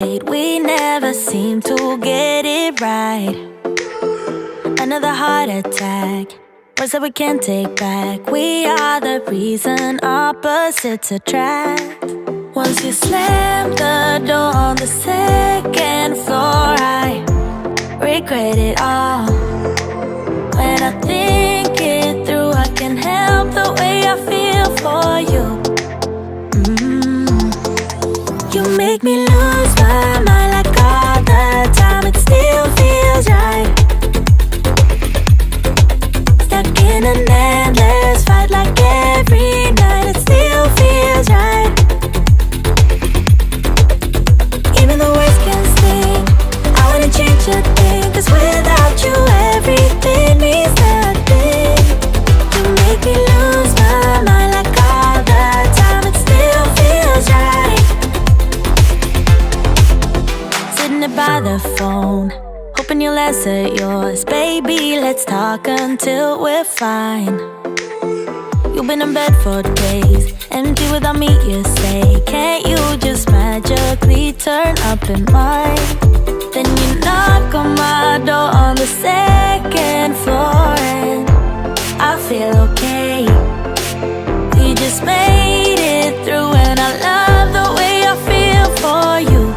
We never seem to get it right. Another heart attack. Words that we can't take back. We are the reason opposites attract. Once you slam the door on the second floor, I regret it all. When I think it through, I can't help the way I feel for you. You make me lose my mind like all the time. It still feels right. Stuck in an endless fight like every night. It still feels right. Even the words can sting. I wanna change a thing, 'cause without you everything means nothing. You make me lose my mind like all the time. It still feels right. By the phone, hoping you'll answer yours. Baby, let's talk until we're fine. You've been in bed for days, empty without me, you say. Can't you just magically turn up in mine? Then you knock on my door on the second floor, and I feel okay. We just made it through, and I love the way I feel for you.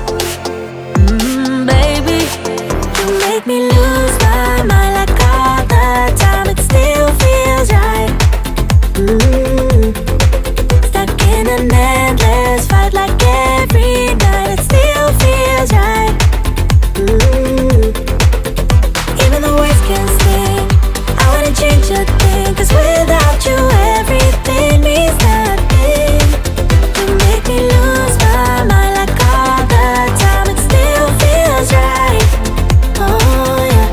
Make me lose my mind like all the time. It still feels right. Stuck in an endless fight like every night. It still feels right. Even the words can sting. I wanna change a thing, 'cause without you everything means nothing. You make me lose my mind like all the time. It still feels right. Oh yeah,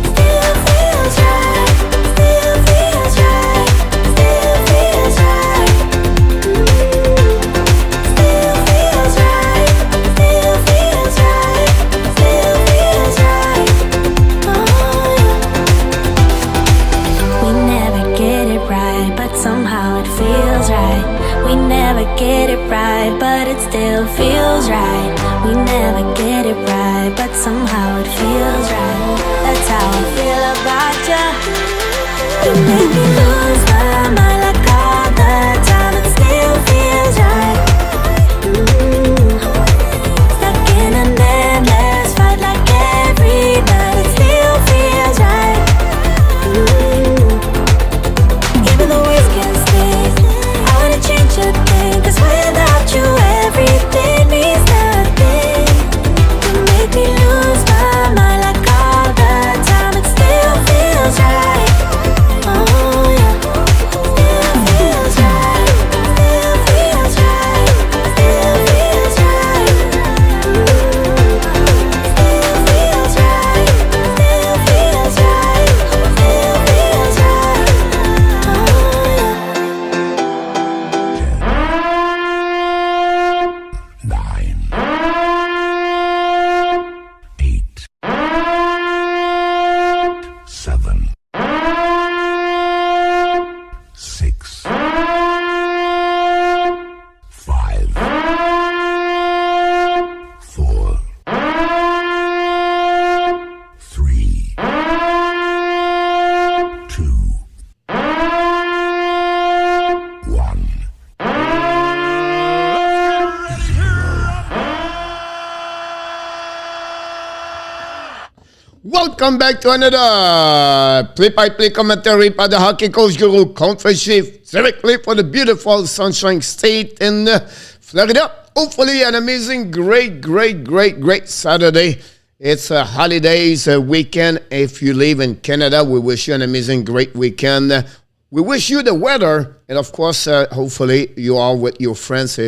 still feels right, still feels right, still feels right. Still feels right, still feels right, still feels right. Oh yeah. We never get it right, but somehow it feels right. We never get it right, but it still feels right. We never get it right, but somehow it feels right. That's how I feel about you. You make me lose my mind like all the time. It still feels right. Stuck in an endless fight like every night. It still feels right. Even the words can sting. I wanna change a thing, 'cause without you everything means nothing. You make me lose my mind like all the time. It still feels right. Oh yeah, still feels right. Still feels right. Still feels right. Still feels right. Still feels right. Still feels right. Oh yeah. 9, 8, 7, 6, 5, 4, 3, 2, 1. Welcome back to another play-by-play commentary by the hockey coach guru, conference chief, directly for the beautiful Sunshine State in Florida. Hopefully an amazing, great Saturday. It's a holidays weekend. If you live in Canada, we wish you an amazing, great weekend. We wish you the weather, and of course, hopefully you are with your friends,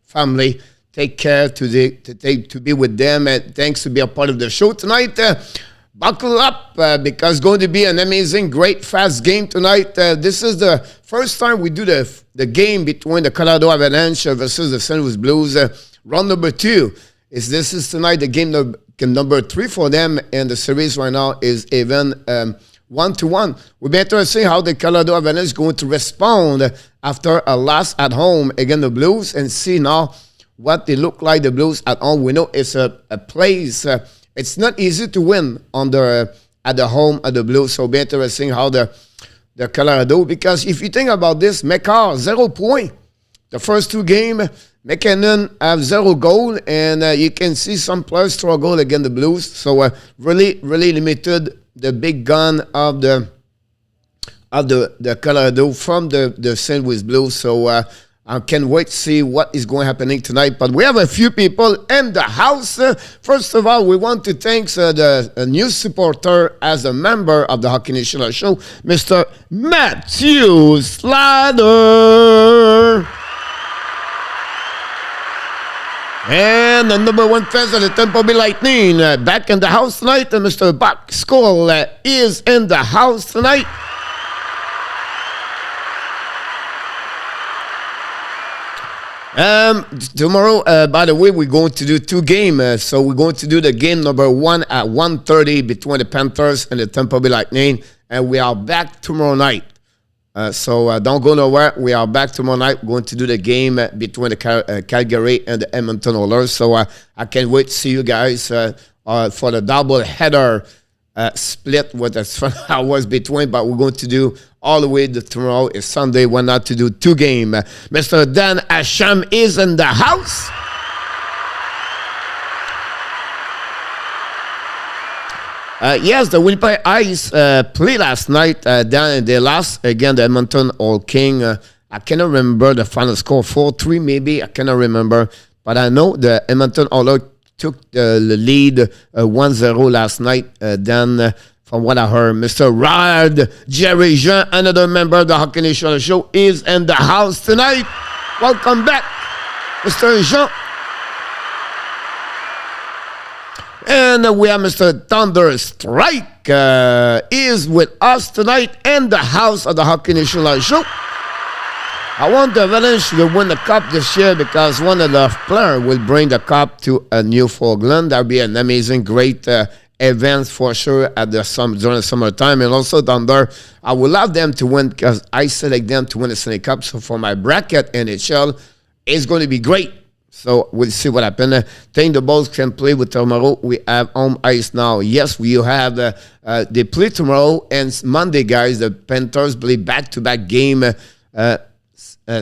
family. Take care to be with them, and thanks to be a part of the show tonight. Buckle up because it's going to be an amazing, great, fast game tonight. This is the first time we do the game between the Colorado Avalanche versus the St. Louis Blues. Round number 2. This is tonight the game number 3 for them, and the series right now is even 1-1. We'll be interested to see how the Colorado Avalanche is going to respond after a loss at home against the Blues, and see now what they look like, the Blues at home. We know it's a place. It's not easy to win at the home of the Blues. So be interesting how the Colorado, because if you think about this, McCarr, 0 point. The first 2 games, McKinnon have 0 goal, and you can see some players struggle against the Blues. So really, really limited the big gun of the Colorado from the St. Louis Blues. So I can't wait to see what is going to happening tonight. But we have a few people in the house. First of all, we want to thank the new supporter as a member of the Hockey National Show, Mr. Matthew Slater. And the number 1 fans of the Tampa Bay Lightning back in the house tonight. Mr. Buck Skull is in the house tonight. Tomorrow, by the way, we're going to do 2 games. So we're going to do the game number 1 at 1:30 between the Panthers and the Tampa Bay Lightning. And we are back tomorrow night. So don't go nowhere. We are back tomorrow night. We're going to do the game between the Calgary and the Edmonton Oilers. So I can't wait to see you guys for the double header split with the 7 hours between. But we're going to do all the way to tomorrow. Is Sunday. Why not to do 2 games? Mr. Dan Asham is in the house. Yes, the Winnipeg Ice played last night. They lost against the Edmonton Oil King. I cannot remember the final score, 4-3 maybe. I cannot remember. But I know the Edmonton Oilers took the lead 1-0 last night. Then, from what I heard, Mr. Rod Jerry Jean, another member of the Hockey National Show, is in the house tonight. Welcome back, Mr. Jean. And we have Mr. Thunder Strike is with us tonight in the house of the Hockey National Show. I want the Avalanche to win the cup this year because one of the players will bring the cup to Newfoundland. That would be an amazing, great event for sure during the summertime. And also Thunder, I would love them to win because I select them to win the Stanley Cup. So for my bracket NHL, it's going to be great. So we'll see what happens. I think the Bulls can play with tomorrow. We have home ice now. Yes, we have. They play tomorrow and Monday, guys. The Panthers play back-to-back game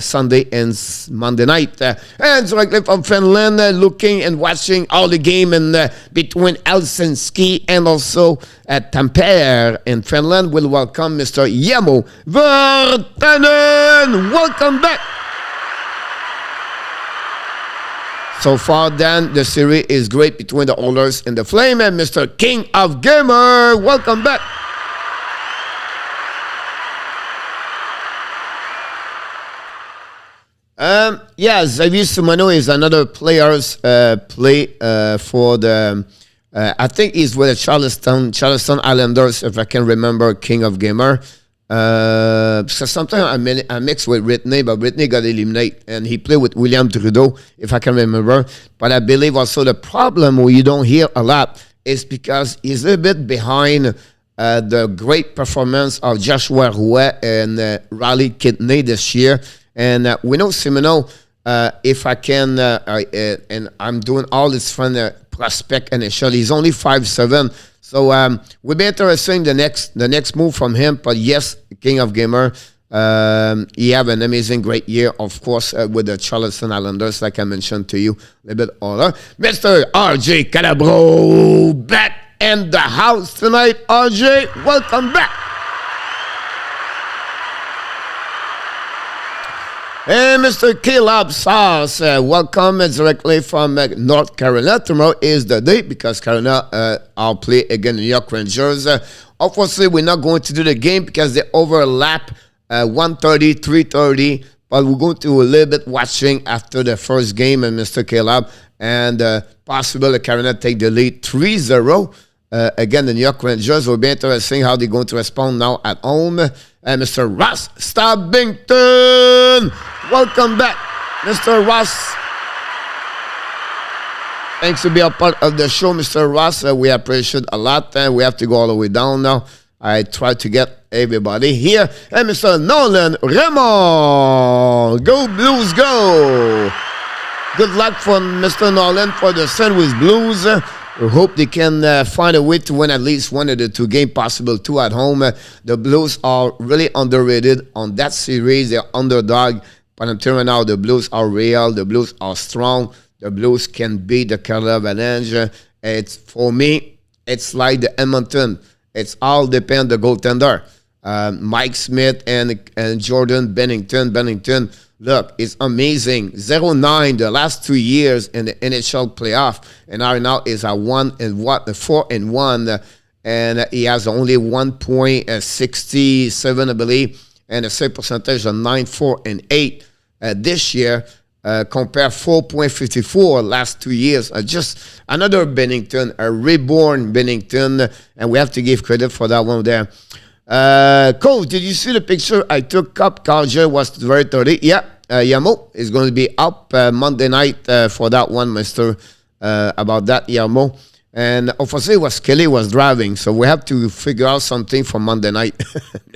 Sunday and Monday night. And directly from Finland, looking and watching all the game between Helsinki and also Tampere in Finland. We'll welcome Mr. Jamo Virtanen. Welcome back. So far, then, the series is great between the Oilers and the Flame. And Mr. King of Gamer, welcome back. Xavier Sumano is another player's play for the... I think he's with the Charleston Islanders, if I can remember, King of Gamer. So sometimes I mix with Whitney, but Whitney got eliminated, and he played with William Trudeau, if I can remember. But I believe also the problem where you don't hear a lot is because he's a bit behind the great performance of Joshua Roy and Riley Kidney this year. And we know Simino, if I can, and I'm doing all this fun prospect initially, he's only 5'7". So we'll be interested in the next move from him. But yes, King of Gamer, he have an amazing, great year, of course, with the Charleston Islanders, like I mentioned to you a little bit earlier. Mr. RJ Calabro back in the house tonight. RJ, welcome back. And Mr. Caleb Sauce, welcome directly from North Carolina. Tomorrow is the day because Carolina I'll play against the New York Rangers. Obviously, we're not going to do the game because they overlap 1:30, 3:30. But we're going to do a little bit watching after the first game, and Mr. Caleb, and possibly Carolina take the lead 3-0. Again, the New York Rangers will be interesting how they're going to respond now at home. And Mr. Ross Stabbington, welcome back, Mr. Ross. Thanks to be a part of the show, Mr. Ross. We appreciate a lot, and we have to go all the way down now. I try to get everybody here. And Mr. Nolan Raymond, go Blues, go. Good luck for Mr. Nolan for the St. Louis Blues. We hope they can find a way to win at least one of the two games, possible two at home. The Blues are really underrated on that series. They're underdog. But until right now, the Blues are real. The Blues are strong. The Blues can beat the Colorado Avalanche. It's, for me, it's like the Edmonton. It's all depend the goaltender. Mike Smith and Jordan Binnington. Binnington, look, it's amazing. 0-9 the last 2 years in the NHL playoff, and now is at 4-1, and he has only 1.67, I believe, and a save percentage of 9-4-8 this year. Compare 4.54 last 2 years. Just another Binnington, a reborn Binnington, and we have to give credit for that one there. Coach, did you see the picture I took up? Calgary was very 30. Yeah, Yamo is going to be up Monday night for that one, Mr. About that, Yamo. And obviously, Kelly was driving, so we have to figure out something for Monday night.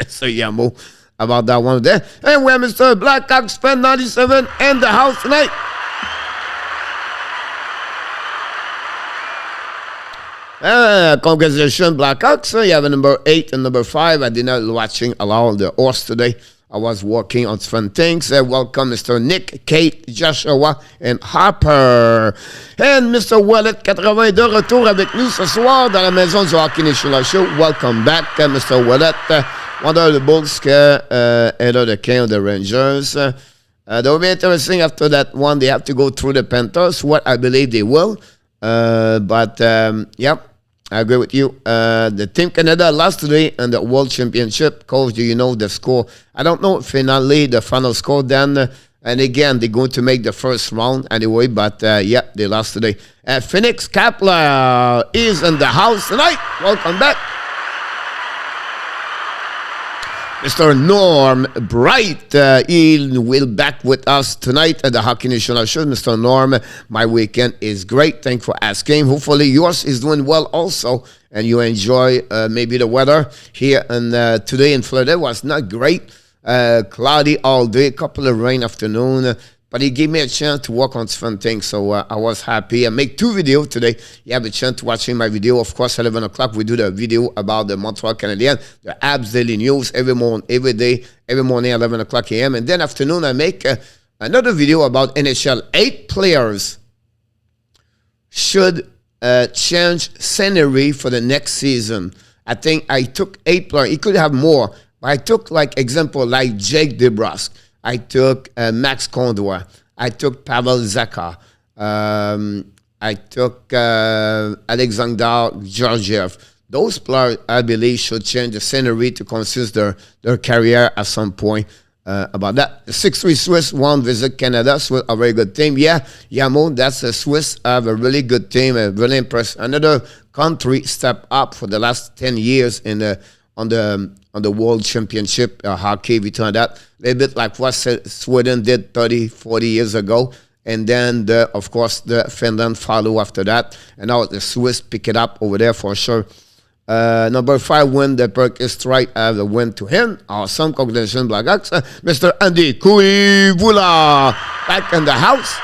So Yamo. About that one there. And we're Mr. Blackhawks fan 97 in the house tonight. Congratulations, Blackhawks. You have a number 8 and number 5. I did not watching a lot of the horse today. I was working on fun things. Welcome, Mr. Nick, Kate, Joshua, and Harper. And Mr. Wallet 80 de retour avec nous ce soir dans la maison du Hockey National Show. Welcome back, Mr. Wallet. One of the Bulls, either the King of the Rangers. That will be interesting after that one. They have to go through the Panthers, what I believe they will. But yep, I agree with you. The Team Canada lost today in the World Championship. Coach, do you know the score? I don't know finally the final score then. And again, they're going to make the first round anyway. But yeah, they lost today. Phoenix Kapler is in the house tonight. Welcome back. Mr. Norm Bright, he will back with us tonight at the Hockey National Show. Mr. Norm, my weekend is great. Thanks for asking. Hopefully yours is doing well also, and you enjoy maybe the weather here. And today in Florida was not great. Cloudy all day, a couple of rain afternoon. But he gave me a chance to work on some things, so I was happy. I make 2 videos today. You have a chance to watching my video. Of course, 11 o'clock, we do the video about the Montreal Canadiens, the Abs Daily News, every morning, 11 o'clock a.m. And then afternoon, I make another video about NHL. 8 players should change scenery for the next season. I think I took 8 players. He could have more, but I took, like, example, like Jake DeBrusk. I took Max Condor. I took Pavel Zacha. I took Alexander Georgiev. Those players, I believe, should change the scenery to consider their career at some point. About that, the 6-3 Swiss won visit Canada. Swiss, a very good team. Yeah, Yamo, that's the Swiss have a really good team. Really impressed. Another country step up for the last 10 years in on the World Championship hockey, between that. A little bit like what Sweden did 30, 40 years ago. And then, of course, the Finland follow after that. And now the Swiss pick it up over there for sure. Number 5 win, the Perk is right. I have a win to him. Awesome. Congratulations, Blackhawks. Mr. Andy Kuivula back in the house.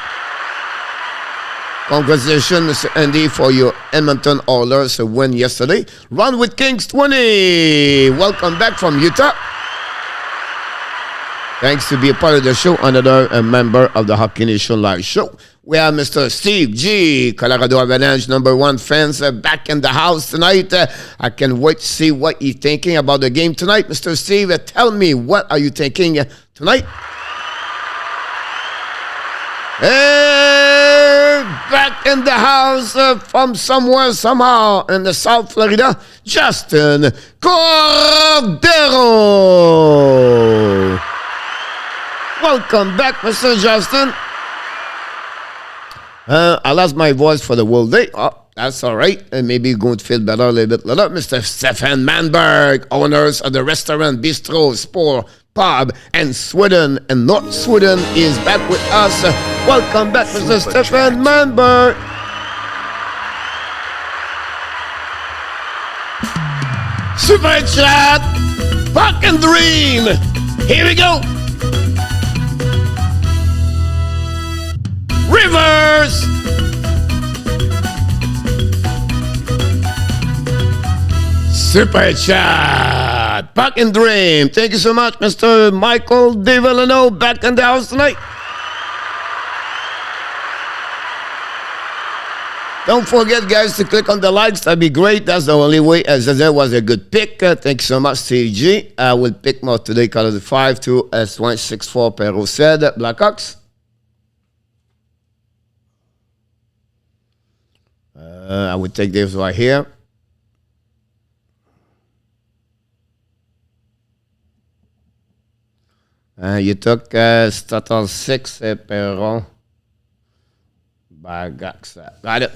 Congratulations, Mr. Andy, for your Edmonton Oilers win yesterday. Run with Kings 20. Welcome back from Utah. Thanks to be a part of the show. Another member of the Hockey Nation Live Show. We have Mr. Steve G, Colorado Avalanche #1 fans back in the house tonight. I can't wait to see what you're thinking about the game tonight. Mr. Steve, tell me, what are you thinking tonight? Back in the house from somewhere, somehow, in the South Florida, Justin Cordero. Welcome back, Mr. Justin. I lost my voice for the whole day. Oh, that's all right. Maybe you're going to feel better a little bit later. Mr. Stefan Manberg, owners of the restaurant, bistro, sport, pub, and Sweden and North Sweden, is back with us. Welcome back, Mr. Stefan Manberg. Super chat, Puck and Dream. Here we go. River Cheers! Super chat! Back in Dream. Thank you so much, Mr. Michael DeVillano. Back in the house tonight. Don't forget, guys, to click on the likes. That'd be great. That's the only way. As that was a good pick. Thank you so much, CG. I will pick more today. Colorado 5-2 S164 Perro said. Blackhawks. I would take this right here. You took total 6 Perro. Blackhawks. Got it.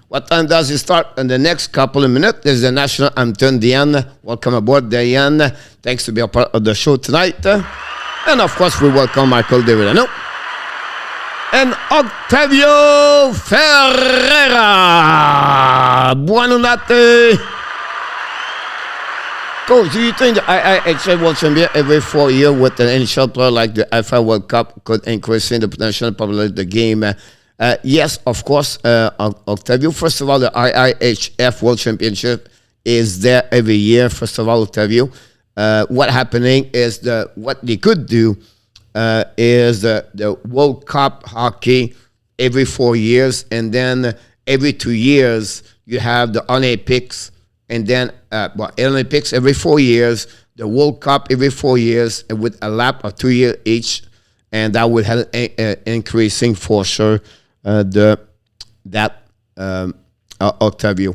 What time does it start? In the next couple of minutes, there's the national anthem. Diane, welcome aboard, Diane. Thanks to be a part of the show tonight. And of course, we welcome Michael DeVillano and Octavio Ferreira. Buonanotte. Coach, do you think the IIHF World Champion every 4 years with an NHL player like the FIFA World Cup could increase the potential popularity of the game? Yes, of course, Octavio. First of all, the IIHF World Championship is there every year. First of all, Octavio, what happening is what they could do is the World Cup hockey every 4 years, and then every 2 years you have the Olympics, and then Olympics every 4 years, the World Cup every 4 years, and with a lap of 2 years each, and that would help increasing for sure. Octavio.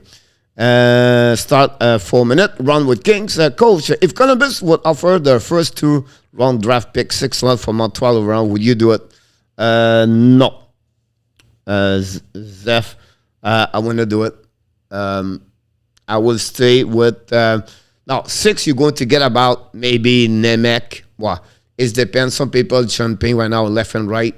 Start 4 minute run with Kings. Coach, if Columbus would offer their first 2 round draft pick 6 months for Montreal around, would you do it? No. Zeph, I want to do it. I will stay with now 6. You're going to get about maybe Nemec. Well, it depends. Some people jumping right now left and right.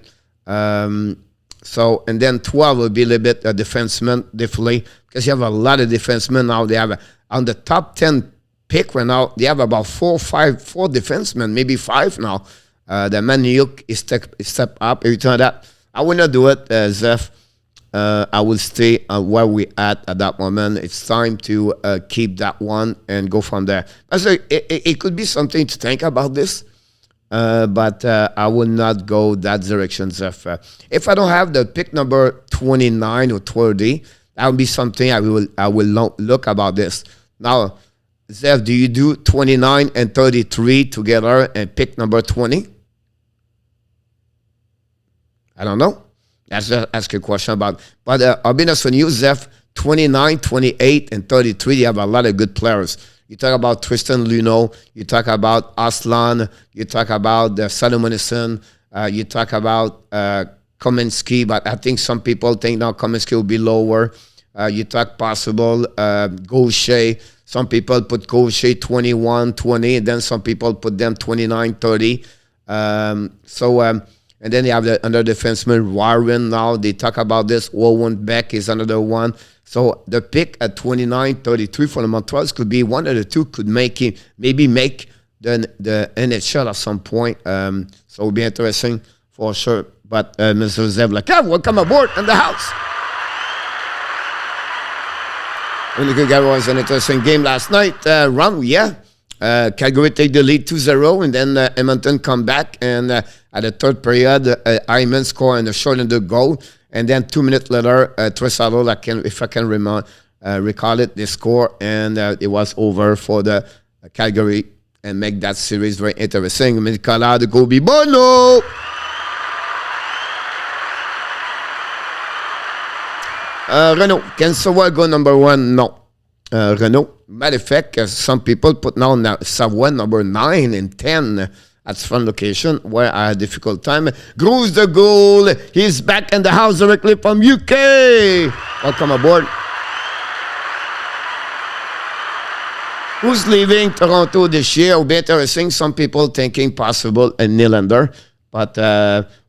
So, and then 12 will be a little bit a defenseman, definitely, because you have a lot of defensemen now. They have, on the top 10 pick right now, they have about 4 defensemen, maybe 5 now. The Maniuk is step up. Every time that, I will not do it, Zeph. I will stay where we at that moment. It's time to keep that one and go from there. So it could be something to think about this. But I will not go that direction, Zeph. If I don't have the pick number 29 or 30, that would be something I will look about this. Now, Zeph, do you do 29 and 33 together and pick number 20? I don't know. That's just ask a question about. But I'll be honest with you, Zeph, 29, 28, and 33, you have a lot of good players. You talk about Tristan Luneau. You talk about Aslan. You talk about Salomonison. You talk about Kominski, but I think some people think now Kominski will be lower. You talk possible Gaucher. Some people put Gaucher 21, 20, and then some people put them 29, 30. And then you have the under defenseman Warren now. They talk about this. Owen Beck is another one. So the pick at 29, 33 for the Montreal could be one of the two could maybe make the NHL at some point. So it would be interesting for sure. But Mr. Zevlak, welcome aboard in the house. Really good guy. Was an interesting game last night. Calgary take the lead 2-0, and then Edmonton come back, and at the third period, Hyman score and a shortened goal, and then 2 minutes later, Tresalo, if I can recall it, they score, and it was over for the Calgary and make that series very interesting. Colorado go be bono. Renault, can Savoie go number 1? No. Renault. Matter of fact, some people put now Savoie number 9 and 10 at front location where I had a difficult time. Grows the goal. He's back in the house directly from UK. Welcome aboard. Who's leaving Toronto this year? Will be interesting. Some people thinking possible a Nylander, but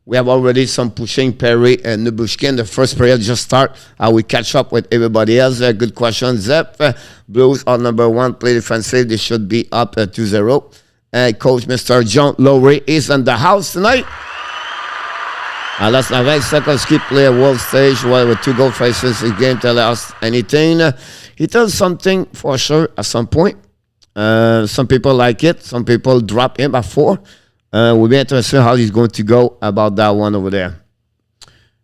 we have already some pushing Perry and Nubushkin. The first period just start. We catch up with everybody else. Good question. Zep, Blues are number 1. Play defensive. They should be up 2-0. Coach Mr. John Lowry is in the house tonight. Last night, Sekowski played a world stage with 2 goal faces. His game tell us anything. He tells something for sure at some point. Some people like it. Some people drop him at 4. We'll be interested how he's going to go about that one over there.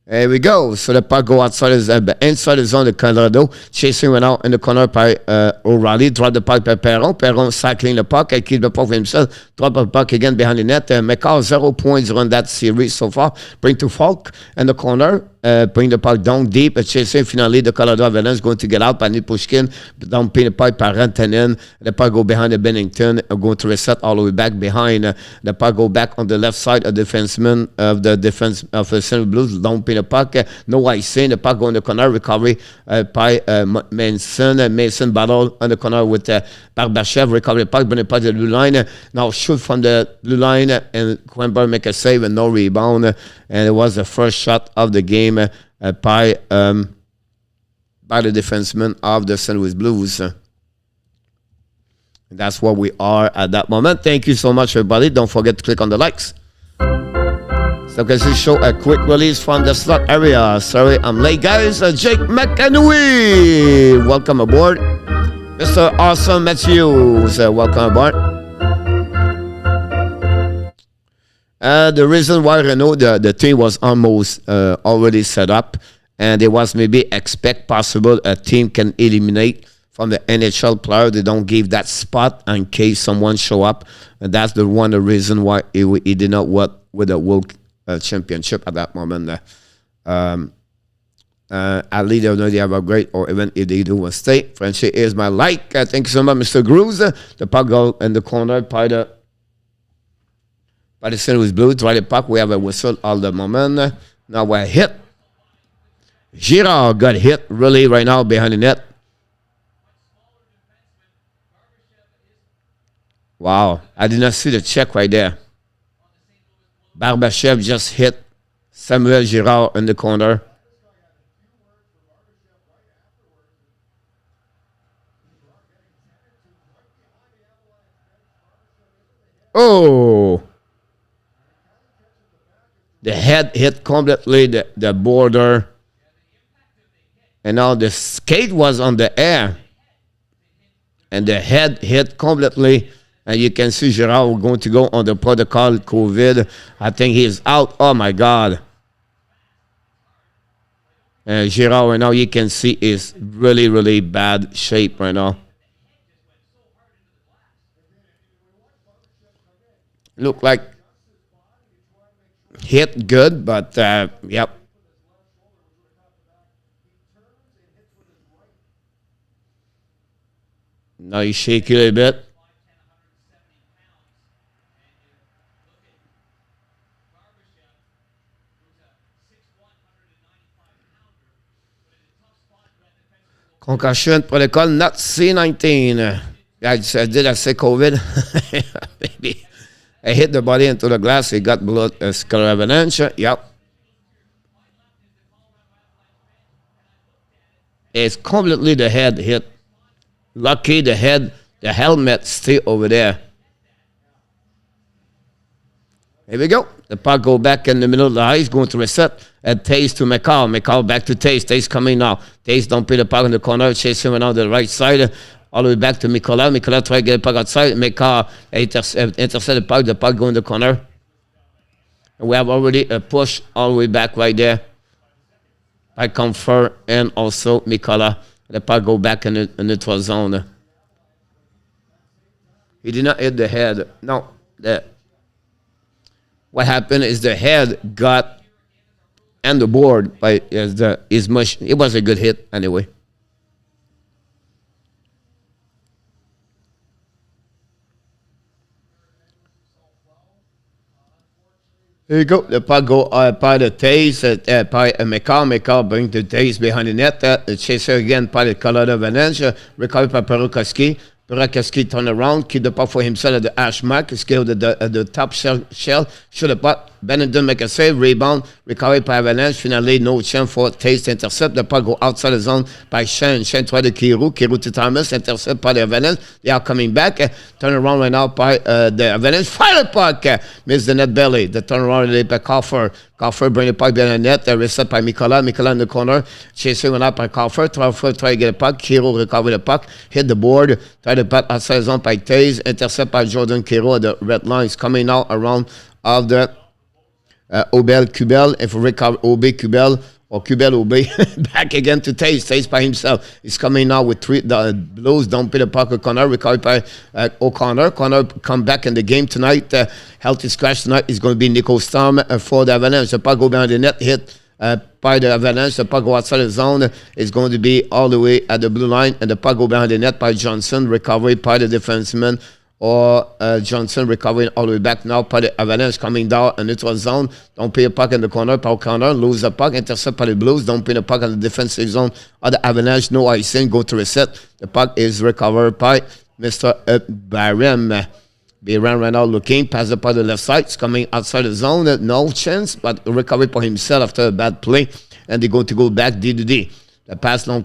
Here we go. So the puck go outside inside the zone of Colorado. Chasing went out in the corner by O'Reilly. Drop the puck by Perron. Perron cycling the puck. I keep the puck for himself. Drop the puck again behind the net. McCall 0 points on that series so far. Bring to Falk in the corner. Bring the puck down deep. Chasing finally the Colorado Avalanche going to get out by Pushkin. Down pin the puck by Rantanen. The puck go behind the Binnington. Going to reset all the way back behind. The puck go back on the left side of the defenseman of the defense of the St. Blues. Down pin the puck. No icing. The puck go in the corner. Recovery by Mason. Mason battle on the corner with Barbashev. Recovery the puck. Bring the puck to the blue line. Now shoot from the blue line. And Quenberg make a save and no rebound. And it was the first shot of the game by the defenseman of the St. Louis Blues. And that's where we are at that moment. Thank you so much, everybody. Don't forget to click on the likes. So can you show a quick release from the slot area? Sorry, I'm late, guys. Jake McAnooey, welcome aboard. Mr. Awesome Matthews, welcome aboard. The reason why Renault, the team was almost already set up, and it was maybe expect possible a team can eliminate from the NHL player. They don't give that spot in case someone show up, and that's the reason why he did not work with the World Championship at that moment. At least they have a great, or even if they do a stay. Frenchie is my like. Thank you so much, Mr. Grooves. The puck go in the corner by the St. Louis Blues. Try the puck. We have a whistle all the moment. Now we're hit. Girard got hit really right now behind the net. Wow. I did not see the check right there. Barbashev just hit Samuel Girard in the corner. Oh. The head hit completely the border. And now the skate was on the air. And the head hit completely. And you can see Girard going to go on the protocol COVID. I think he's out. Oh, my God. And Girard right now, you can see is really, really bad shape right now. Look like hit good, but yep. Now you shake it a little bit. Concussion protocol, not C19. I did I say COVID? Maybe. I hit the body into the glass. He got blood. Colorado Avalanche. Yep. It's completely the head hit. Lucky the helmet stay over there. Here we go. The puck go back in the middle of the ice, going to reset. And Taze to McCall. McCall back to Taze. Taze coming now. Taze don't put the puck in the corner. Chasing him on the right side. All the way back to Nicolas. Nicolas try to get the puck outside. McCall intercept the puck. The puck go in the corner. And we have already a push all the way back right there. By Comfort and also Nicolas. The puck go back in the neutral zone. He did not hit the head. No. What happened is the head got on the board by his mush. It was a good hit anyway. There you go. The puck go by the Taze, by McCall. McCall bring the Taze behind the net. The chaser again by the Colorado Avalanche. Recovered by Perukoski. Perukoski turn around, keep the puck for himself at the hash mark. Scale the top shell. Shoot the puck. Binnington make a save, rebound, recovery by Avalanche. Finally, no chance for Taste intercept. The puck go outside the zone by Shane. Shane try to Kiro to Thomas, intercept by the Avalanche. They are coming back. Turn around right now by the Avalanche. Fire the puck. Miss the net belly. The turnaround by Coffer. Coffer bring the puck behind the net. Reset by Mikola. Mikola in the corner. Chasing one out by Coffer. Coffer try to get a puck. Kiro recover the puck. Hit the board. Try the puck outside the zone by Taze. Intercept by Jordan Kiro at the red line. Is coming out around of the Obel Kubel. If we recover Ob Kubel or Kubel Ob back again to Taze. Taze by himself. He's coming now with three. The Blues don't pay the puck with Connor. Recovered by O'Connor. Connor come back in the game tonight. Healthy scratch tonight is going to be Nico Storm for the Avalanche. The puck go behind the net. Hit by the Avalanche. The puck go outside the zone. Is going to be all the way at the blue line. And the puck go behind the net by Johnson. Recovery by the defenseman. Or Johnson recovering all the way back now. By the Avalanche coming down in neutral zone. Don't pay a puck in the corner. Paul Connor lose the puck. Intercept by the Blues. Don't pay the puck in the defensive zone of the Avalanche. No icing. Go to reset. The puck is recovered by Mr. Barham. Barham right now looking. Pass the puck to the left side. It's coming outside the zone. No chance. But recovery for himself after a bad play. And they're going to go back D to D. The pass, long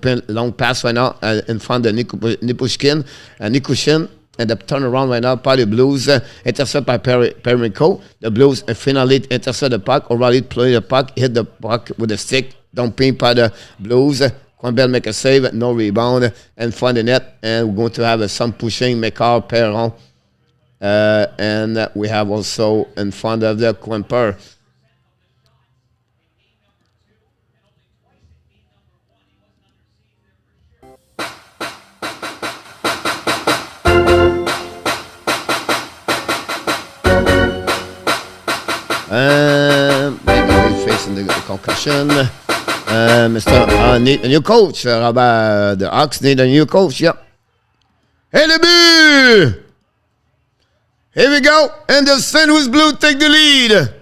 pass right now in front of Nipushkin. Nikushin. And the turnaround right now by the Blues, intercept by Perico. The Blues finally intercept the puck. O'Reilly play the puck, hit the puck with a stick. Dumping by the Blues. Campbell make a save, no rebound, and find the net. And we're going to have some pushing, Mekar, Perron. And we have also in front of the Quimper. Maybe we're facing the concussion. Mr. Need a new coach. The Hawks need a new coach. Yep. Hey, the Blue! Here we go. And the St. Louis Blue take the lead.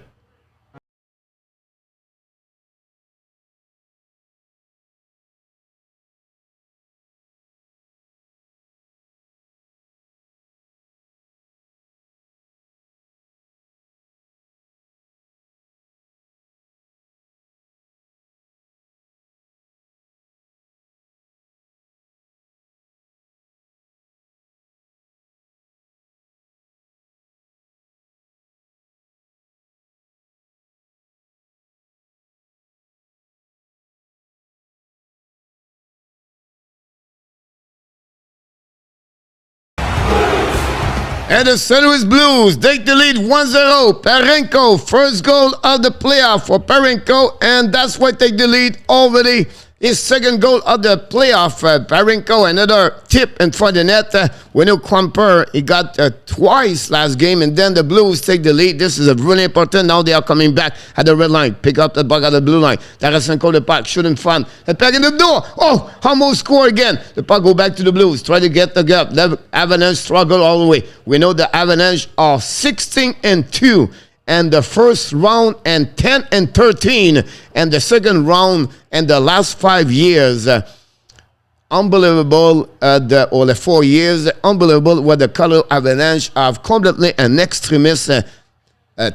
And the St. Louis Blues take the lead 1-0. Parenko, first goal of the playoff for Parenko, and that's why take the lead already. His second goal of the playoff. Parenko, another tip in front of the net. We know Crumper, he got twice last game, and then the Blues take the lead. This is a really important. Now they are coming back at the red line. Pick up the puck at the blue line. Tarasenko, the puck, shoot in front. The puck in the door. Oh, almost score again. The puck go back to the Blues. Try to get the gap. The Avalanche struggle all the way. We know the Avalanche are 16-2. And the first round and 10-13, and the second round and the last 5 years, unbelievable. The 4 years, unbelievable. What the Colorado Avalanche have completely an extremist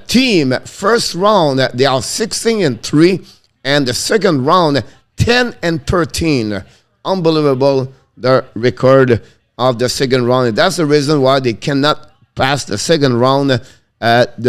team. First round they are 16-3, and the second round 10-13. Unbelievable the record of the second round. And that's the reason why they cannot pass the second round.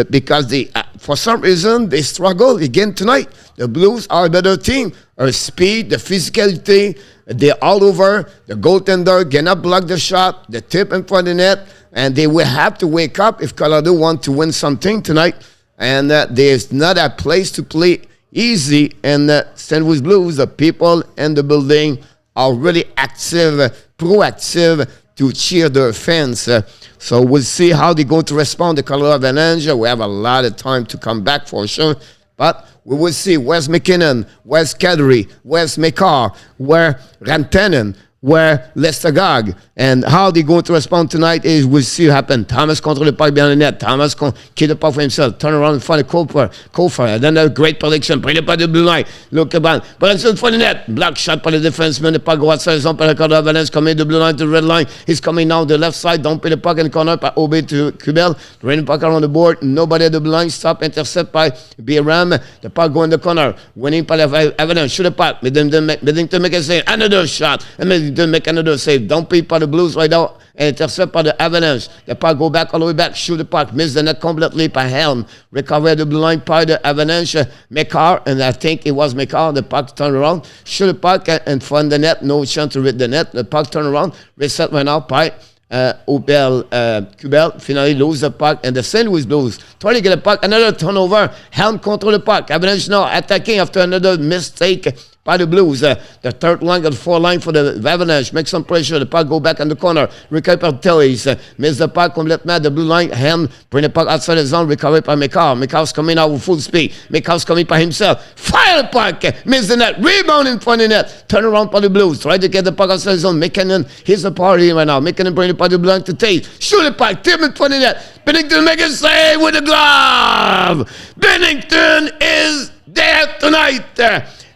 Because they, for some reason, they struggle again tonight. The Blues are a better team. Our speed, the physicality, they're all over. The goaltender cannot block the shot, the tip in front of the net, and they will have to wake up if Colorado want to win something tonight. And there's not a place to play easy in St. Louis Blues. The people in the building are really active, proactive to cheer their fans. So we'll see how they're going to respond to Colorado Avalanche. We have a lot of time to come back for sure. But we will see. Where's McKinnon? Where's Kadri? Where's Mekar? Where Rantanen? where Lehkonen. And how they're going to respond tonight is we'll see what happen. Thomas control the puck behind the net. Thomas keep the puck for himself. Turn around and find a Kofer. And then a great prediction. Bring the puck to the blue line. Look about. But it's in for the net. Block shot by the defenseman. The puck go outside zone by the Colorado Avalanche. Coming to the blue line to the red line. He's coming now to the left side. Don't pay the puck in the corner. Obey to Kubel. Drain the puck around the board. Nobody at the blue line. Stop. Intercept by Biram. The puck go in the corner. Winning by the Avalanche. Shoot the puck. Binnington make a save. Another shot. And Binnington make another save. Don't pay by the Blues right now. Intercept by the Avalanche. The puck go back all the way back. Shoot the puck. Miss the net completely by Helm. Recover the blue line by the Avalanche. Mekar, and I think it was Mekar. The puck turn around. Shoot the puck and find the net. No chance to read the net. The puck turn around. Reset right now by Kubel. Finally lose the puck. And the St. Louis Blues trying to get the puck. Another turnover. Helm control the puck. Avalanche now attacking after another mistake by the Blues. The third line got 4 line for the Avalanche. Make some pressure. The puck go back in the corner. Recover Terry's. Miss the puck completely. The blue line. Helm bring the puck outside the zone. Recover by Mekar. Mekar's coming out with full speed. Mekar's coming by himself. Fire the puck. Miss the net. Rebound in front of the net. Turn around for the Blues. Try to get the puck outside the zone. Mekinen. Here's the party right now. Mekinen bring the puck to the blue line to Tate. Shoot the puck. Tip in front of the net. Binnington make a save with the glove. Binnington is there tonight.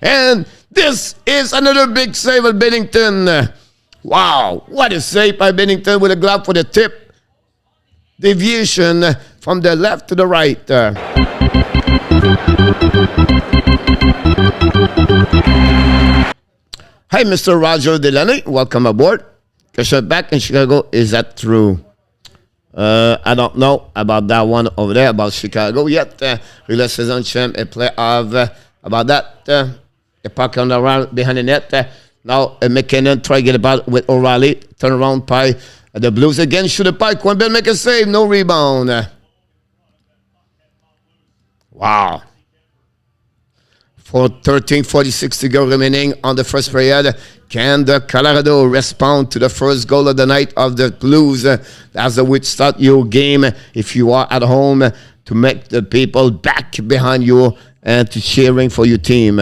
And this is another big save of Binnington. Wow, what a save by Binnington with a glove for the tip. Deviation from the left to the right. Hi, Mr. Roger Delaney. Welcome aboard. Question back in Chicago. Is that true? I don't know about that one over there, about Chicago yet. Relay season champ, a playoff about that. The puck on the round behind the net. Now McKinnon try to get about with O'Reilly. Turn around by the Blues again. Shoot the puck. One bell make a save. No rebound. Wow. 4:13:46 to go remaining on the first period. Can the Colorado respond to the first goal of the night of the Blues? That's the way to start your game if you are at home, to make the people back behind you and to cheering for your team.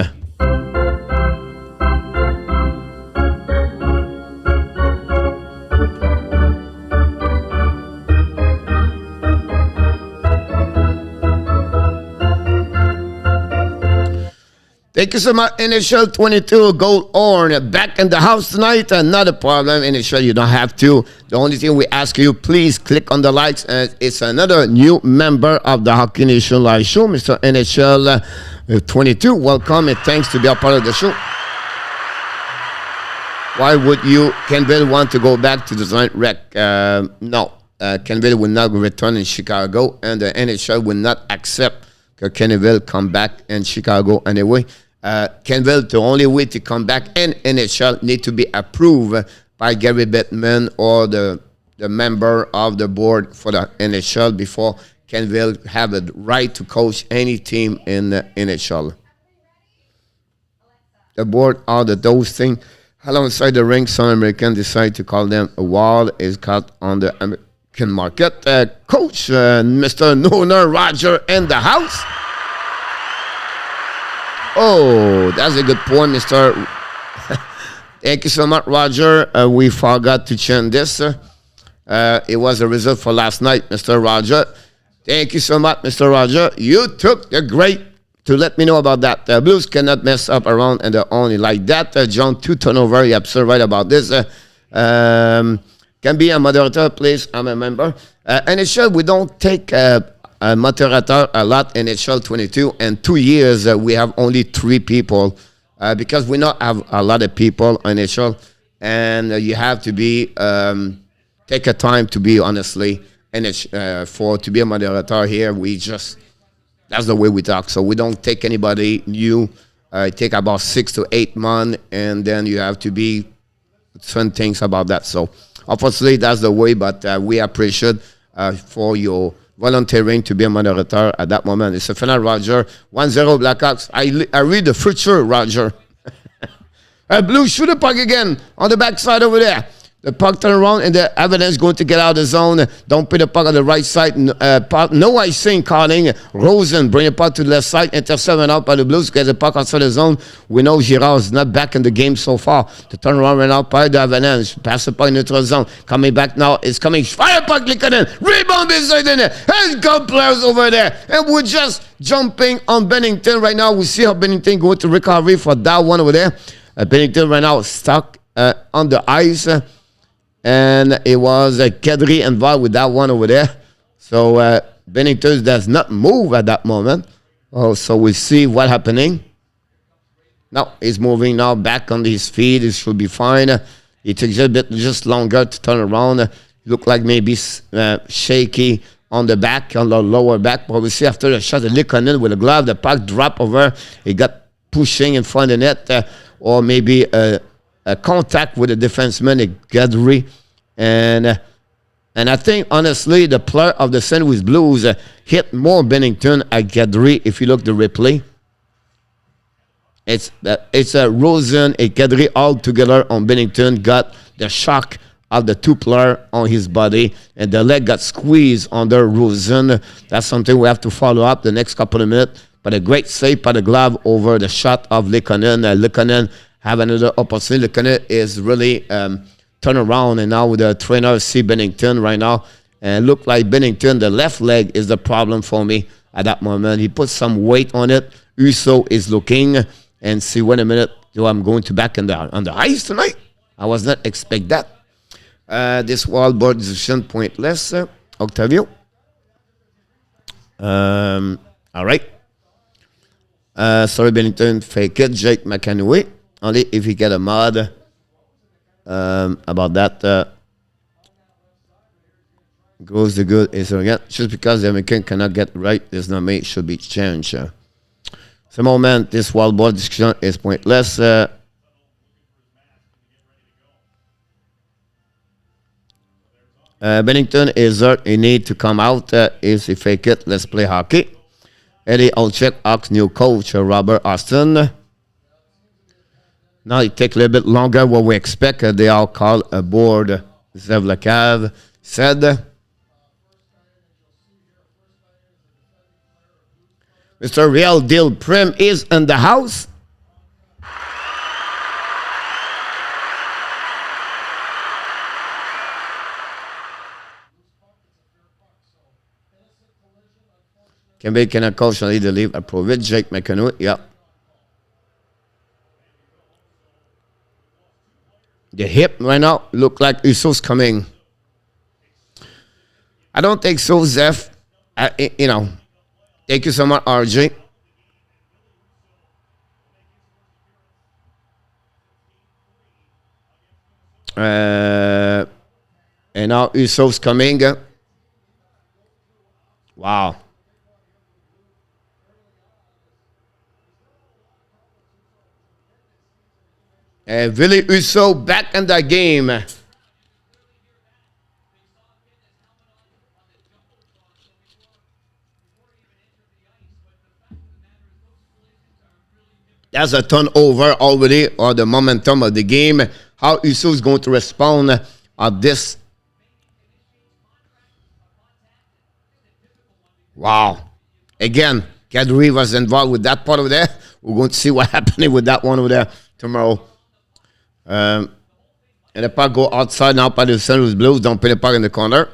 Thank you so much, NHL 22 Gold Horn. Back in the house tonight. Not a problem, NHL. You don't have to. The only thing we ask you, please click on the likes. And it's another new member of the Hockey Nation Live Show, Mr. NHL 22. Welcome and thanks to be a part of the show. Why would you, Kenville, want to go back to the Giant Wreck? No. Kenville will not return in Chicago, and the NHL will not accept Kenville come back in Chicago anyway. Kenville, the only way to come back in NHL need to be approved by Gary Bettman or the member of the board for the NHL before Kenville have a right to coach any team in the NHL. The board are those things. Alongside the ring, some Americans decide to call them a wall is cut on the American market. Coach, Mr. Noner Roger in the house. Oh, that's a good point, Mr. Thank you so much, Roger. We forgot to change this. It was a result for last night, Mr. Roger. Thank you so much, Mr. Roger. You took the great to let me know about that. The Blues cannot mess up around and they're only like that. John, 2 turnover. You're absolutely right about this. Can be a moderator, please. I'm a member. NHL, we don't take a moderator a lot in NHL 22. And 2 years, we have only 3 people because we not have a lot of people in NHL. And you have to be, take a time to be, honestly, to be a moderator here. We just, that's the way we talk. So we don't take anybody new. It take about 6 to 8 months. And then you have to be certain things about that. So obviously, that's the way, but we appreciate for your volunteering to be a moderator at that moment. It's a final, Roger. 1-0 Blackhawks. I read the future, Roger. Blue, shoot the puck again on the backside over there. The puck turn around, and the Avalanche going to get out of the zone. Don't put the puck on the right side. No icing calling. Rosen bring the puck to the left side. Intercept out by the Blues. Get the puck outside the zone. We know Girard is not back in the game so far. The turn around right out by the Avalanche. Pass the puck in the neutral zone. Coming back now. It's coming. Fire puck, Lehkonen. Rebound beside in there. And good players over there. And we're just jumping on Binnington right now. We see how Binnington going to recovery for that one over there. Binnington right now stuck on the ice. And it was Kadri involved with that one over there. So Binnington does not move at that moment. Oh, so we see what happening. Now he's moving now back on his feet. It should be fine. It takes a bit just longer to turn around. Look like maybe shaky on the back, on the lower back. But we see after the shot, the Lehkonen with a glove, the puck drop over. He got pushing in front of the net, or maybe a contact with the defenseman, Kadri. And I think, honestly, the player of the St. Louis Blues hit more Binnington at Kadri if you look at the replay. It's a Rosen and Kadri all together on Binnington. Got the shock of the two players on his body, and the leg got squeezed under Rosen. That's something we have to follow up the next couple of minutes. But a great save by the glove over the shot of Lehkonen. Lehkonen have another opportunity. Lehkonen is really turn around, and now with the trainer see Binnington right now, and look like Binnington, the left leg is the problem for me at that moment. He put some weight on it. Uso is looking and see, wait a minute, do I'm going to back on the ice tonight? I was not expect that. This wild board decision pointless. Octavio. All right. Sorry, Binnington, fake it. Jake McAnaway. Only if he get a mod about that. Goes the good is again. Just because the American cannot get right does not mean it should be changed. The moment this wild board discussion is pointless. Binnington is hurt. He need to come out. If he fake it, let's play hockey. Eddie Olczyk asks new coach Robert Austin. Now it take a little bit longer what we expect. They all call aboard. Zevlakav said. Mr. Real Deal Prim is in the house. Can a coach lead leave? Approve it. Jake McAnoo. Yeah. The hip right now look like Uso's coming. I don't think so, Zeph. Thank you so much, RJ. And now Uso's coming. Wow. And Willie Uso back in the game. That's a turnover already, or the momentum of the game. How Uso is going to respond on this. Wow. Again, Kadri was involved with that part over there. We're going to see what happening with that one over there tomorrow. And the puck go outside now by the St. Louis Blues. Don't put the puck in the corner.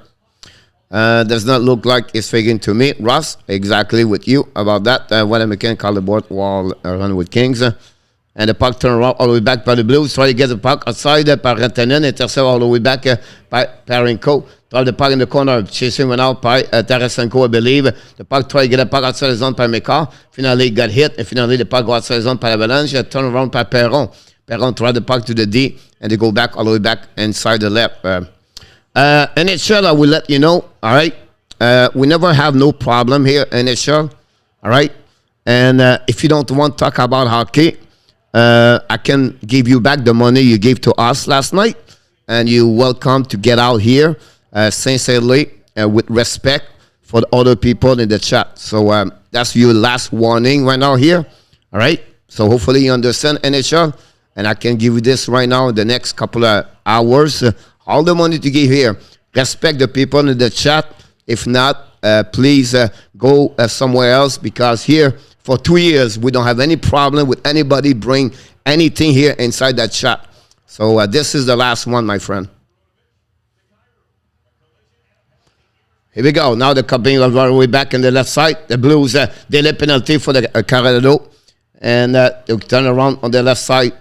Does not look like it's faking to me. Ross, exactly with you about that. When I can call the board while run with Kings. And the puck turn around all the way back by the Blues. Try to get the puck outside by Rantanen. Intercept all the way back by Parenko. Try the puck in the corner. Chasing went out by Tarasenko, I believe. The puck try to get the puck outside the zone by Mekar. Finally got hit. And finally the puck go outside the zone by Avalanche. Turn around by Perron. Perron try the puck to the D. And they go back all the way back inside the left. NHL, I will let you know. All right. We never have no problem here in NHL. All right. And if you don't want to talk about hockey, I can give you back the money you gave to us last night. And you're welcome to get out here sincerely and with respect for the other people in the chat. So that's your last warning right now here. All right. So hopefully you understand NHL. And I can give you this right now in the next couple of hours. all the money to give here. Respect the people in the chat. If not, please go somewhere else, because here for 2 years we don't have any problem with anybody bring anything here inside that chat. So this is the last one, my friend. Here we go. Now the coming all the way back in the left side. The Blues, delay penalty for the Colorado. And they turn around on the left side.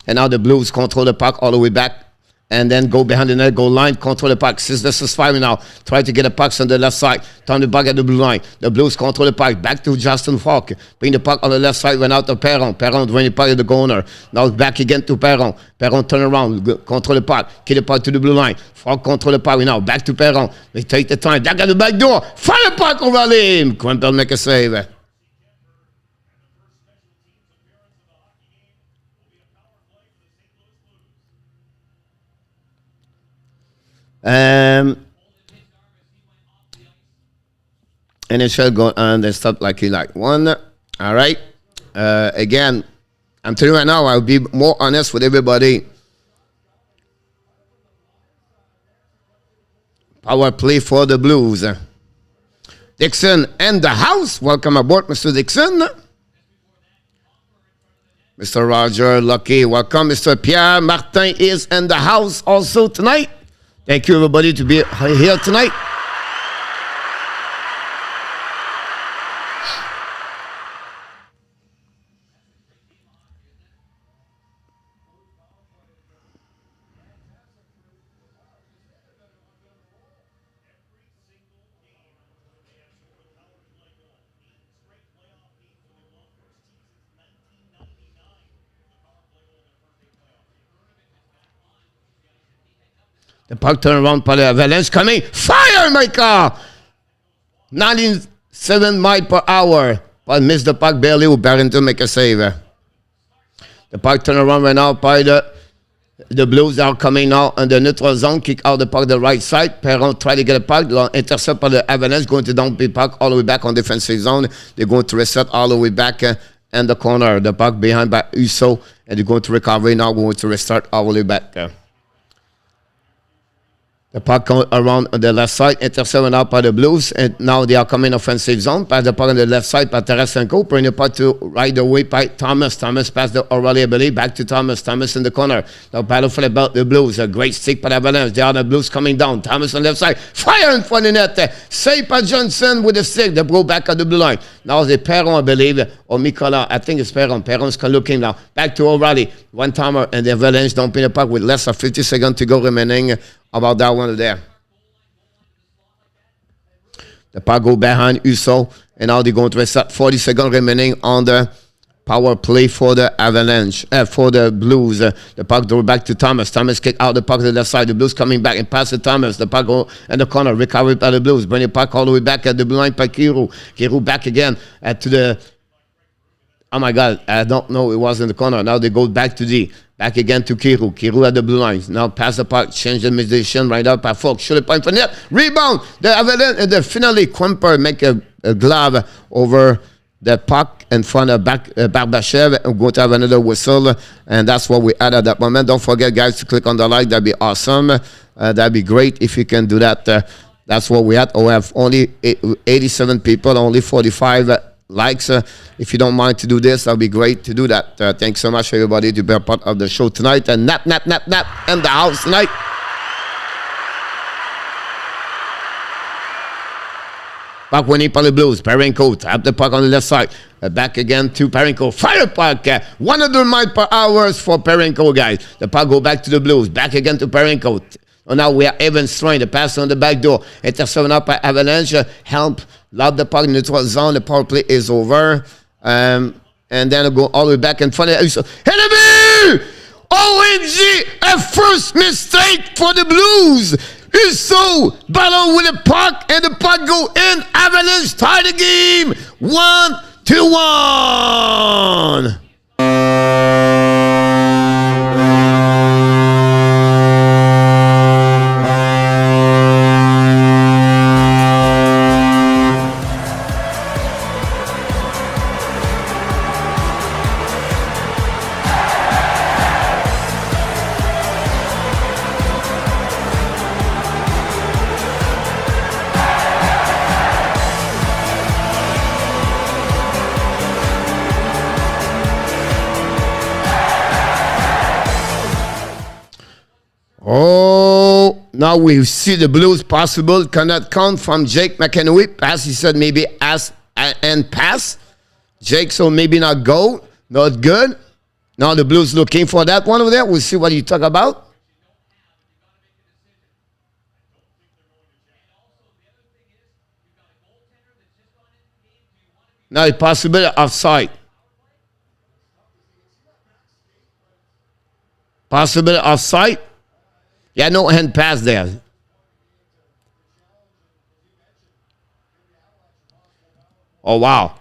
And now the Blues control the puck all the way back. And then go behind the net, goal line, control the puck. Since this is 5 now, try to get the pucks on the left side. Turn the puck at the blue line. The Blues control the puck. Back to Justin Falk. Bring the puck on the left side, went out to Perron. Perron bring the puck at the corner. Now back again to Perron. Perron turn around, control the puck. Kill the puck to the blue line. Falk control the puck. Now back to Perron. They take the time. Back at the back door. Fire the puck over him. Quempel make a save. And it shall go on and stop like you like. One. All right. Again, I'm telling you right now, I'll be more honest with everybody. Power play for the Blues. Dixon and the house. Welcome aboard, Mr. Dixon. Mr. Roger Lucky. Welcome. Mr. Pierre Martin is in the house also tonight. Thank you, everybody, to be here tonight. The puck turn around by the Avalanche coming. Fire, my car! 97 miles per hour. But missed the puck barely. Barrington make a save. The puck turn around right now by the Blues are coming now in the neutral zone. Kick out the puck the right side. Perron try to get a puck. Intercept by the Avalanche. Going to dump the puck all the way back on defensive zone. They're going to reset all the way back in the corner. The puck behind by Uso. And they're going to recover now. Going to restart all the way back. The puck around on the left side, intercepted out by the Blues, and now they are coming offensive zone. Pass the puck on the left side by Tarasenko, bring the puck to right away by Thomas. Thomas pass the O'Reilly, I believe, back to Thomas. Thomas in the corner. Now battle for the Blues. A great stick by the Avalanche. They are the Blues coming down. Thomas on the left side. Fire in front of the net. Save by Johnson with the stick. They go back at the blue line. Now the Perron, I believe, or Mikola. I think it's Perron. Perron's looking now. Back to O'Reilly. One timer, and the Avalanche dumping the puck with less than 50 seconds to go remaining. About that one there. The puck go behind Uso, and now they're going to reset 40 seconds remaining on the power play for the Avalanche, for the Blues. The puck go back to Thomas. Thomas kick out the puck to the left side. The Blues coming back and pass to Thomas. The puck go in the corner, recovered by the Blues. Bring the puck all the way back at the blue line by Kiro. Kiro back again to the... Oh my God, I don't know, it was in the corner. Now they go back to D. Back again to Kiro. Kiro at the blue line. Now pass the puck, change the position right up by Falk. Shoot it point for net. Rebound. The Avalanche, the finally Quimper make a glove over the puck in front of Barbashev and go to have another whistle. And that's what we had at that moment. Don't forget, guys, to click on the like. That'd be awesome. That'd be great if you can do that. That's what we had. Oh, we have only 87 people, only 45 likes. If you don't mind to do this, that'll be great to do that. Thanks so much, everybody, to be a part of the show tonight. And nap in the house tonight. Puck winning for the Blues. Parenko tap the puck on the left side. Back again to Parenko. Fire puck. 100 miles per hour for Parenko, guys. The puck go back to the Blues. Back again to Parenko. Now we are even trying the pass on the back door. Intercepted up by Avalanche. Help. Lob the puck in the neutral zone. The power play is over. And then it'll go all the way back in front of the enemy! ONG! A first mistake for the Blues! Uso battle with the puck, and the puck go in. Avalanche tie the game. 1-1. Oh, now we see the Blues possible. Cannot count from Jake McEnroe. Pass, he said maybe ask and pass. Jake, so maybe not go. Not good. Now the Blues looking for that one over there. We'll see what you talk about. Now it's possible offside. Possible offside. Yeah, no hand pass there. Oh, wow.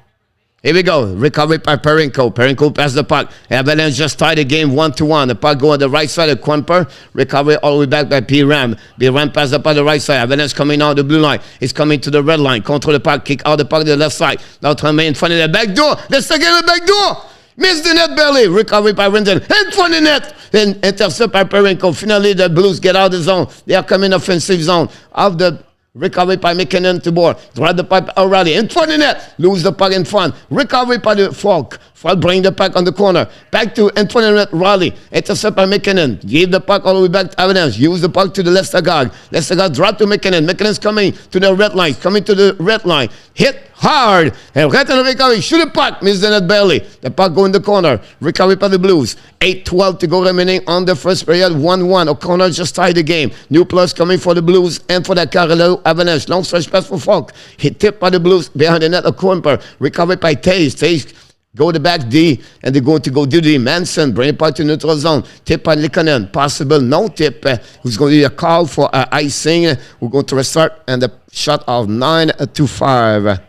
Here we go. Recovery by Perenko. Perenko pass the puck. Avalanche just tied the game 1-1. The puck go on the right side of Quimper. Recovery all the way back by P-Ram. P-Ram pass the puck on the right side. Avalanche coming out the blue line. He's coming to the red line. Control the puck. Kick out the puck to the left side. Now Tremaine in front of the back door. Let's take the back door. Miss the net belly. Recovery by Rendon. In front of the net. Then intercept by Perenko. Finally, the Blues get out of the zone. They are coming offensive zone. Of the recovery by McKinnon to board. Drive the puck already. In front of the net. Lose the puck in front. Recovery by the Falk. Falk bring the puck on the corner. Back to in front of the net. Raleigh. Intercept by McKinnon. Give the puck all the way back to Avalanche. Use the puck to the Lestergaard. Lestergaard drop to McKinnon. McKinnon's coming to the red line. Coming to the red line. Hit hard. And right on the recovery. Shoot the puck. Miss the net barely. The puck go in the corner. Recovery by the Blues. 8-12 to go remaining on the first period. 1-1. O'Connor just tied the game. New plus coming for the Blues and for the Colorado Avalanche. Long stretch pass for Falk. Hit tip by the Blues behind the net of Quimper. Recovery by Taze. Taze go the back D, and they're going to go do the Manson. Bring it back to neutral zone. Tip by Lehkonen. Possible no tip. Who's going to be a call for icing. We're going to restart, and the shot of 9-5.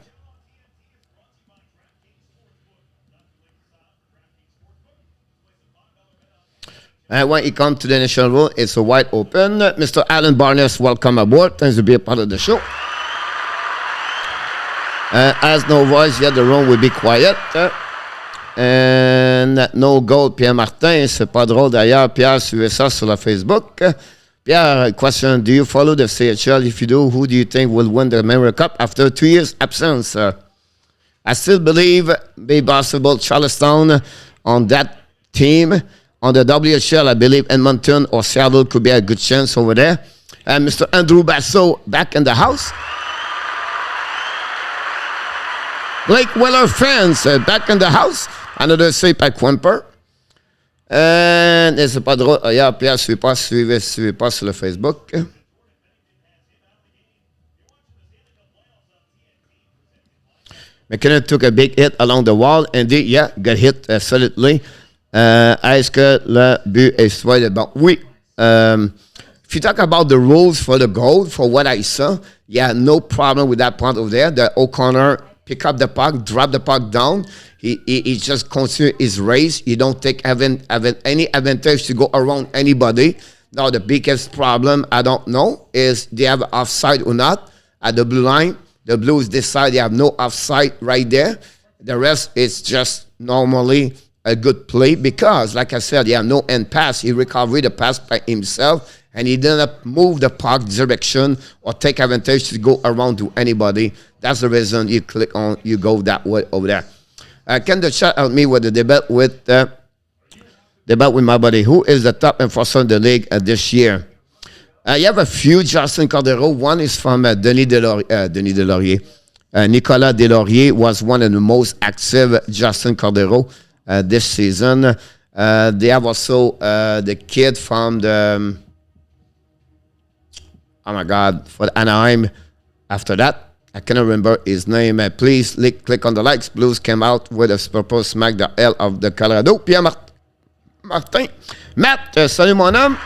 And when it comes to the national road, it's a wide open. Mr. Alan Barnes, welcome aboard. Thanks to be a part of the show. As no voice, yet the room will be quiet. And no goal, Pierre Martin. C'est pas drôle d'ailleurs. Pierre, suivez ça sur la Facebook. Pierre, question, do you follow the CHL? If you do, who do you think will win the Memorial Cup after 2 years absence? I still believe be possible Charlestown on that team. On the WHL, I believe Edmonton or Seattle could be a good chance over there. And Mr. Andrew Basso back in the house. Blake Weller fans back in the house. Another save by Quimper. And c'est pas drôle. Yeah, Pierre, suivez pas sur le Facebook. McKinnon took a big hit along the wall. Indeed, yeah, got hit solidly. Est-ce que le but est souhaité? Bon, oui. If you talk about the rules for the goal, for what I saw, yeah, no problem with that point over there. The O'Connor pick up the puck, drop the puck down. He just continue his race. He don't take any advantage to go around anybody. Now, the biggest problem, I don't know, is they have offside or not at the blue line. The Blues decide they have no offside right there. The rest is just normally a good play because, like I said, he had no end pass. He recovered the pass by himself, and he didn't move the puck direction or take advantage to go around to anybody. That's the reason you click on, you go that way over there. Can the chat help me with the debate with my buddy? Who is the top enforcer in the league this year? You have a few. Justin Cordero. One is from Denis Delaurier. Nicolas Delaurier was one of the most active Justin Cordero this season. They have also the kid from the for Anaheim. After that, I cannot remember his name. Please click on the likes. Blues came out with a purpose smack the L of the Colorado. Pierre Martin. Matt, salut mon homme.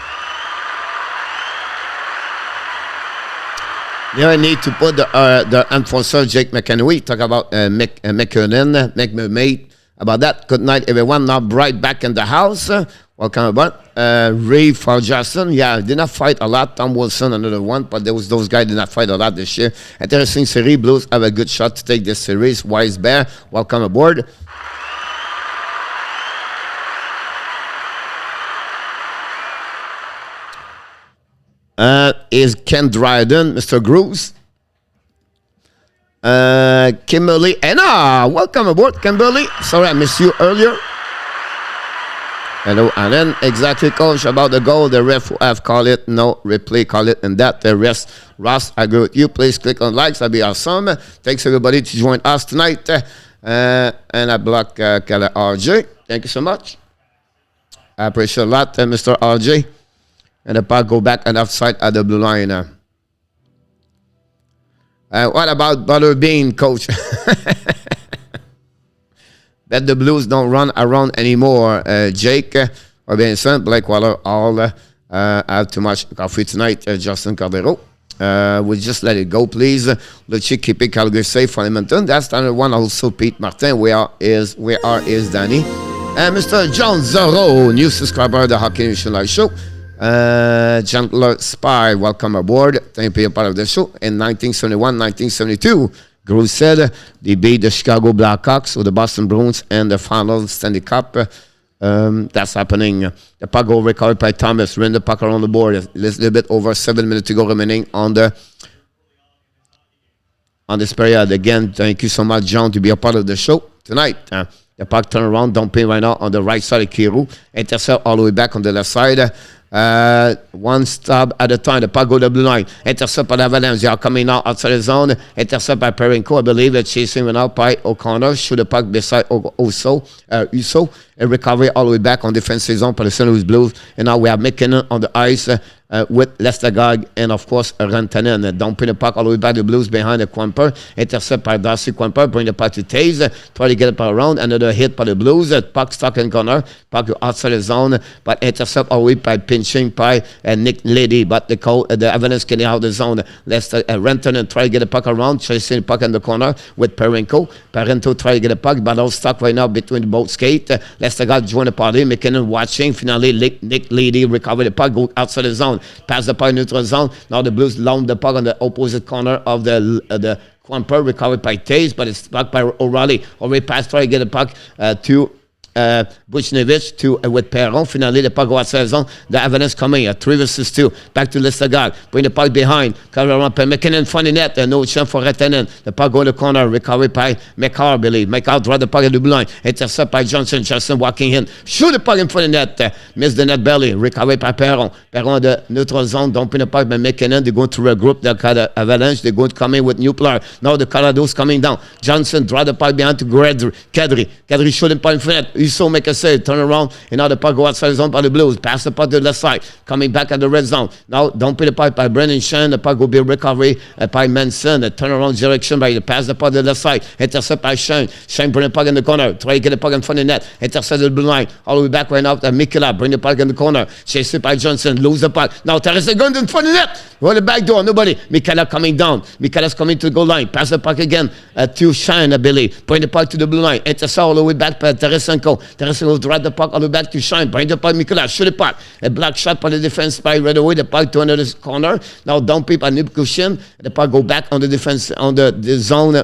Now I need to put the enforcer Jake McEnroe. Talk about McKinnon, McMurmay. About that. Good night, everyone. Now Bright back in the house. Welcome aboard. Ray for Justin. Yeah, did not fight a lot. Tom Wilson, another one. But those guys did not fight a lot this year. Interesting series. Blues have a good shot to take this series. Wise Bear, welcome aboard. Is Ken Dryden, Mr. Grooves. Kimberly Anna, welcome aboard, Kimberly. Sorry I missed you earlier. Hello, Alan. Exactly, coach, about the goal. The ref have called it. No replay, call it. And that the rest. Ross, I agree with you. Please click on likes. That'd be awesome. Thanks, everybody, to join us tonight. And I block Calle RJ. Thank you so much. I appreciate a lot, Mr. RJ. And the puck go back and outside at the blue line. What about Butterbean, coach? Bet the Blues don't run around anymore. Jake or Vincent, Blackwater, all have too much coffee tonight. Justin Cordero. We just let it go, please. Luchi, keep it Calgary safe for Edmonton. That's standard one. Also, Pete Martin. Where is Danny? And Mr. John Zorro, new subscriber of the Hockey Nation Live Show. Gentler Spy, welcome aboard. Thank you for being part of the show. In 1971, 1972, Groove said they beat the Chicago Blackhawks with the Boston Bruins and the final Stanley Cup. That's happening. The puck go recovered by Thomas. Ran the puck around the board. A little bit over 7 minutes to go remaining on this period. Again, thank you so much, John, to be a part of the show tonight. The puck turn around, dumping right now on the right side of Kiru. Intercept all the way back on the left side. One stop at a time. The puck go to the blue line. Intercept by the Avalanche. They are coming out outside the zone. Intercept by Perenko. I believe they're chasing one out by O'Connor. Shoot the puck beside Uso. A recovery all the way back on defensive zone for the St. Louis Blues. And now we have McKinnon on the ice with Lestergaard and, of course, Rantanen. Dumping the puck all the way back. The Blues behind the Quamper. Intercept by Darcy Quamper. Bring the puck to Taze. Try to get it around. Another hit by the Blues. Puck stuck in corner. Puck outside the zone. But intercept all the way by pinching by Nick Lady. But the Avalanche getting out of the zone. Rantanen try to get the puck around. Chasing the puck in the corner with Perenko. Parento try to get the puck. But all stuck right now between the both skate. Lestergaard join the party. McKinnon watching. Finally, Nick Lady recover the puck. Go outside the zone. Pass the puck neutral zone. Now the Blues loan the puck on the opposite corner of the Quamper. Recovered by Taze, but it's back by O'Reilly. O'Reilly pass try to get the puck to Buchnevich with Perron. Finally, the puck go outside the zone. The Avalanche coming. 3 versus 2. Back to Lestergaard. Bring the puck behind. McKinnon front of net. No chance for Rantanen. The puck go in the corner. Recovered by McCarr, I believe. McCarr draw the puck at the blue line. Intercept by Johnson. Johnson walking in. Shoot the puck in front of net. Miss the net belly. Recovered by Perron. Perron the neutral zone. Dumping the puck by McKinnon. They go to regroup the Avalanche. They're going to come in with new player. Now the Colorado's coming down. Johnson draw the puck behind to Kadri. Kadri shooting puck in front of net. Uso make a save, turn around, and now the puck go outside the zone by the Blues. Pass the puck to the left side, coming back at the red zone. Now dumping the puck by Brendan Shen. The puck will be recovery by Manson. A turnaround direction by the pass the puck to the left side. Intercept by Shen. Shen bring the puck in the corner. Try to get the puck in front of the net. Intercept the blue line. All the way back right now to Mikula. Bring the puck in the corner. Chased by Johnson. Lose the puck. Now Terrace Guns in front of the net. Roll the back door. Nobody. Mikula coming down. Mikula's coming to the goal line. Pass the puck again to Shen, I believe. Bring the puck to the blue line. Intercept all the way back by Teresenko. Teresenko drive the puck all the way back to Shine. Bring the puck, Mikula. Shoot the puck. A black shot by the defense by right away. The puck to another corner. Now down people by Nipkushin. The puck go back on the defense, on the zone.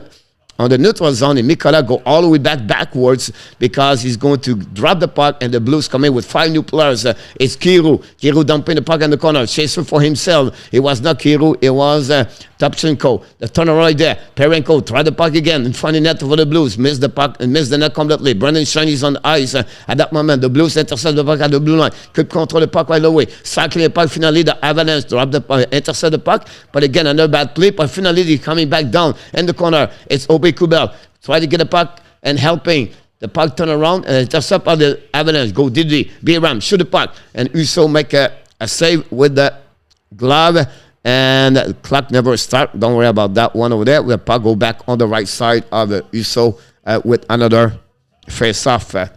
On the neutral zone, and Mikala go all the way backwards because he's going to drop the puck, and the Blues come in with 5 new players. It's Kiru. Kiru dumping the puck in the corner, chasing for himself. It was not Kiru, it was Topchenko. The turnaround right there. Perenko try the puck again in front of the net for the Blues. Miss the puck and miss the net completely. Brendan Shine is on the ice. At that moment, the Blues intercept the puck at the blue line. Could control the puck right away. Cycling the puck. Finally, the Avalanche drop the puck, intercept the puck. But again, another bad play. But finally, they're coming back down in the corner. It's Obi Kubel. Try to get the puck and helping. The puck turn around and intercept by the Avalanche. Go Didi. B-Ram. Shoot the puck. And Uso make a save with the glove. And the clock never start. Don't worry about that one over there. The puck go back on the right side of the Uso with another face-off. And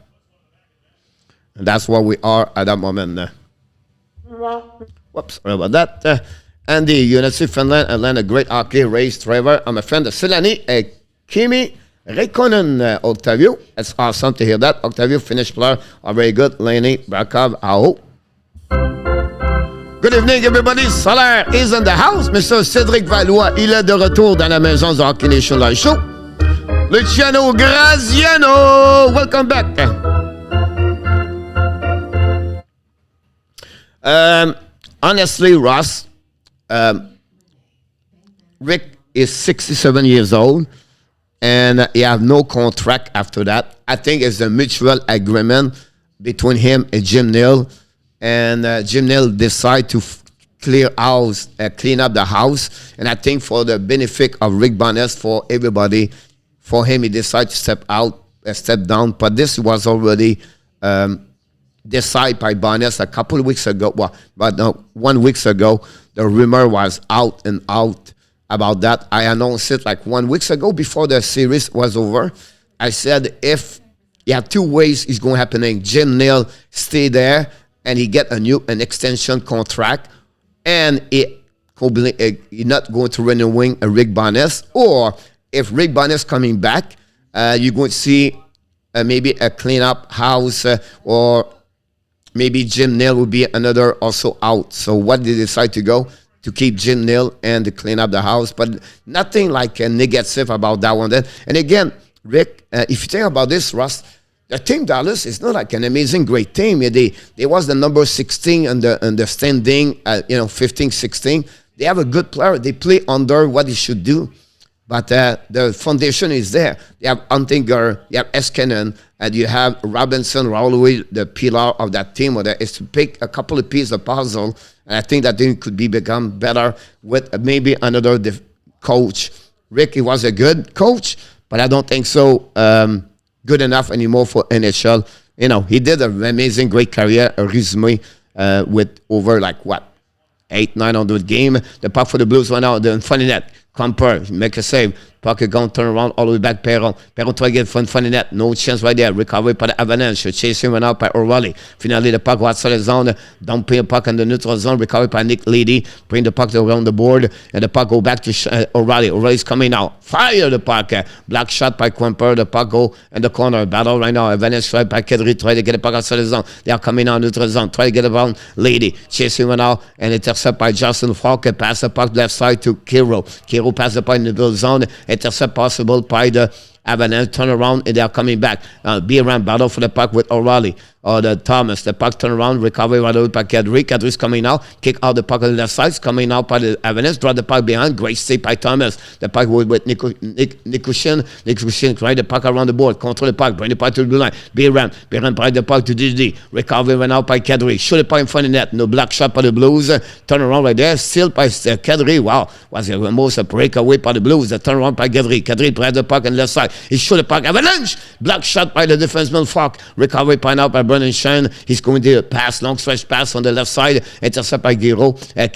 that's where we are at that moment. Whoops, sorry about that. And the University of Finland, Atlanta, great hockey race driver. I'm a friend of Silani, Kimi Lehkonen, Octavio. It's awesome to hear that. Octavio, Finnish player, are very good. Lenny Brakov, Aho. Good evening, everybody. Solar is in the house. Mr. Cédric Valois, il est de retour dans la maison du Hockey Nation Live Show. Luciano Graziano, welcome back. Honestly, Ross, Rick is 67 years old, and he have no contract after that. I think it's a mutual agreement between him and Jim Neal. And Jim Neal decided to clean up the house. And I think for the benefit of Rick Barnes, for everybody, for him, he decided to step down. But this was already decided by Barnes a couple of weeks ago. Well, but no, 1 week ago, the rumor was out and out about that. I announced it like 1 week ago before the series was over. I said if you have two ways it's going to happen. Jim Neal stay there and he get an extension contract, and he's not going to renewing a Rick Barnes. Or if Rick Barnes coming back, you're going to see maybe a cleanup house, or maybe Jim Neal will be another also out. So what they decide to go to keep Jim Neal and to clean up the house, but nothing like negative about that one. And again, Rick, if you think about this, Russ, the team Dallas is not like an amazing great team. They was the number 16 and the standing, 15, 16. They have a good player. They play under what they should do. But the foundation is there. You have Huntinger, you have Lehkonen, and you have Robinson, Rowley, the pillar of that team. Or is to pick a couple of pieces of puzzle, and I think that thing could become better with maybe another coach. Rick, he was a good coach, but I don't think so good enough anymore for NHL. He did an amazing, great career, a resume with over 800-900 game. The puck for the Blues went out in funny net. Comper, make a save. Puck is going to turn around all the way back. Perron try to get funny net. No chance right there. Recovery by the Avalanche. Chasing went out by O'Reilly. Finally, the puck was outside the zone. Dumping the puck in the neutral zone. Recovery by Nick Lady. Bring the puck around the board. And the puck go back to O'Reilly. O'Reilly's coming out. Fire the puck. Black shot by Quimper. The puck go in the corner. Battle right now. Avalanche right by Kadri. Try to get the puck outside the zone. They are coming out neutral zone. Try to get around Lady. Chasing went out. And intercept by Justin Falk. Pass the puck left side to Kiro. Kiro pass the puck in the middle zone. Intercept possible by the Avalanche. Turn around and they are coming back. Be around, battle for the puck with O'Reilly or the Thomas. The puck turn around, recovery right away by Kadri. Kadri's coming out, kick out the puck on the left side. It's coming out by the Avalanche. Draw the puck behind. Great save by Thomas. The puck with Nikushin. Nikushin right the puck around the board. Control the puck. Bring the puck to the blue line. Be around by the puck to DD. Recovery right now by Kadri. Shoot the puck in front of the net. No black shot by the Blues. Turn around right there. Still by Kadri. Wow. Was almost a breakaway by the Blues. The turn around by Kadri. Kadri drives the puck on the left side. He shoot the puck. Avalanche. Black shot by the defenseman Falk. Recovery by now by Brennan Shine. He's going to pass, long stretch pass on the left side. Intercept by Kiru. And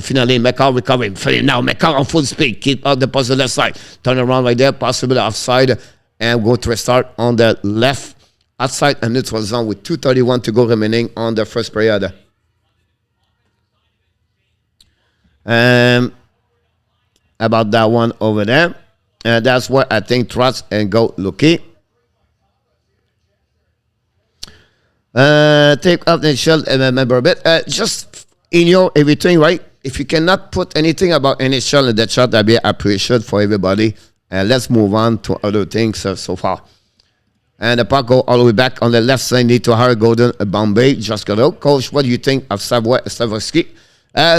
finally, McCall recovery. Now, McCall on full speed. Keep out the pass on the left side. Turn around right there, possibly offside. And go to restart on the left outside and neutral zone with 2:31 to go remaining on the first period. About that one over there. And that's what I think Trust and go Lucky. Take up the shell and remember a bit. Just in your everything, right? If you cannot put anything about NHL in the chat, that'd be appreciated for everybody. Let's move on to other things so far. And the puck go all the way back on the left side. Need to hire Golden Bombay. Just got out. Coach, what do you think of Savoie Stavrovsky?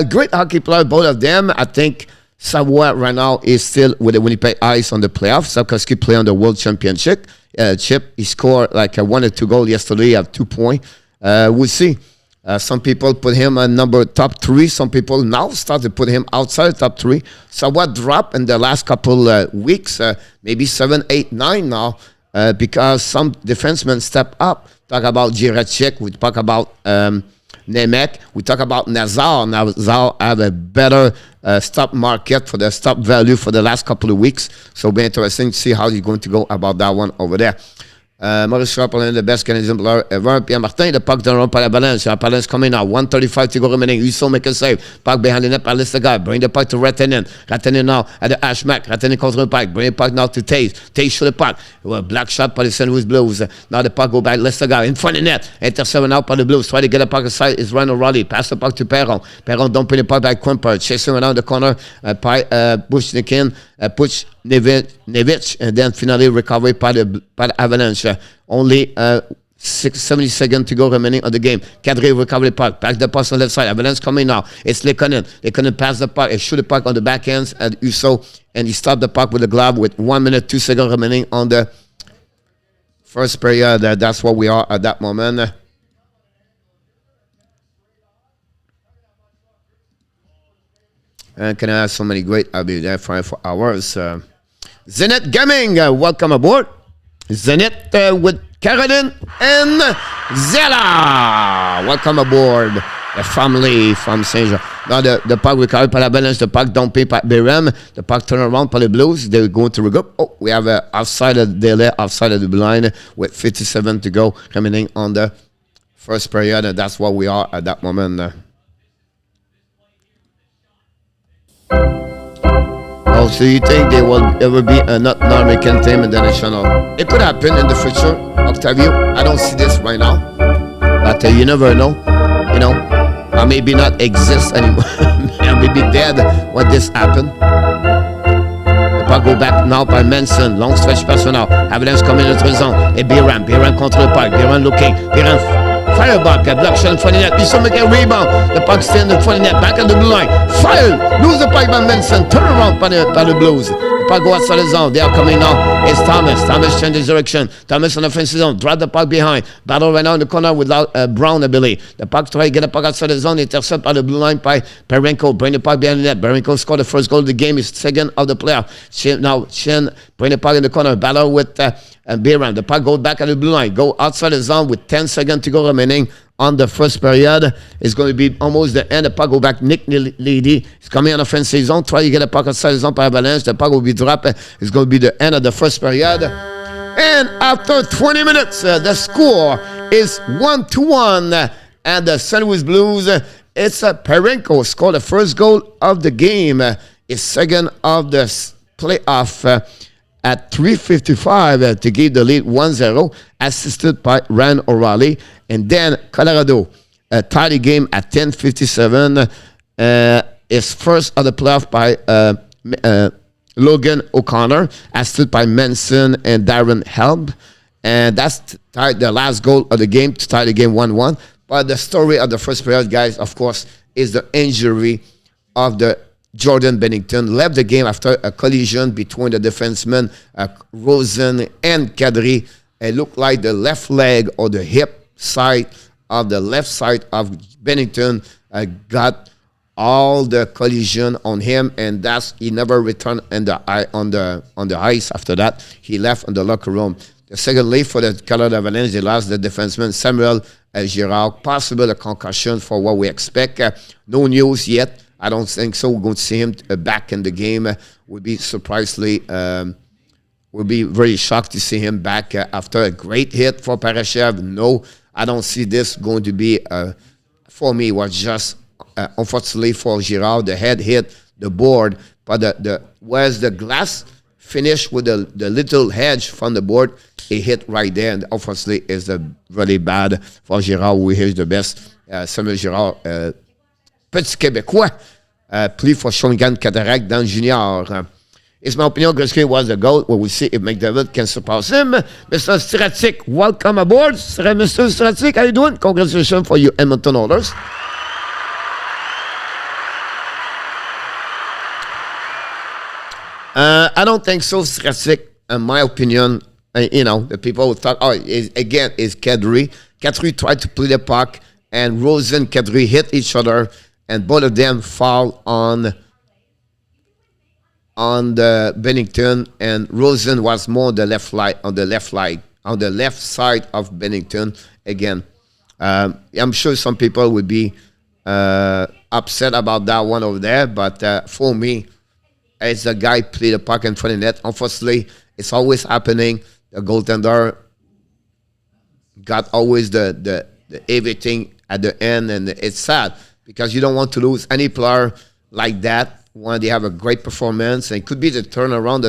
Great hockey player, both of them. I think Savoie right now is still with the Winnipeg Ice on the playoffs. Stavrovsky play on the World Championship. He scored like a 1 or 2 goal yesterday. He have 2 points. We'll see. Some people put him at number top 3. Some people now start to put him outside top 3. Savoie dropped in the last couple weeks, maybe 7, 8, 9 now, because some defensemen step up. Talk about Jiracek. We talk about Nemec. We talk about Nazar. Nazar have a better stop market for the stop value for the last couple of weeks. So it'll be interesting to see how you're going to go about that one over there. Maurice Rapolin, the best Canadian player ever. Pierre Martin, the puck down around by the Avalanche. Avalanche coming out. 1:35 to go remaining. Husso make a save. Puck behind the net by Listegar. Bring the puck to Ratenen. Ratenen now at the Ashmack. Ratenen control the puck. Bring the puck now to Taze. Taze shoot the puck. Black shot by the St. Louis Blues. Now the puck go back. Listegar in front of the net. Intercept out by the Blues. Try to get the puck aside. Is Ryan O'Reilly. Pass the puck to Perron. Perron dumping the puck by Quimper. Chasing around the corner by Bushnikin. Push Nevich, and then finally recovery by the Avalanche. Only 70 seconds to go remaining on the game. Kadri recovery puck. Back the pass on the left side. Avalanche coming now. It's Lehkonen. Lehkonen pass the puck. He shoot the puck on the backhands at Husso, and he stopped the puck with the glove with 1 minute, 2 seconds remaining on the First period, that's what we are at that moment. And can I have so many great? I'll be there for hours. Zenit Gaming, welcome aboard. Zenit with Caroline and Zella. Welcome aboard. The family from Saint-Jean. Now, the puck recovered par la balance. The puck dumpé par Biram. The puck turn around par the Blues. They're going to regroup. Oh, we have outside of the outside of the blue line with 57 to go remaining on the first period. And that's what we are at that moment. Oh, so you think there will be a not American team in the national? It could happen in the future, Octavio. I don't see this right now, but you never know. You know, I maybe not exist anymore. I may be dead when this happened. The puck go back now by Manson. Long stretch pass now. Avalanche coming into the zone. Et Biram contre le puck. Biram looking. Biram fire back. A block shot in front of the net. He's making a rebound. The puck stand in front of the net. Back on the blue line. Fire. Lose the puck by Manson. Turn around by the Blues. The puck go outside the zone. They are coming now. It's Thomas. Thomas changes direction. Thomas on the offensive zone. Drop the puck behind. Battle right now in the corner without Brown, I believe. The puck try to get the puck outside the zone. Intercept by the blue line by Perenko. Bring the puck behind the net. Perenko scored the first goal of the game. He's second of the playoff. Chen bring the puck in the corner. Battle with Biram. The puck goes back at the blue line. Go outside the zone with 10 seconds to go remaining on the first period. It's going to be almost the end. The puck go back. Nick Lady is coming on offensive zone. Try to get the puck outside the zone by Avalanche. The puck will be dropped. It's going to be the end of the first period. And after 20 minutes, the score is 1-1. And the St. Louis Blues, it's Perenko scored the first goal of the game. His second of the playoff at 3:55 to give the lead 1-0, assisted by Ryan O'Reilly. And then Colorado tied the game at 10:57. His first of the playoff by Logan O'Connor, assisted by Manson and Darren Helm. And that's tied the last goal of the game to tie the game 1-1. But the story of the first period, guys, of course, is the injury of the Jordan Binnington. Left the game after a collision between the defensemen Rosen and Kadri. It looked like the left leg or the hip side of the left side of Binnington got all the collision on him, and he never returned on the ice after that. He left in the locker room. Secondly, for the Colorado Avalanche, they lost the defenseman Samuel Girard. Possible a concussion for what we expect. No news yet. I don't think so. We're going to see him back in the game. We'll be we'll be very shocked to see him back after a great hit for Parashev. No, I don't see this going to be, for me, was just, unfortunately for Girard, the head hit the board, but where's the glass finish with the little hedge from the board, it hit right there, and unfortunately is really bad for Girard, who is the best. Samuel Girard, petit Québécois, pris for Shawinigan Cataract dans junior. It's my opinion, Gretzky was the GOAT. We will see if McDavid can surpass him. Mr. Stratic, welcome aboard. Mr. Stratic, how you doing? Congratulations for you Edmonton Oilers. I don't think so, Stratic. In my opinion, the people who thought, is Kadri. Kadri tried to play the puck, and Rosen and Kadri hit each other, and both of them fall on the Binnington, and Rosen was more on the left side of Binnington again. I'm sure some people would be upset about that one over there, but for me, it's the guy play the puck in front of the net. Unfortunately, it's always happening. The goaltender got always the everything at the end, and it's sad because you don't want to lose any player like that when they have a great performance. And it could be the turnaround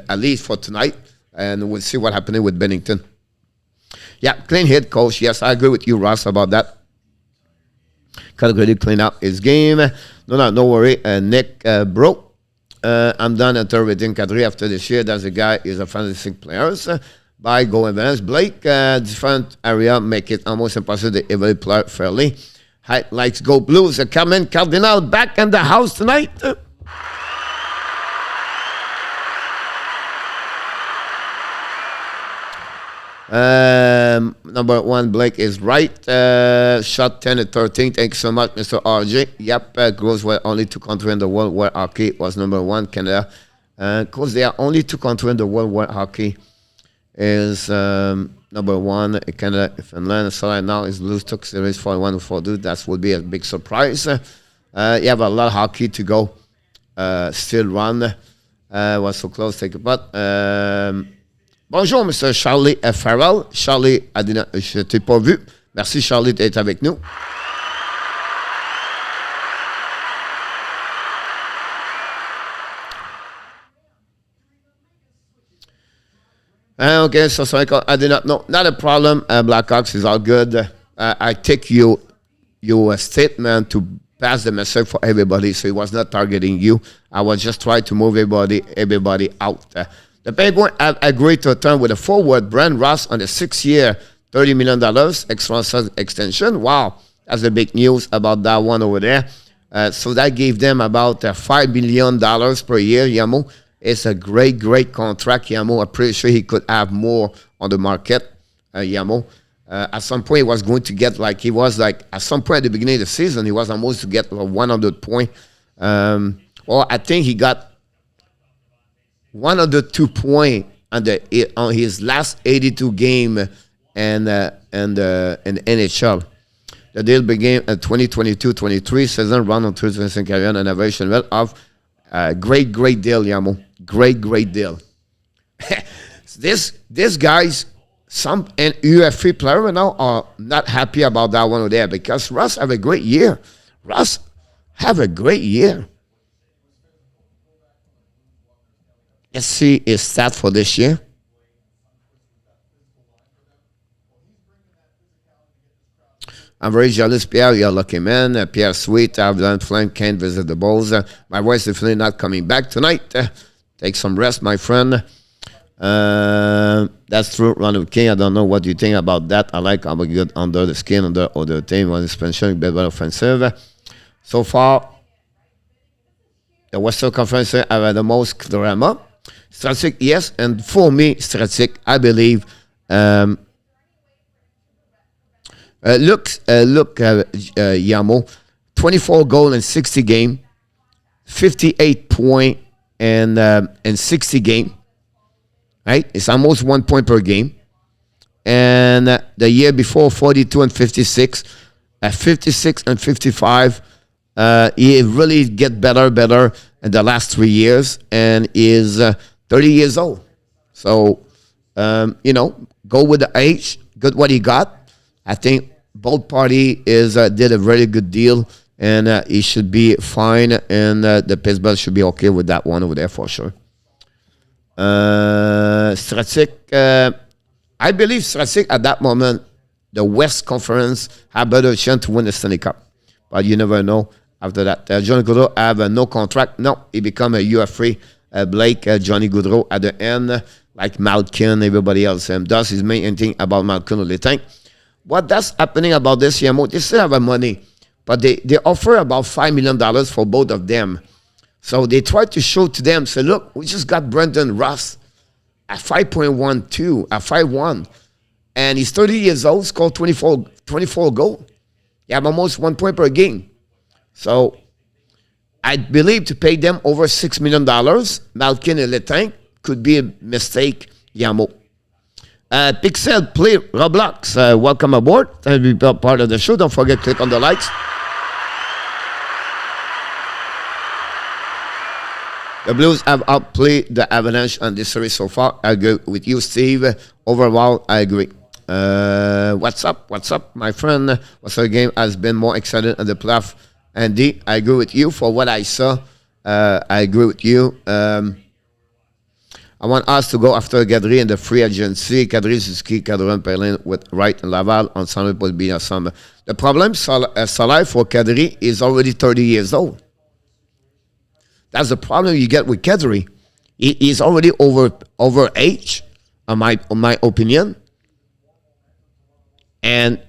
at least for tonight, and we'll see what happening with Binnington. Yeah, clean hit, coach. Yes, I agree with you, Ross, about that. Calgary clean up his game. No worry. Nick broke. I'm done interpreting Kadri after this year. That's a guy is a fantastic player. By Go Evans. Blake, different area make it almost impossible to evaluate player fairly. Likes Go Blues. Carmen Cardinal back in the house tonight. Number one, Blake is right. Shot 10 and 13. Thank you so much, Mr. RJ. Yep, girls were only two countries in the world where hockey was number one. Canada. Because there are only two countries in the world where hockey is number one. Canada, Finland. So right now is Blues took series 41 for dude. That would be a big surprise. You have a lot of hockey to go. Still run. Was so close. Take a putt. Bonjour, M. Charlie Farrell. Charlie, je ne t'ai pas vu. Merci, Charlie, d'être avec nous. Okay, so I did not know. Not a problem. Blackhawks is all good. I take your statement to pass the message for everybody, so it was not targeting you. I was just trying to move everybody out. The Penguins have agreed to a term with a forward, Brent Ross, on a 6-year, $30 million extension. Wow, that's the big news about that one over there. So that gave them about $5 million per year, Yamo. It's a great, great contract, Yamo. I'm pretty sure he could have more on the market, Yamo. At some point, he was going to get at some point at the beginning of the season, he was almost to get 100 points. I think he got 102 points on his last 82 game in NHL. The deal began at 2022-23 season, run on 2020 career and innovation. Well, of great deal, Yamo. Great deal. This guys, some UFA players now are not happy about that one over there because Russ have a great year. Let's see his stat for this year. I'm very jealous, Pierre. You're a lucky man. Pierre Sweet, I've done flank, can't visit the Bulls. My wife's definitely not coming back tonight. Take some rest, my friend. That's true, Ronald King. I don't know what you think about that. I like how good under the skin, under the team, when it's pension, better offensive. So far, the Western Conference have had the most drama. Strategic, yes, and for me, strategic, I believe. Look, Yamo, 24 goals in 60 game, 58 point in 60 game. Right, it's almost 1 point per game. And the year before, 42 and 56, 56 and 55. He really get better in the last 3 years, and is 30 years old. So, go with the age. Good what he got. I think both parties did a very good deal, and he should be fine, and the Pittsburgh should be okay with that one over there for sure. Stratic, I believe Stratic at that moment, the West Conference had better chance to win the Stanley Cup, but you never know after that. Johnny Gaudreau have no contract. No, he become a UFA. Blake, Johnny Gaudreau at the end, like Malkin, everybody else. That's his main thing about Malkin or Letang. What that's happening about this Yamo, they still have money, but they offer about $5 million for both of them. So they try to show to them, say, look, we just got Brendan Ross at 5.12, at 5.1. And he's 30 years old, scored 24 goals. You have almost 1 point per game. So I believe to pay them over $6 million, Malkin and Letang, could be a mistake, Yamo. Pixel Play Roblox, welcome aboard. Thank you for being part of the show. Don't forget to click on the likes. The Blues have outplayed the Avalanche on this series so far. I agree with you, Steve. Overall, I agree. What's up, my friend? What's the game has been more exciting in the playoff? Andy, I agree with you. For what I saw, I agree with you. I want us to go after Kadri in the free agency. Kadri, Suzuki, Cadron, Perlin with Wright and Laval. Ensemble would be awesome. The problem, Salah for Kadri is already 30 years old. That's the problem you get with Kadri. He's already over age, in my opinion. And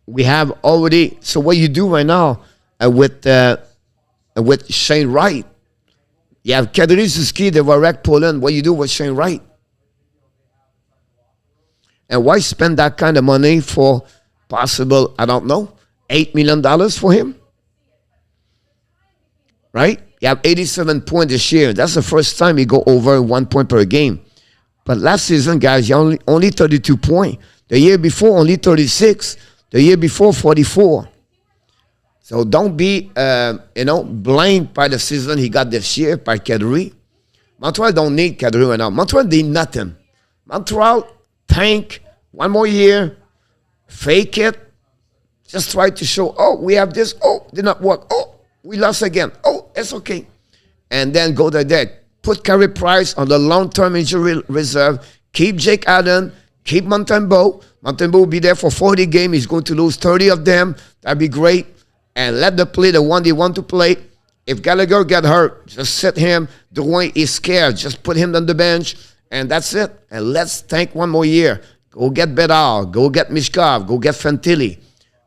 we have already. So what you do right now with Shane Wright, you have Kadri, Suzuki, the Varek, Poland. What you do with Shane Wright? And why spend that kind of money for possible, I don't know, $8 million for him? Right? You have 87 points this year. That's the first time you go over 1 point per game. But last season, guys, you only 32 points. The year before, only 36. The year before, 44. So don't be, blamed by the season he got this year by Kadri. Montreal don't need Kadri right now. Montreal need nothing. Montreal, tank, 1 more year, fake it. Just try to show, we have this. Did not work. We lost again. It's okay. And then go to deck. Put Carey Price on the long-term injury reserve. Keep Jake Allen. Keep Montembeault. Montembeault will be there for 40 games. He's going to lose 30 of them. That'd be great. And let them play the one they want to play. If Gallagher get hurt, just sit him. Drouin is scared. Just put him on the bench. And that's it. And let's tank 1 more year. Go get Bedard. Go get Mishkov. Go get Fantilli.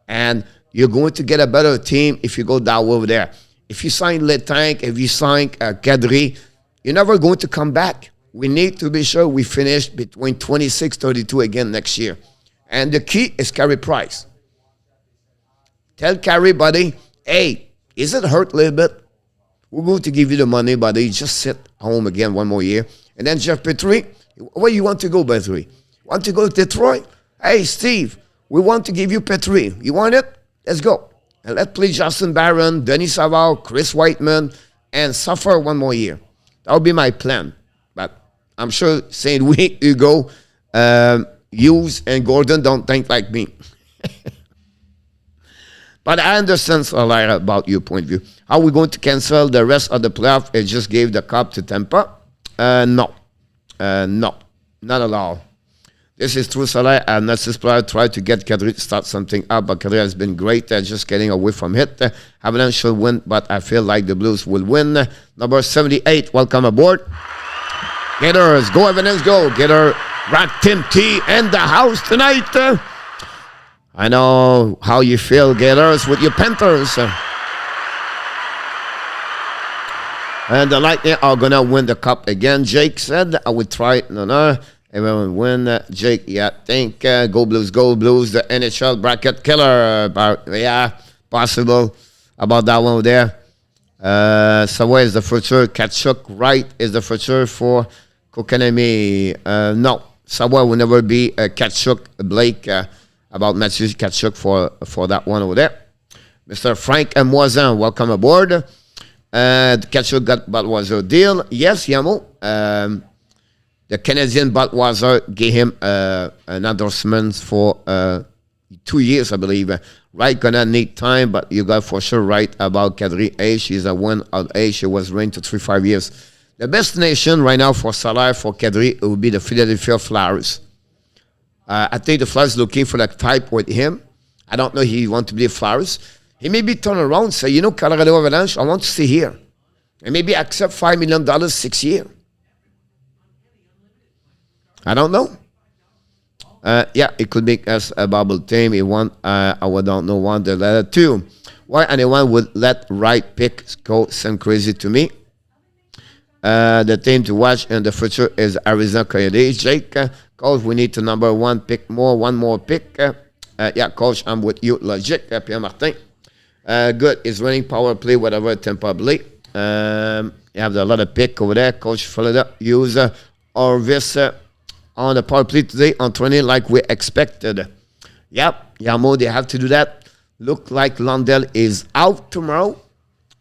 And you're going to get a better team if you go down over there. If you sign Letang, if you sign Kadri, you're never going to come back. We need to be sure we finish between 26-32 again next year. And the key is Carey Price. Tell Carey, buddy, hey, is it hurt a little bit? We're going to give you the money, buddy. Just sit home again 1 more year. And then Jeff Petrie, where you want to go, Petrie? Want to go to Detroit? Hey, Steve, we want to give you Petrie. You want it? Let's go. And let's play Justin Barron, Denis Savard, Chris Whiteman, and suffer 1 more year. That would be my plan. But I'm sure St. Louis, Hugo, Hughes, and Gordon don't think like me. But I understand a lot about your point of view. Are we going to cancel the rest of the playoff and just give the cup to Tampa? No. No. Not at all. This is true, Salah. And Nassis player tried to get Kadri to start something up, but Kadri has been great. Just getting away from it. Avalanche should win, but I feel like the Blues will win. Number 78, welcome aboard. Gators, go Avalanche, go. Gator, Rat Tim T in the house tonight. I know how you feel, Gators, with your Panthers. And the Lightning are going to win the cup again. Jake said, I would try it. No. Everyone win. Jake, think. Go Blues, go Blues. The NHL bracket killer. Possible about that one over there. Savoy is the future. Kachuk, right, is the future for Kokanemi. No, Savoy will never be Kachuk, Blake. About Matthew Kachuk for that one over there. Mr. Frank Moisin, welcome aboard. The Kachuk got Budweiser deal. Yes, Yamo. The Canadian Budweiser gave him an endorsement for 2 years, I believe. Right, gonna need time, but you got for sure right about Kadri. She's a one of age. She was reigned to 3-5 years. The best nation right now for Salah, for Kadri, it would be the Philadelphia Flyers. I think the Flyers looking for that type with him. I don't know if he want to be the Flyers. He maybe turn around and say, Colorado Avalanche, I want to stay here. And maybe accept $5 million 6 years. I don't know. It could make us a bubble team. He want, I don't know, want the letter 2. Why anyone would let right pick go sound crazy to me? The team to watch in the future is Arizona Coyotes. Jake, coach, we need to number 1 pick more, 1 more pick. Coach, I'm with you. Logic, Pierre Martin. Good. Is running power play, whatever, Tampa Bay. You have a lot of pick over there. Coach, fill it up. Use Orvis on the power play today on training like we expected. Yep, Yamo, they have to do that. Look like Lundell is out tomorrow.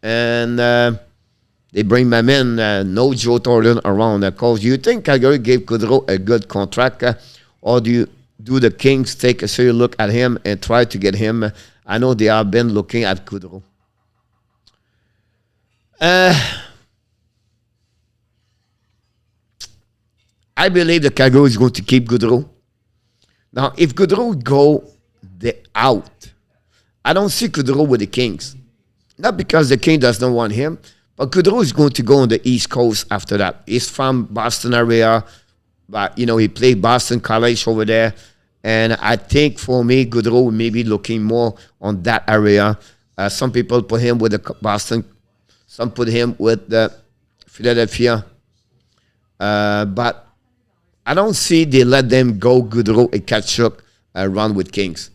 And they bring my man, no Joe Thornton around. Coach, you think Calgary gave Goudreau a good contract? Or do the Kings take a serious look at him and try to get him? I know they have been looking at Goudreau. I believe the Calgary is going to keep Goudreau. Now, if Goudreau go out, I don't see Goudreau with the Kings. Not because the King does not want him, but Goudreau is going to go on the East Coast after that. He's from Boston area, but, he played Boston College over there. And I think for me, Goudreau may be looking more on that area. Some people put him with the Boston. Some put him with the Philadelphia. But I don't see they let them go Goudreau and Tkachuk run with Kings.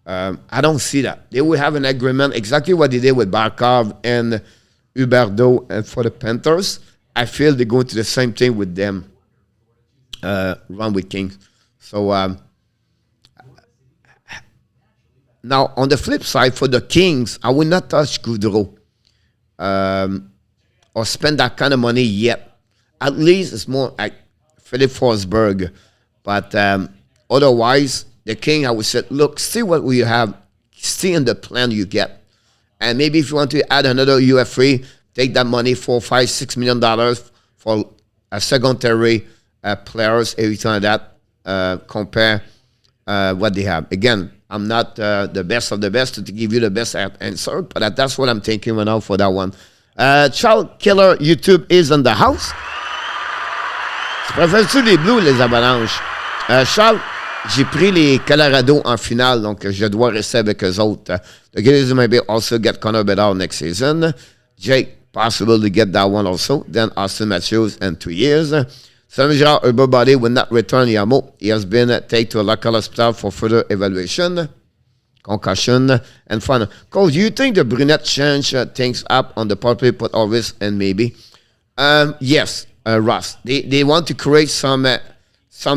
I don't see that. They will have an agreement, exactly what they did with Barkov and Huberdeau and for the Panthers. I feel they're going to the same thing with them, run with Kings. So now on the flip side, for the Kings, I will not touch Goudreau or spend that kind of money yet. At least it's more like Philip Forsberg. But otherwise, the King, I would say, look, see what we have, see in the plan you get. And maybe if you want to add another UFA, take that money, $4, $5, $6 million for a secondary players, everything like that, compare what they have. Again, I'm not the best of the best to give you the best answer, but that's what I'm thinking right now for that one. Charles Killer YouTube is in the house. Préfères-tu les Blues ou les Avalanches? Charles, j'ai pris les Colorado en finale, donc je dois rester avec eux autres. The Gillies maybe also get Connor Bedard next season. Jake, possible to get that one also. Then Austin Matthews in 2 years. Samuel Girard, everybody will not return Yamo. He has been taken to a local hospital for further evaluation, concussion, and fun. Cole, do you think the Brunette change things up on the power play, put Orvis and maybe? Yes, Ross. They want to create some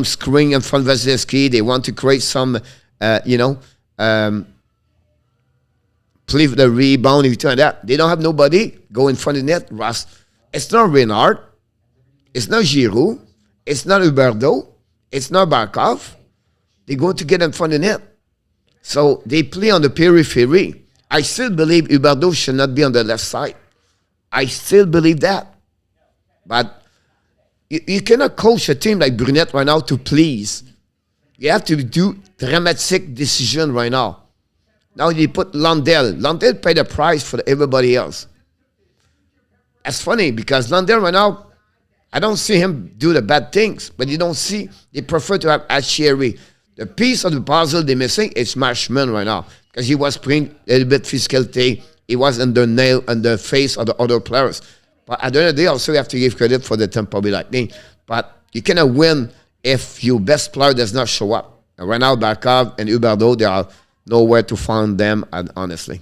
screen in front of Vasilevsky. They want to create some, play for the rebound, if you turn that. They don't have nobody go in front of the net, Ross. It's not Renard. It's not Giroux. It's not Huberdeau. It's not Barkov. They're going to get in front of the net. So they play on the periphery. I still believe Huberdeau should not be on the left side. I still believe that. But you cannot coach a team like Brunette right now to please. You have to do dramatic decision right now. Now you put Lundell. Lundell paid the price for everybody else. That's funny because Lundell right now, I don't see him do the bad things, but you don't see, they prefer to have SERIE. The piece of the puzzle they're missing is Marshman right now because he was playing a little bit physicality. He was in the nail and the face of the other players. But at the end of the day, also you have to give credit for the Tampa Bay Lightning. But you cannot win if your best player does not show up. And right now, Barkov and Huberdeau, there are nowhere to find them, honestly.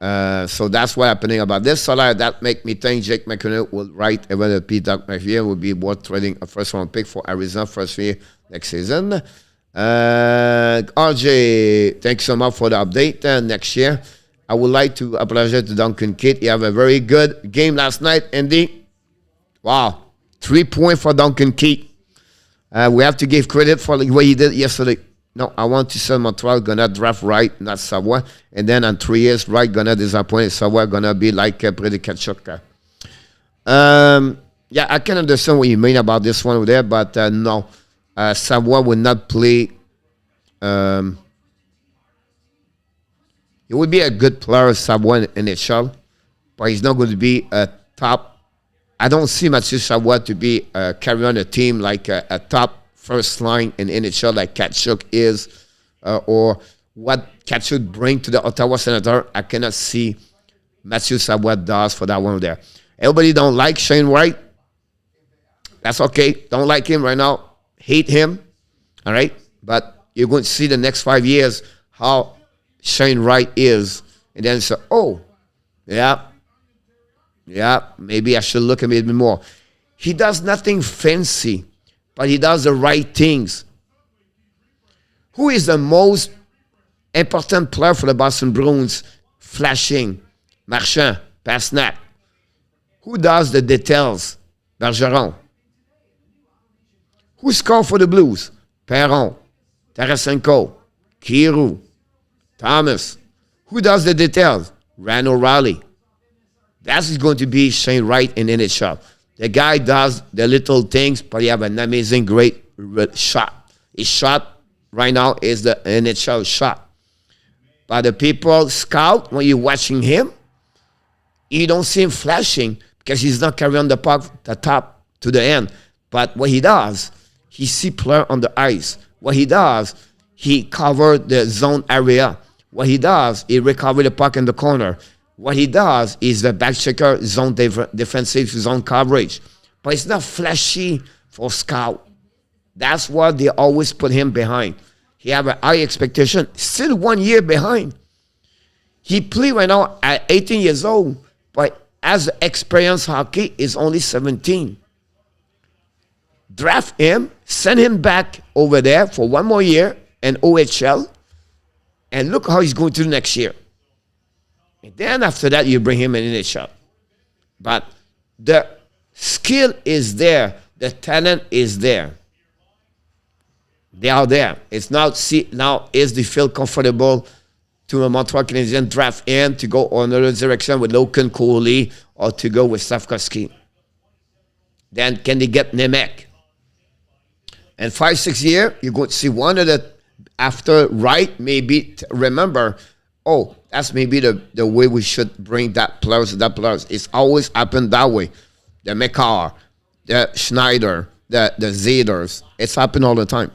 So that's what's happening about this. So that make me think Jake McKinnon will write even the Peter McVeigh will be worth trading a first-round pick for Arizona first year next season. RJ, thanks so much for the update. Next year, I would like to apologize to Duncan Keith. He had a very good game last night, Andy. Wow. 3 points for Duncan Keith. We have to give credit for what he did yesterday. No, I want to say Montreal gonna draft Wright, not Savoie. And then in 3 years, Wright gonna disappoint. Savoie gonna be like Brady Tkachuk. Yeah, I can understand what you mean about this one there, but no. Savoie will not play. He would be a good player, Savoie in NHL, but he's not going to be a top. I don't see Mathieu Savoie to be carrying on a team like a top first line in NHL like Tkachuk is, or what Tkachuk bring to the Ottawa Senator. I cannot see Mathieu Savoie does for that one there. Everybody don't like Shane Wright. That's okay. Don't like him right now. Hate him. All right? But you're going to see the next 5 years how Shane Wright is. And then say, oh, yeah, maybe I should look at him a bit more. He does nothing fancy, but he does the right things. Who is the most important player for the Boston Bruins? Flashing, Marchand, Pasternak. Who does the details? Bergeron. Who scored for the Blues? Perron, Tarasenko, Kiru, Thomas. Who does the details? Ryan O'Reilly. That's going to be Shane Wright in NHL. The guy does the little things, but he have an amazing, great shot. His shot right now is the NHL shot. But the people scout, when you're watching him, you don't see him flashing because he's not carrying the puck the top to the end. But what he does, he see player on the ice. What he does, he cover the zone area. What he does, he recover the puck in the corner. What he does is the back checker zone defensive zone coverage. But it's not flashy for scout. That's why they always put him behind. He have a high expectation. Still 1 year behind. He play right now at 18 years old, but as experienced hockey is only 17. Draft him, send him back over there for 1 more year in OHL, and look how he's going to do next year. And then after that, you bring him in NHL. But the skill is there. The talent is there. They are there. It's now is they feel comfortable to a Montreal Canadiens draft him to go another direction with Lehkonen, goalie, or to go with Slavkovsky. Then can they get Nemec? And 5-6 years, you're going to see one of the after right maybe remember, oh, that's maybe the way we should bring that players. It's always happened that way. The McCarr, the Schneider, the Zeders. It's happened all the time.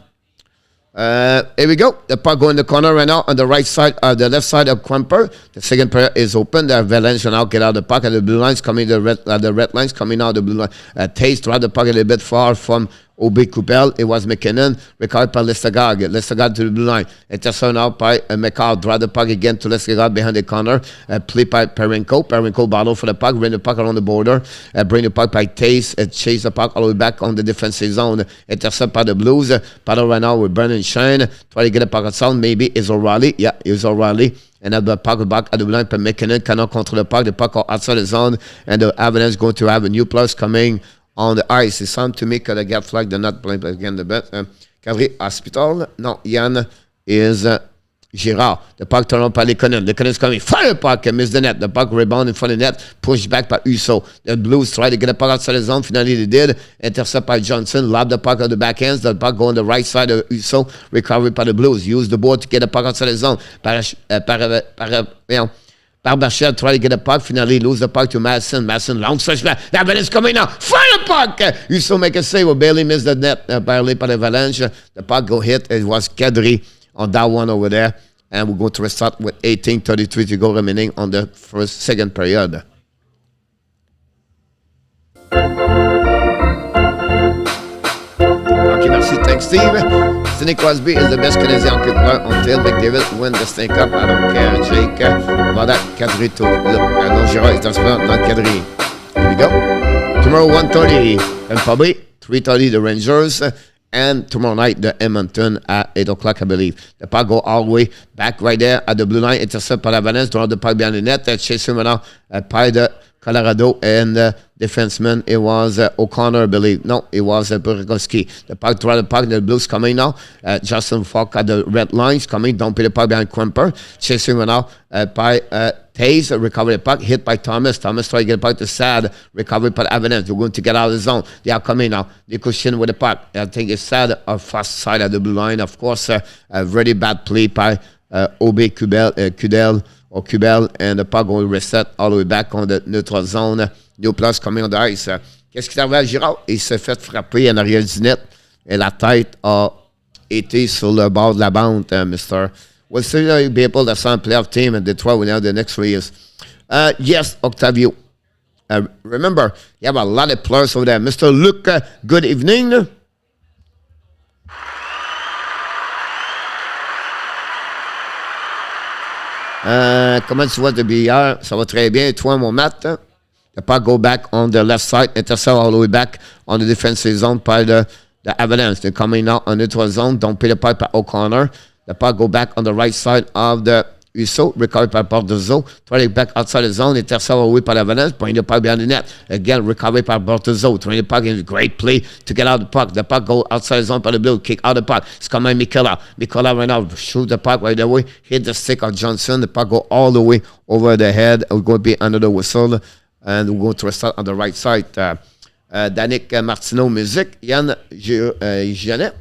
Here we go. The puck going in the corner right now on the right side, the left side of Quimper. The second player is open. The Avalanche now get out of the puck, and the blue lines coming. The red lines coming out. The blue line. Taste to have the puck a little bit far from Obi Coupel. It was McKinnon. Recovered by Lestagard. Lestagard to the blue line. Intercepted now by McCall. Draw the puck again to Lestagard behind the corner. Play by Perenko. Perenko battle for the puck. Bring the puck around the border. Bring the puck by Taste. Chase the puck all the way back on the defensive zone. Intercepted by the Blues. Battle right now with Brennan Shine. Try to get the puck outside. Maybe it's O'Reilly. Yeah, it's O'Reilly. And at the puck back at the blue line, but McKinnon cannot control the puck. The puck outside the zone. And the Avalanche going to have a new plus coming on the ice. It sounds to me que the get flag, they're not playing again the bet. Kadri Hospital. No, Yann is Girard. The puck turned on by Lehkonen. Lehkonen is coming. Fire the puck. Miss the net. The puck rebound in front of the net. Pushed back by Husso. The Blues try to get the puck outside the zone. Finally, they did. Intercept by Johnson. Lob the puck on the backhands. The puck go on the right side of Husso. Recovery by the Blues. Use the board to get the puck outside the zone. Barbachel try to get the puck. Finally, lose the puck to Madison. Madison, long stretch back. That man is coming now. Fire the puck. Husso make a save. Will barely miss the net. Barely by the Avalanche. The puck go hit. It was Kadri on that one over there. And we're going to restart with 18:33 to go remaining on the second period. Okay, merci. Thanks, Steve. Sidney Crosby is the best Canadian hockey player until McDavid win the Stanley Cup. I don't care, Jake. About that, Kadri to no, Girard is transparent, not Kadri. Here we go. Tomorrow, 1:30 and probably 3:30 the Rangers. And tomorrow night, the Edmonton at 8 o'clock, I believe. The puck go all the way back right there at the blue line. Intercept by Avalanche. Draw the puck behind the net. Chasing right now by the Colorado and defenseman. It was O'Connor, I believe. No, it was Burakovsky. The puck, draw the puck. The Blues coming now. Justin Falk at the red lines coming. Don't pay the puck behind Quimper. Chasing right now by Taze. Recover the puck. Hit by Thomas. Thomas try to get the puck to Sad. Recovered by Avalanche. They're going to get out of the zone. They are coming now. They cushion with the puck. I think it's Sad or fast side of the blue line. Of course, a very bad play by Obi Kubel. Or Kubel, and the puck will reset all the way back on the neutral zone. New plus coming on the ice. Qu'est-ce qui est arrivé à Girard? Il s'est fait frapper en arrière du net et la tête a été sur le bord de la bande, Mr. We'll still be able to sign a playoff team in Detroit within the next 3 years. Yes, Octavio. Remember, you have a lot of players over there. Mr. Luke, good evening. Comment tu vas depuis hier? Ça va très bien. Et toi, mon Matt? The puck go back on the left side. Intercept all the way back on the defensive zone by the Avalanche. They're coming out on the neutral zone. Don't pay the puck by O'Connor. The puck go back on the right side of the Husso. Recovered by Bortuzzo. Try to back outside the zone. Intercept all the way by the Avalanche. Bring the puck behind the net. Again, recovered by Bortuzzo. Trying the puck in a great play to get out the puck. The puck go outside the zone by the Blue. Kick out the puck. It's coming Mikela. Mikela right now. Shoot the puck right away. Hit the stick of Johnson. The puck go all the way over the head. We're going to be under the whistle. And we're going to restart on the right side. Danick Martineau music. Yann Janet.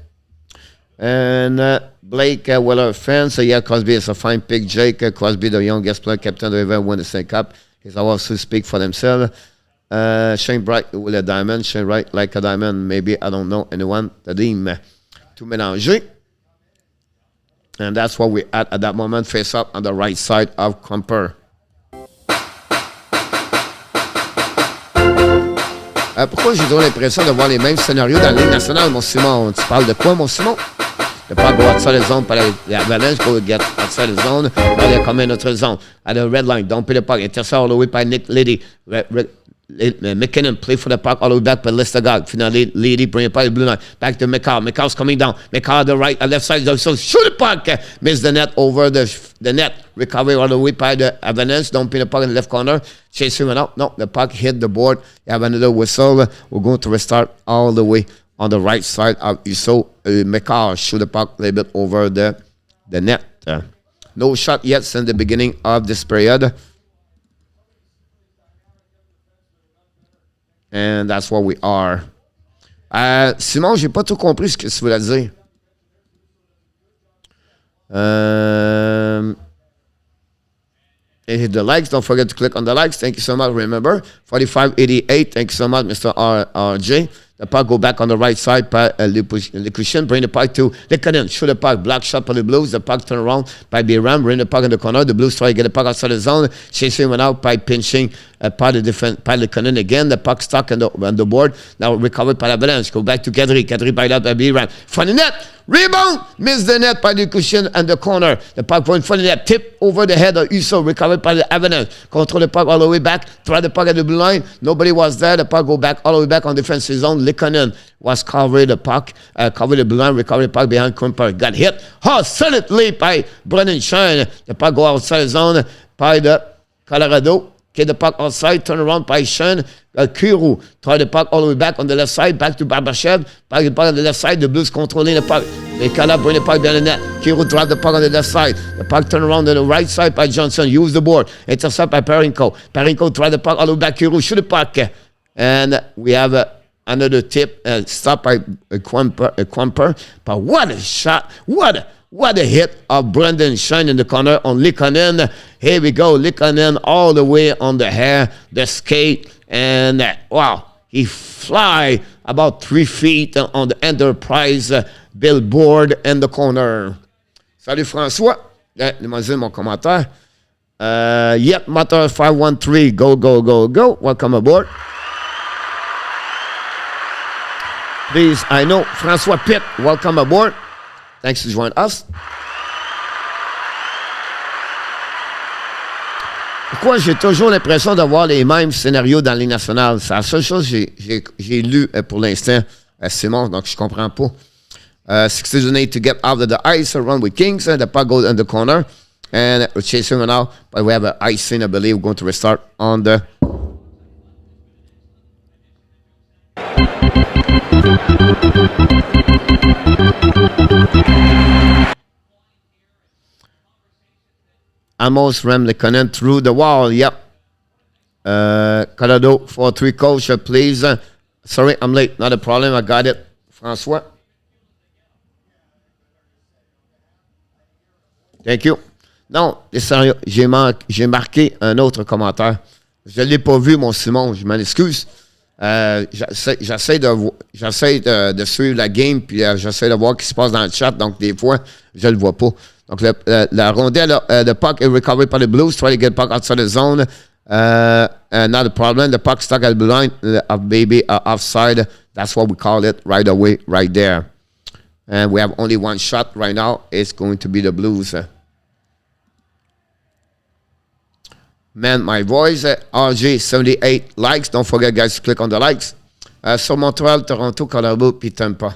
And Blake Weller fans. Yeah, Crosby is a fine pick. Jake Crosby, the youngest player, captain to ever win the Stanley Cup. He's also speak for themselves. Shane Bright with a diamond. Shane Bright like a diamond. Maybe, I don't know anyone. The team to mélanger. And that's what we at that moment. Face up on the right side of Quimper. Pourquoi j'ai toujours l'impression de voir les mêmes scénarios dans la Ligue nationale, mon Simon? Tu parles de quoi, mon Simon? The puck go outside the zone, but the Avalanche go get outside the zone. Now they come in into the zone. At the red line, don't play the puck. Intercept all the way by Nick Liddy. McKinnon play for the puck all the way back by Lehkonen. Finally, Liddy bring it by the blue line. Back to McCall. McCall's coming down. McCall the right, left side. So shoot the puck. Miss the net over the net. Recovery all the way by the Avalanche. Don't play the puck in the left corner. Chase him out. No, the puck hit the board. You have another whistle. We're going to restart all the way on the right side of Iso. McCall shoot the puck a little bit over the net. No shot yet since the beginning of this period. And that's where we are. Simon, j'ai pas tout compris ce que tu voulais dire. Hit the likes. Don't forget to click on the likes. Thank you so much. Remember, 4588. Thank you so much, Mr. RJ. The puck go back on the right side by Lehkonen. Bring the puck to Lehkonen. Shoot the puck. Block shot by the Blues. The puck turn around by Biram. Bring the puck in the corner. The Blues try to get the puck outside the zone. Chasing went out by pinching by the defense by Lehkonen again. The puck stuck on the board. Now recovered by Avalanche. Go back to Kadri. Kadri by that by Biram. Front of net. Rebound. Miss the net by Lehkonen and the corner. The puck going front of net. Tip over the head of Uso. Recovered by the Avalanche. Control the puck all the way back. Try the puck at the blue line. Nobody was there. The puck go back all the way back on defensive zone. Lehkonen was covering the puck, covered the blue line, recovered the puck behind Kumper. Got hit solidly by Brendan Shine. The puck go outside the zone by the Colorado. Get the puck outside, turn around by Shine. Kiro try the puck all the way back on the left side, back to Barbashev. Back the puck on the left side, the Blues controlling the puck. They cannot bring the puck behind the net. Kiro drive the puck on the left side. The puck turn around on the right side by Johnson. Use the board. Intercept by Parenko. Parenko try the puck all the way back. Kiro shoot the puck. And we have another tip, stopped by a Quamper. But what a shot. What a hit of Brendan Shine in the corner on Lehkonen. Here we go. Lehkonen all the way on the hair, the skate. And wow, he fly about 3 feet on the Enterprise billboard in the corner. Salut François. Demandez mon commentaire. Yep, Motor 513. Go. Welcome aboard. Please, I know François Pitt, welcome aboard. Thanks to join us. Pourquoi j'ai toujours l'impression d'avoir les mêmes scénarios dans les nationales? C'est la seule chose que j'ai lu pour l'instant, Simon, donc je comprends pas. 60 need to get out of the ice, run with Kings, the puck goes in the corner, and we're chasing it now, but we have an icing, I believe, we're going to restart on the... Almost ram Lehkonen through the wall. Yep. Colorado 4-3 coach, please. Sorry, I'm late. Not a problem. I got it. François. Thank you. Non, j'ai marqué un autre commentaire. Je ne l'ai pas vu, mon Simon. Je m'en excuse. J'essaie de suivre la game, puis j'essaie de voir ce qui se passe dans le chat, donc des fois, je ne le vois pas. Donc, la rondelle, the puck is recovered by the Blues, try to get puck outside the zone. Not a problem. The puck stuck at the blue line, maybe offside. That's what we call it right away, right there. And we have only one shot right now. It's going to be the Blues. Man, my voice, RG78 likes. Don't forget, guys, to click on the likes. Sur Montréal, Toronto, Colorado, puis Tampa.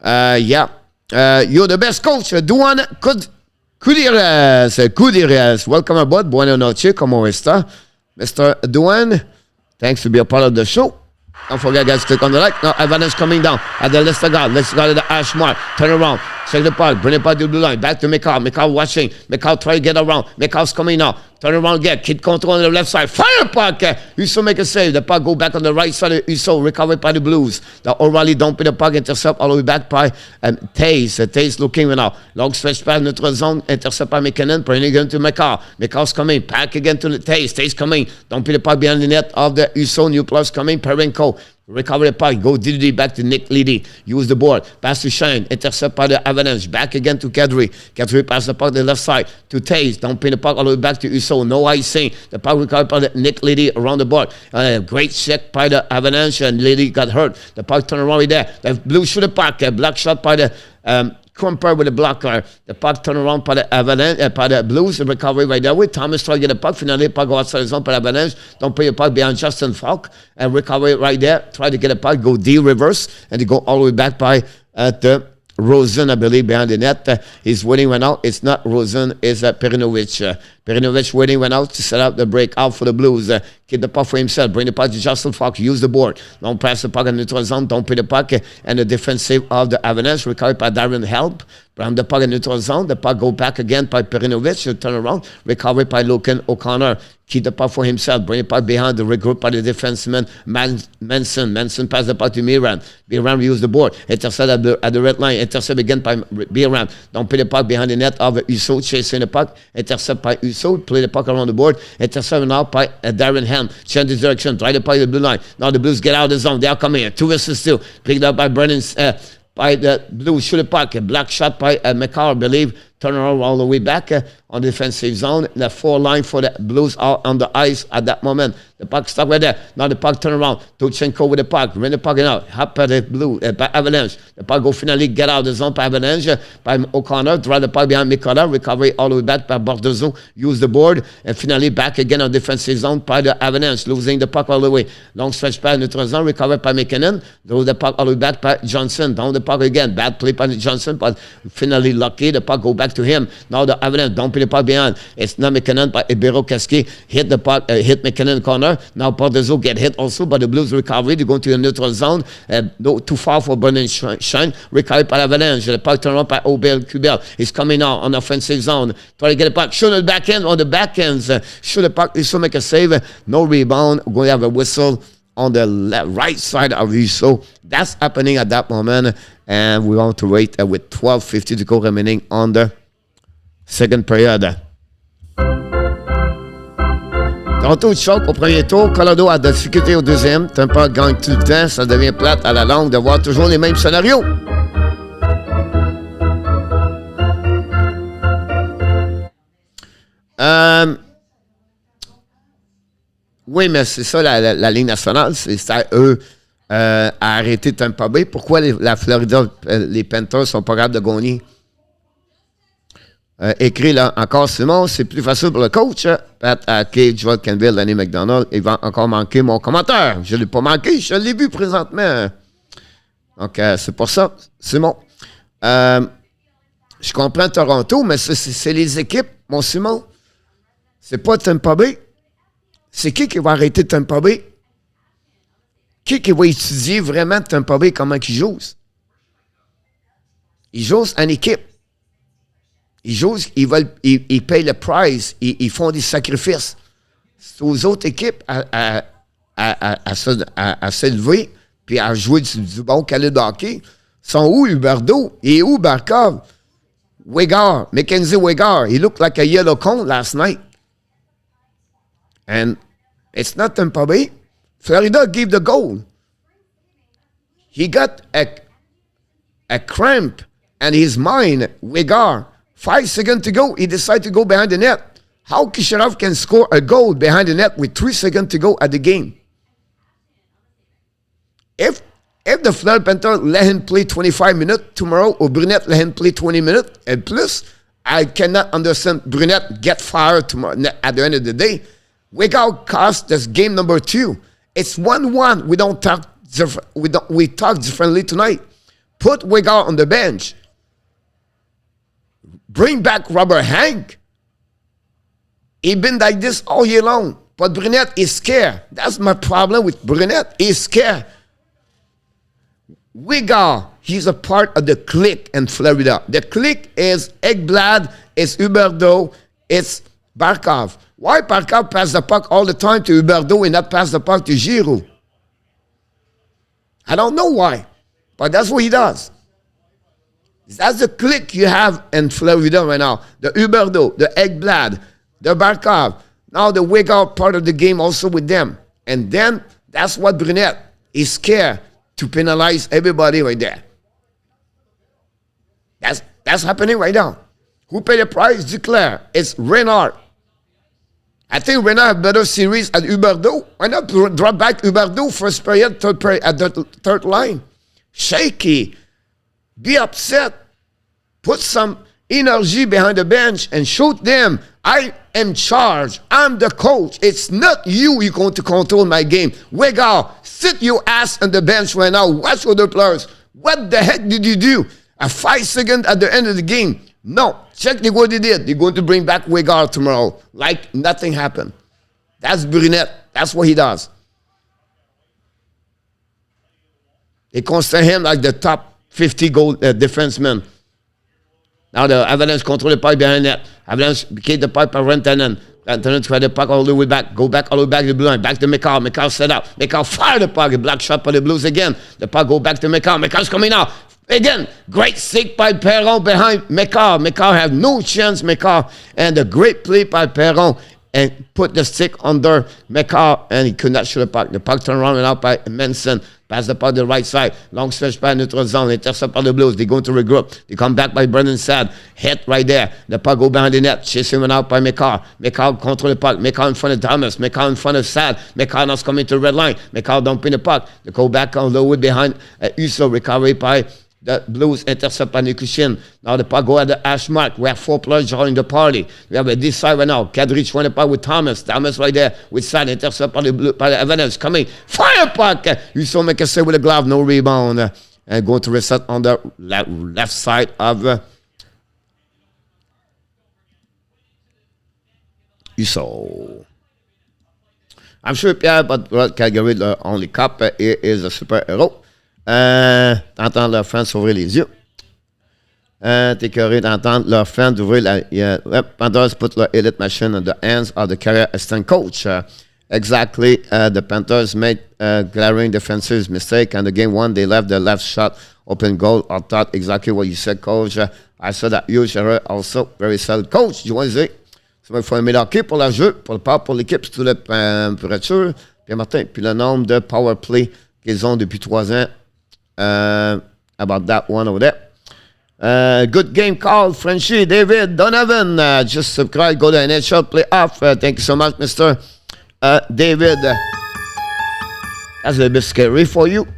Yeah. You're the best coach. Duan Gutierrez. Welcome aboard. Buenas noches. ¿Cómo está? Mr. Duan, thanks to be a part of the show. Don't forget, guys, click on the like. Now, Avalanche coming down at the Lehkonen. Let's go to the hash mark. Turn around. Check the puck. Bring it back to the blue line. Back to McCall. McCall watching. McCall try to get around. McCall's coming now. Turn around again. Kid control on the left side. Fire puck. Uso make a save. The puck go back on the right side of Uso. Recovered by the Blues. The O'Reilly don't put the puck. Intercept all the way back by Taze. Taze looking now. Long stretch pass notre zone. Intercept by McKinnon. Bring it again to McCall. McCall's coming. Pack again to the Taze. Taze coming. Don't put the puck behind the net of the Uso. New plus coming. Parenko. Recover the puck. Go DD back to Nick Leedy. Use the board. Pass to Shane. Intercept by the Avalanche. Back again to Kadri. Kadri pass the puck to the left side to Taze. Don't pin the puck all the way back to Uso. No icing. The puck recovered by the Nick Leedy around the board. Great check by the Avalanche, and Leedy got hurt. The puck turned around right there. The Blues shoot the puck. A block shot by the Crumper with the blocker. The puck turned around by the Avalanche, by the Blues. The recovery right there with Thomas trying to get the puck. Finally, puck go outside the zone by the Avalanche. Don't put your puck behind Justin Falk. And recovery right there. Try to get the puck. Go D reverse. And they go all the way back by the Rosen, I believe, behind the net. He's waiting right now. It's not Rosen, it's Perinovic. Perinovic waiting right now to set up the break out for the Blues. Keep the puck for himself. Bring the puck to Justin Falk. Use the board. Don't pass the puck in the neutral zone. Don't put the puck. And the defensive of the Avalanche. Recovered by Darren Help. Bring the puck in the neutral zone. The puck go back again by Perinovic. Turn around. Recovered by Lehkonen O'Connor. Keep the puck for himself. Bring the puck behind. The regroup by the defenseman Manson. Manson pass the puck to Miran. Miran use the board. Intercept at the red line. Intercept again by Miran. Don't put the puck behind the net of Uso chasing the puck. Intercept by Uso. Play the puck around the board. Intercept now by Darren Helm. Change the direction. Try to play the blue line. Now the Blues get out of the zone. They are coming here. 2 versus 2. Picked up by Brennan. By the Blues shoot the puck. A block shot by McCall, I believe. Turn around all the way back on the defensive zone. The 4 line for the Blues are on the ice at that moment. The puck stuck right there. Now the puck turn around. Tuchenko with the puck. Run the puck out. Hop by the Blue. By Avalanche. The puck go finally get out of the zone by Avalanche. By O'Connor. Drive the puck behind Mikola. Recovery all the way back by Bordeaux. Use the board. And finally back again on defensive zone by the Avalanche. Losing the puck all the way. Long stretch by neutral zone. Recovered by McKinnon. Throw the puck all the way back by Johnson. Down the puck again. Bad play by Johnson. But finally lucky. The puck go back to him. Now the Avalanche don't put the puck behind. It's not McKinnon, but Ibero Kaski hit the puck, hit McKinnon corner. Now Bordeaux get hit also, but the Blues recovery. They go to the neutral zone. No, too far for Brennan Shine. Recovered by Avalanche. The puck turned on by Obel Kubel. He's coming now on the offensive zone. Try to get the puck. Shoot the back end on the back ends. Shoot the puck. Uso make a save. No rebound. We're going to have a whistle on the right side of Uso. That's happening at that moment. And we want to wait with 12:50 to go remaining on the second period. Toronto choque au premier tour. Colorado a de la difficulté au deuxième. Tampa gagne tout le temps. Ça devient plate à la longue de voir toujours les mêmes scénarios. Oui, mais c'est ça la Ligue nationale. C'est à eux à arrêter Tampa Bay. Pourquoi la Florida, les Panthers sont pas capables de gagner? Écrit là encore Simon, c'est plus facile pour le coach. Pat Hackey, Joel Canville, Danny McDonald. Il va encore manquer mon commentaire. Je ne l'ai pas manqué, je l'ai vu présentement. Donc, c'est pour ça, Simon. Je comprends Toronto, mais c'est les équipes, mon Simon. C'est pas Tampa Bay. C'est qui va arrêter Tampa Bay? Qui va étudier vraiment Tampa Bay, comment ils jouent? Ils jouent en équipe. Ils jouent, ils payent le price, ils font des sacrifices. C'est aux autres équipes à s'élever puis à jouer du bon calé de hockey. Sont où Huberdeau? Et où Barkov? Wegar, Mackenzie Wegar. He looked like a yellow cone last night. And it's not Tampa Bay. Florida gave the goal. He got a cramp in his mind, Wegar. 5 seconds to go, he decided to go behind the net. How Kisharov can score a goal behind the net with 3 seconds to go at the game? If the Florida Panthers let him play 25 minutes tomorrow, or Brunette let him play 20 minutes and plus, I cannot understand Brunette get fired tomorrow at the end of the day. Wegar cost us game number 2. It's 1-1. We talk differently tonight. Put Wegar on the bench. Bring back Robert Hank. He's been like this all year long. But Brunette is scared. That's my problem with Brunette. He's scared. Wegar, he's a part of the clique in Florida. The clique is Ekblad, it's Huberdeau, it's Barkov. Why Barkov pass the puck all the time to Huberdeau and not pass the puck to Giroux? I don't know why, but that's what he does. That's the clique you have in Florida right now. The Huberdeau, the Ekblad, the Barkov. Now the Wegar part of the game also with them. And then that's what Brunette. He's scared to penalize everybody right there. That's happening right now. Who paid the price? Declare. It's Renard. I think Renard have better series at Huberdeau. Why not drop back Huberdeau first period, third period at the third line? Shaky. Be upset. Put some energy behind the bench and shoot them. I am charged. I'm the coach. It's not you who's going to control my game. Wegar, sit your ass on the bench right now. Watch other players. What the heck did you do? A 5 seconds at the end of the game. No. Check what they did. They're going to bring back Wegar tomorrow. Like nothing happened. That's Brunet. That's what he does. They consider him like the top 50 goal defenseman. Now the Avalanche control the puck behind net. Avalanche keep the puck by Rantanen. Rantanen try the puck all the way back. Go back all the way back to the blue line. Back to McCall. McCall set up. McCall fire the puck. A black shot for the Blues again. The puck go back to McCall. McCall's coming out. Again, great stick by Perron behind McCall. McCall have no chance, McCall. And a great play by Perron and put the stick under McCall, and he could not shoot the puck. The puck turned around and out by Manson. Pass the puck to the right side. Long stretch by neutral zone. Intercept by the Blues. They go to regroup. They come back by Brendan Saad. Hit right there. The puck go behind the net. Chasing one out by McCall. McCall control the puck. McCall in front of Thomas. McCall in front of Saad. McCall now coming to the red line. McCall dumping the puck. They go back on the wood behind Uso. Recovery by the Blues, intercept by Nikushin. Now the puck go at the hash mark. We have 4 players joining the party. We have this side right now. Kadri trying the puck with Thomas. Thomas right there with Sad. Intercept by the Avalanche. Coming. Fire puck. Uso make a save with a glove. No rebound. And going to reset on the left side of Uso. I'm sure Pierre, but Calgary, the only cup, is a superhero. D'entendre leurs fans s'ouvrir les yeux. T'es curieux d'entendre leurs fans d'ouvrir la... Panthers put their elite machine in the hands of the career assistant coach. Exactly. The Panthers made glaring defensive mistake, and the game one, they left the left shot open goal. I thought exactly what you said, coach. I saw that huge error also. Very solid coach. Je vois dire, ça va faire un meilleur hockey pour le jeu, pour le power pour l'équipe, surtout la température. Puis Martin, puis le nombre de power play qu'ils ont depuis 3 ans. About that one over there. Good game call, Frenchie, David, Donovan. Just subscribe, go to NHL playoff. Thank you so much, Mr. David. That's a bit scary for you.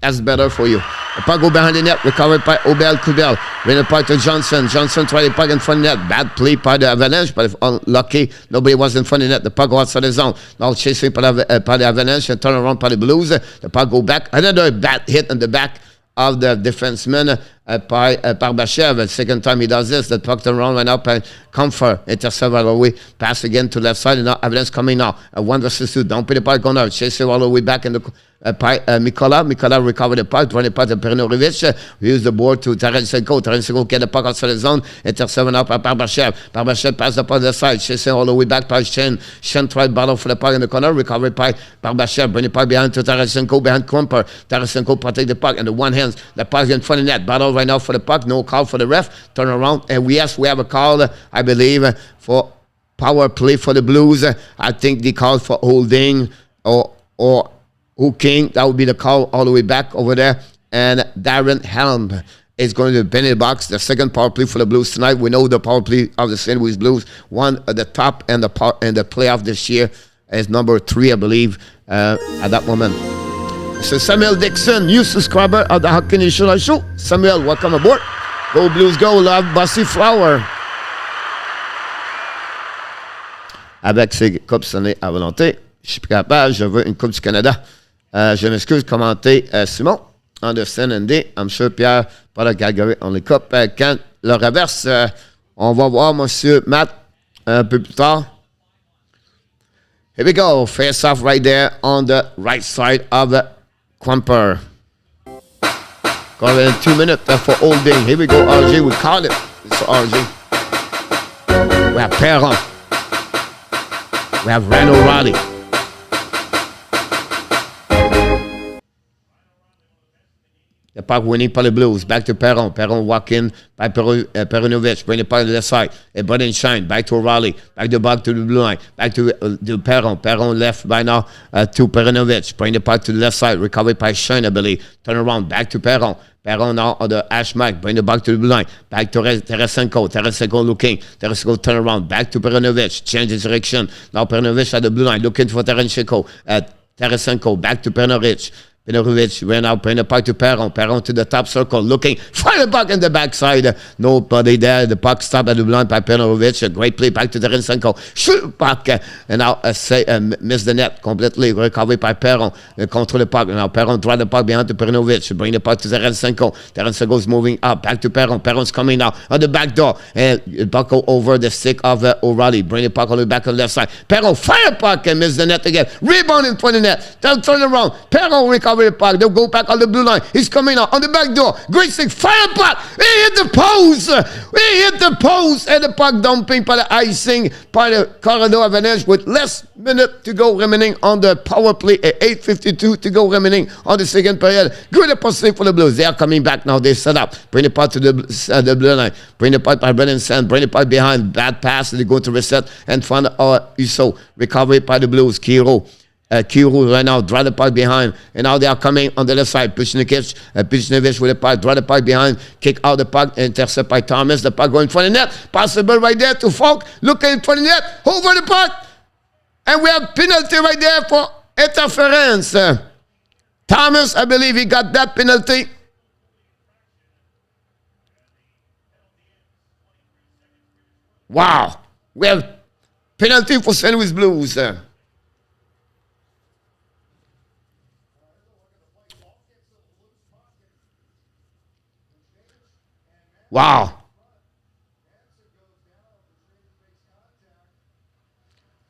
That's better for you. The puck go behind the net, recovered by Obel Kubel. Bring the puck to Johnson. Johnson tried the puck in front of the net. Bad play by the Avalanche, but if unlucky, nobody was in front of the net. The puck go outside the zone. Now chasing by the Avalanche and turn around by the Blues. The puck go back. Another bad hit in the back of the defenseman by Barbachev. Second time he does this, the puck turn around right now by Comfort. Intercept all the way. Pass again to left side. And now Avalanche coming now. 1 versus 2. Don't put the puck on out. Chasing all the way back in the Mikola. Mikola recovered the puck. Run the puck to Perinovic. We use the board to Tarasenko. Tarasenko get the puck outside the zone. Intercept now by Barbachev. Barbachev pass the puck to the side. Chasing all the way back by Shen. Shen tried battle for the puck in the corner. Recovered by Barbachev. Bring the puck behind to Tarasenko. Behind Krumper. Tarasenko protect the puck. And the one hands. The puck in front of the net. Battle right now for the puck. No call for the ref. Turn around. And we have a call, I believe, for power play for the Blues. I think they called for holding or hooking. That would be the call all the way back over there. And Darren Helm is going to be in the box. The second power play for the Blues tonight. We know the power play of the St. Louis Blues. One at the top and the playoff this year is number 3, I believe, at that moment. So Samuel Dixon, new subscriber of the Hockey National Show. Samuel, welcome aboard. Go Blues, go. Love Bossy Flower. Avec ses coupes sonnées à volonté, je suis plus capable, je veux une coupe du Canada. Je m'excuse, commenter Simon. Anderson and D. I'm sure Pierre, pas de Calgary on les coupes. Quand le reverse, on va voir monsieur Matt un peu plus tard. Here we go. Face off right there on the right side of the Crumper. Got in 2 minutes for holding. Here we go, RG. We call it. It's RG. We have Perron. We have Randall Roddy. The puck winning by the Blues. Back to Perron. Perron walk in by Perunovic. Bring the puck to the left side. A button shine. Back to O'Reilly. Back the puck to the blue line. Back to Perron. Perron left by now to Perunovic. Bring the puck to the left side. Recovered by Shine, I believe. Turn around. Back to Perron. Perron now on the hash mark. Bring the puck to the blue line. Back to Tarasenko. Tarasenko looking. Tarasenko turn around. Back to Perunovic. Change his direction. Now Perunovic at the blue line. Looking for Tarasenko. Tarasenko. Back to Perunovic. Perunovic ran out, bring the puck to Perron. Perron to the top circle, looking, fire the puck in the backside. Nobody there. The puck stopped at the blind by Perunovic. A great play back to Tarasenko. Shoot the puck. And now miss the net completely. Recovered by Perron. Control the puck. Now Perron drive the puck behind to Perunovic. Bring the puck to Tarasenko. Tarasenko is moving up. Back to Perron. Perron's coming now on the back door. And the puck go over the stick of O'Reilly. Bring the puck all the way back on the left side. Perron fire the puck and miss the net again. Rebound in front of the net. They'll turn around. Perron recover the puck. They'll go back on the blue line. He's coming out on the back door. Great stick. Fire the puck. He hit the post. He hit the post. And the puck dumping by the icing by the Colorado Avalanche with less minute to go remaining on the power play. 8:52 to go remaining on the second period. Good opportunity for the Blues. They are coming back now. They set up. Bring the puck to the blue line. Bring the puck by Brennan Sand. Bring the puck behind. Bad pass. They go to reset and find Uso. Recovery by the Blues. Kiro right now, draw the puck behind, and now they are coming on the left side. Pushnevic with the puck, draw the puck behind, kick out the puck, intercept by Thomas. The puck going in front of the net, possible right there to Falk, looking in front of the net, over the puck, and we have penalty right there for interference. Thomas, I believe he got that penalty. Wow, we have penalty for St. Louis Blues. Wow.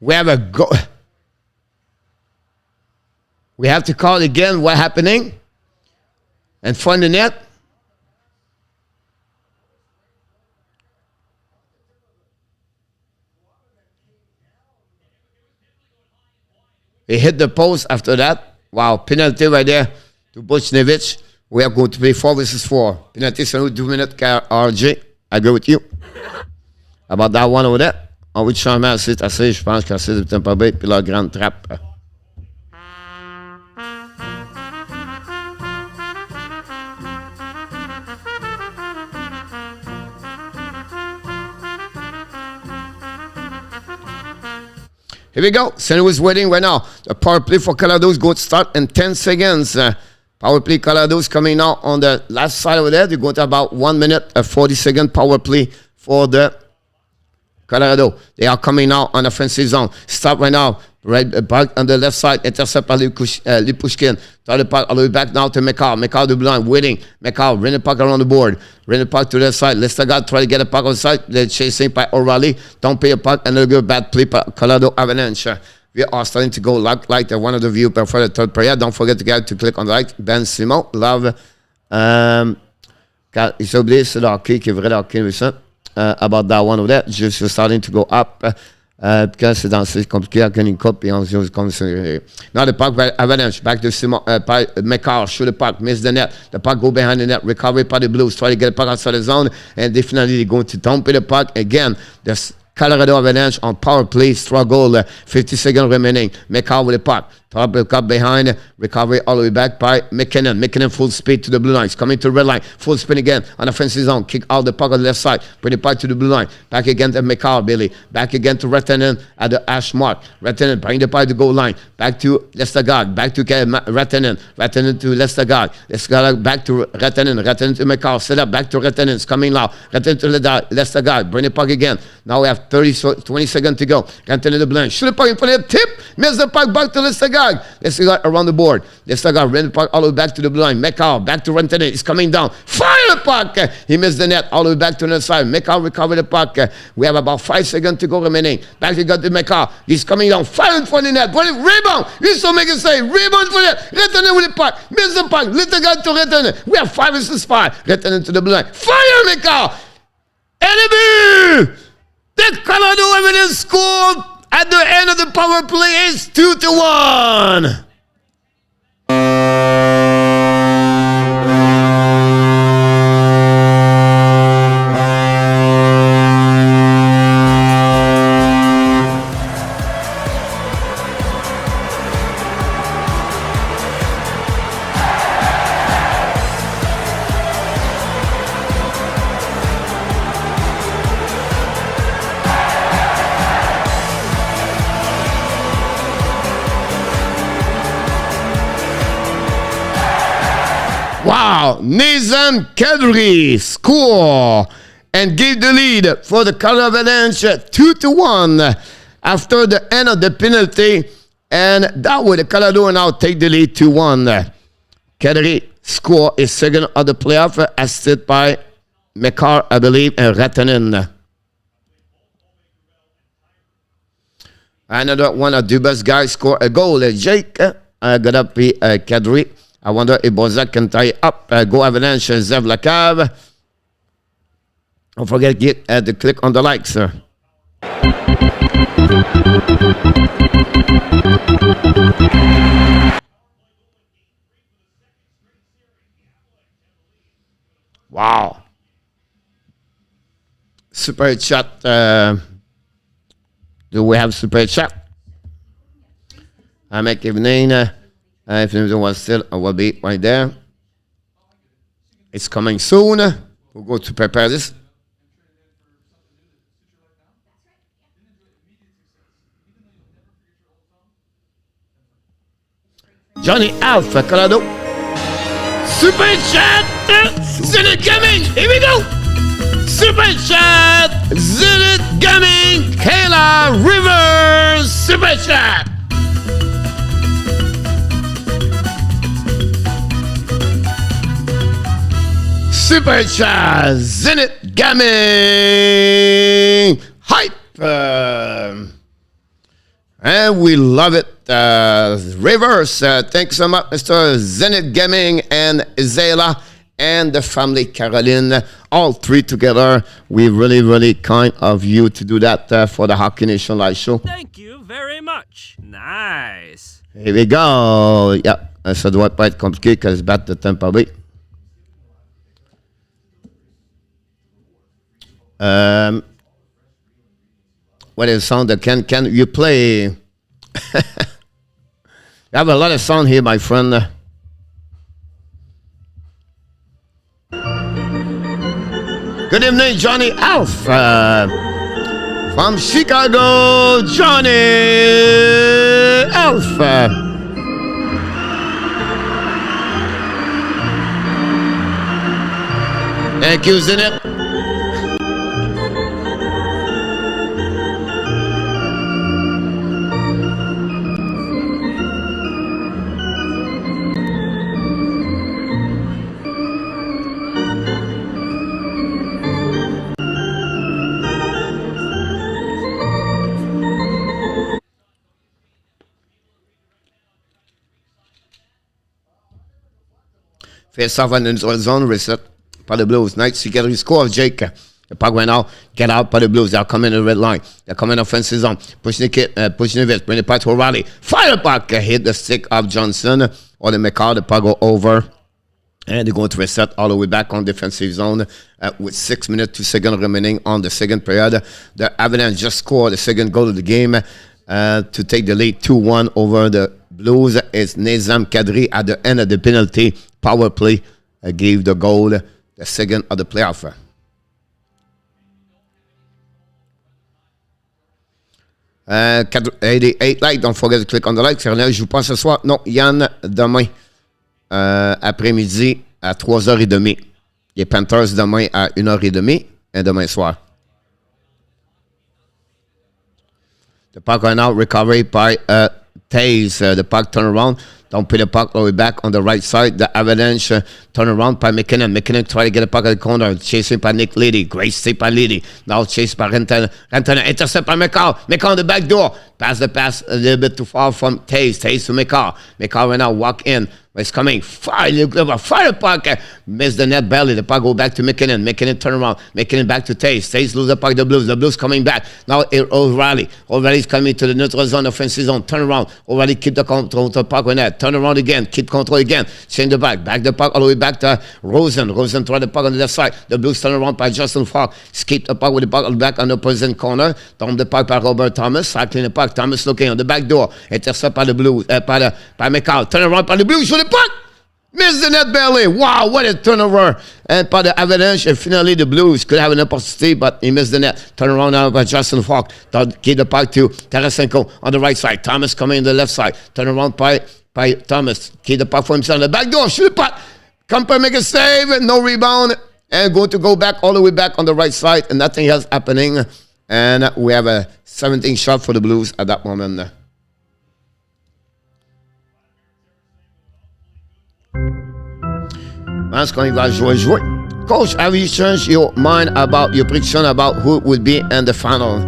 We have a go. We have to call again what happening and find the net. He hit the post after that. Wow, penalty right there to Buchnevich. We are going to play 4 versus 4. Penalty, 2 minutes, RJ. I agree with you. About that one over there. Envie de changement assez, assez, je pense qu'assez de Tampa Bay, puis leur grande trappe. Here we go. St. Louis waiting right now. The power play for Colorado is going to start in 10 seconds. Power play Colorado is coming now on the last side over there. They're going to about 1 minute, 40-second power play for the Colorado. They are coming now on offensive zone. Stop right now. Right back on the left side. Intercept by Lipushkin. Throw the puck all the way back now to McCall. McCall the blind. Waiting. McCall. Run the puck around the board. Run the puck to the left side. Lestergaard try to get a puck on the side. They're chasing by O'Reilly. Don't pay a puck. And a good bad play by Colorado Avalanche. We are starting to go like one of the view for the third period. Don't forget to click on the like. Ben Simon. Love. Il s'est oublié, c'est le hockey qui est vrai le hockey, oui, ça. About that one over there. Just starting to go up. Because c'est compliqué avec une coupe et on se comme ça. Now the puck by Avalanche. Back to Simon, by McCall. Shoot the puck. Miss the net. The puck go behind the net. Recovery by the Blues. Try to get the puck outside the zone. And definitely they're going to dump the puck. Again, there's Colorado Avalanche on power play. Struggle. 50 seconds remaining. McCall with the puck. Top the cup behind. Recovery all the way back by McKinnon. McKinnon full speed to the blue line. He's coming to the red line. Full spin again on offensive zone. Kick out the puck on the left side. Bring the puck to the blue line. Back again to McCall, Billy. Back again to Retanen at the hash mark. Retanen bring the puck to goal line. Back to Lestergaard. Back to Retanen. Retanen to Lestergaard. Lestergaard back to Retanen. Retanen to McCall. Set up back to Retanen. It's coming now. Retanen to Lestergaard. Bring the puck again. Now we have 20 seconds to go. Retanen the blind. Shoot the puck in front of the tip. Miss the puck back to Lestergaard. Lestergaard around the board. Lestergaard ran the puck all the way back to the blue line. McCall back to Rantanen. He's coming down. Fire the puck. He missed the net all the way back to the side. McCall recovered the puck. We have about 5 seconds to go remaining. Back to McCall. He's coming down. Fire in front of the net. Rebound. He's so make it say. Rebound for that. Rantanen with the puck. Miss the puck. Lestergaard to Rantanen. We have 5 versus 5. Rantanen to the blue line. Fire McCall. Enemy. The Colorado Avalanche scored. At the end of the power play is 2-1. Wow, Nazem Kadri score and give the lead for the Colorado Avalanche 2-1 after the end of the penalty. And that way the Colorado now take the lead 2-1. Kadri score is second of the playoff, assisted by McCarr, I believe, and Lehkonen. Another one of the best guys score a goal. Jake, gonna be Kadri. I wonder if Bozak can tie up. Go Avalanche, Zev Lakav. Don't forget to click on the like, sir. Wow. Super chat. Do we have super chat? I make evening. If there was still, I will be right there. It's coming soon. We'll go to prepare this. Johnny Alpha, Colorado. Super chat! Zenit Gaming! Here we go! Super chat! Zenit Gaming! Kayla Rivers! Super chat! Super chat! Zenit Gaming! Hype! And we love it. Rivers, thanks so much, Mr. Zenit Gaming and Zayla and the family Caroline, all three together. We really, really kind of you to do that for the Hockey Nation Live Show. Thank you very much. Nice. Here we go. Yeah, ça doit pas être compliqué because it's back to Tampa Bay. What is the sound that can you play? You have a lot of sound here, my friend. Good evening, Johnny Alf. From Chicago, Johnny Alf. Thank you, Zenit. Face off on the zone, reset by the Blues. Nice, you get a score of Jake. The puck went out, get out by the Blues. They're coming in the red line. They're coming offensive zone. Pushing the kid, pushing the vest, bring the puck to O'Reilly. Fire puck, hit the stick of Johnson. Or the McCall, the puck go over. And they're going to reset all the way back on defensive zone with 6 minutes, 2 seconds remaining on the second period. The Avalanche just scored the second goal of the game to take the lead 2-1 over the Blues. It's Nazem Kadri at the end of the penalty. Power play gave the goal, the second of the playoff. 88 likes, don't forget to click on the like. Je joue pas ce soir. Non, Yann, demain après-midi à 3h30. Les Panthers demain à 1h30 et demain soir. The puck right now recovered by Taze. The puck turn around. Don't put the puck all the way back on the right side. The Avalanche turn around by McKinnon. McKinnon try to get the puck at the corner. Chasing by Nick Leedy. Great save by Leedy. Now chased by Renton. Renton intercept by McCall. McCall on the back door. Pass the pass a little bit too far from Taze. Taze to McCall. McCall right now walk in. It's coming. Fire the puck. Miss the net belly. The puck go back to McKinnon. McKinnon turn around. McKinnon back to Taze. Taze lose the puck. The Blues. The Blues coming back. Now O'Reilly. O'Reilly's coming to the neutral zone. Offensive zone. Turn around. O'Reilly keep the control of the puck with that. Turn around again. Keep control again. Change the back. Back the puck all the way back to Rosen. Rosen throw the puck on the left side. The Blues turn around by Justin Falk. Skip the puck with the puck back on the opposite corner. Dump the puck by Robert Thomas. Cycling the puck. Thomas looking on the back door. Intercept by the Blues. By McCall. Turn around by the Blues with the puck. Miss the net belly. Wow, what a turnover. And by the Avalanche, and finally the Blues could have an opportunity, but he missed the net. Turn around now by Justin Falk. Give the puck to Tarasenko on the right side. Thomas coming on the left side. Turn around by Thomas. Keep the puck for himself on the back door. Shoot the puck. Camper make a save, no rebound, and going to go back all the way back on the right side, and nothing else happening. And we have a 17 shot for the Blues at that moment. Parce qu'on va jouer. Coach, have you changed your mind about your prediction about who would be in the final?